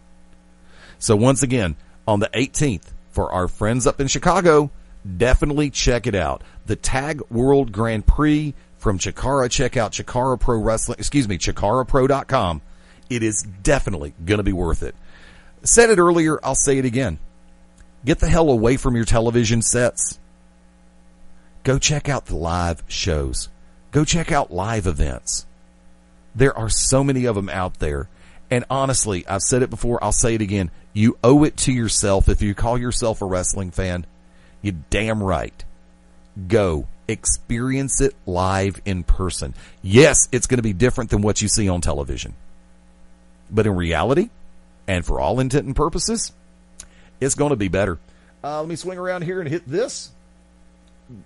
So once again, on the 18th, for our friends up in Chicago, definitely check it out. The Tag World Grand Prix from Chikara. Check out chikarapro.com. It is definitely going to be worth it. Said it earlier, I'll say it again. Get the hell away from your television sets. Go check out the live shows. Go check out live events. There are so many of them out there. And honestly, I've said it before, I'll say it again. You owe it to yourself if you call yourself a wrestling fan. You're damn right. Go. Experience it live in person. Yes, it's going to be different than what you see on television. But in reality, and for all intent and purposes, it's going to be better. Let me swing around here and hit this.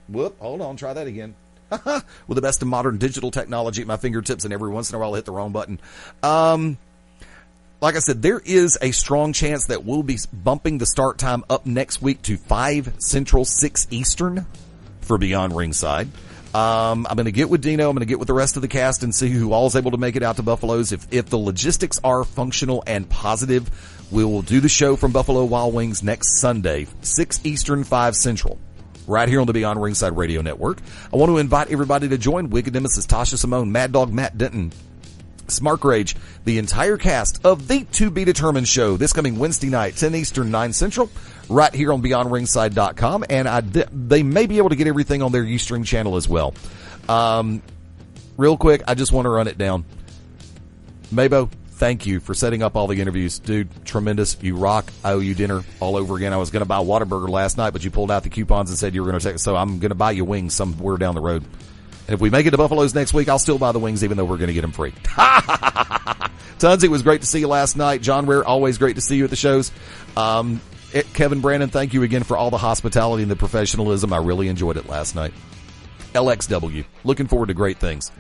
Whoop, hold on, try that again. With the best of modern digital technology at my fingertips, and every once in a while I'll hit the wrong button. Like I said, there is a strong chance that we'll be bumping the start time up next week to 5 Central, 6 Eastern for Beyond Ringside. I'm going to get with Dino. I'm going to get with the rest of the cast and see who all is able to make it out to Buffalo's. If the logistics are functional and positive, we will do the show from Buffalo Wild Wings next Sunday, 6 Eastern, 5 Central, right here on the Beyond Ringside Radio Network. I want to invite everybody to join Wicked Nemesis, Tasha Simone, Mad Dog Matt Denton, Smart Rage, the entire cast of the To Be Determined show this coming Wednesday night, 10 Eastern, 9 Central, right here on BeyondRingside.com, and they may be able to get everything on their Ustream channel as well. Real quick, I just want to run it down. Mabo, thank you for setting up all the interviews. Dude, tremendous. You rock. I owe you dinner all over again. I was going to buy a Whataburger last night, but you pulled out the coupons and said you were going to take it, so I'm going to buy you wings somewhere down the road. And if we make it to Buffalo's next week, I'll still buy the wings, even though we're going to get them free. Tons, it was great to see you last night. John Ware, always great to see you at the shows. Kevin Brandon, thank you again for all the hospitality and the professionalism. I really enjoyed it last night. LXW, looking forward to great things.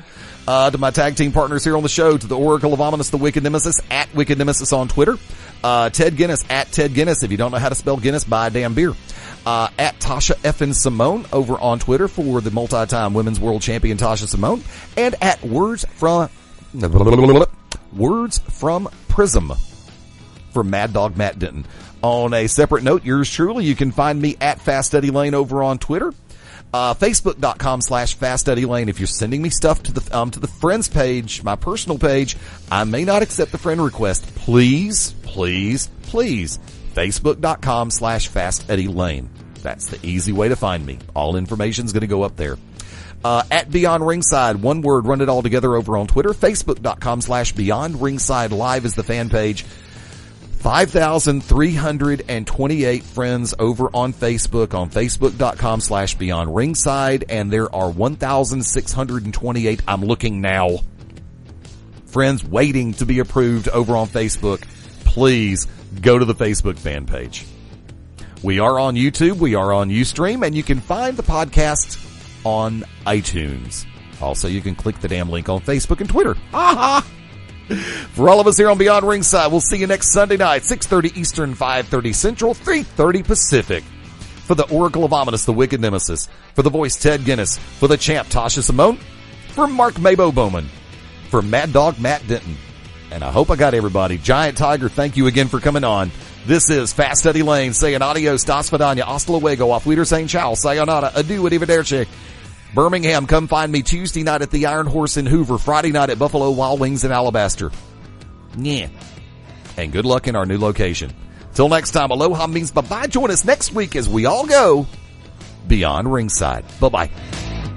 To my tag team partners here on the show, to the Oracle of Ominous, the Wicked Nemesis, at Wicked Nemesis on Twitter. Ted Guinness, at Ted Guinness. If you don't know how to spell Guinness, buy a damn beer. At Tasha Effin Simone over on Twitter for the multi-time women's world champion Tasha Simone. And at Words from Prism for Mad Dog Matt Denton. On a separate note, yours truly, you can find me at Fast Eddie Layne over on Twitter. Facebook.com/Fast Eddie Layne. If you're sending me stuff to the friends page, my personal page, I may not accept the friend request. Please, please, please. Facebook.com/Fast Eddie Layne. That's the easy way to find me. All information's going to go up there. At Beyond Ringside, one word, run it all together over on Twitter. Facebook.com/Beyond Ringside Live is the fan page. 5,328 friends over on Facebook, on Facebook.com/Beyond Ringside, and there are 1,628, I'm looking now, friends waiting to be approved over on Facebook. Please go to the Facebook fan page. We are on YouTube, we are on Ustream, and you can find the podcast on iTunes. Also, you can click the damn link on Facebook and Twitter. Aha! For all of us here on Beyond Ringside, we'll see you next Sunday night, 6:30 Eastern, 5:30 Central, 3:30 Pacific. For the Oracle of Ominous, the Wicked Nemesis. For the voice, Ted Guinness. For the champ, Tasha Simone. For Mark Mabo Bowman. For Mad Dog, Matt Denton. And I hope I got everybody. Giant Tiger, thank you again for coming on. This is Fast Eddie Layne saying adios, das vidania, hasta luego, auf Wiedersehen, ciao, sayonara, adieu, arrivederci. Birmingham, come find me Tuesday night at the Iron Horse in Hoover, Friday night at Buffalo Wild Wings in Alabaster. Yeah. And good luck in our new location. Till next time, aloha means bye-bye. Join us next week as we all go Beyond Ringside. Bye-bye.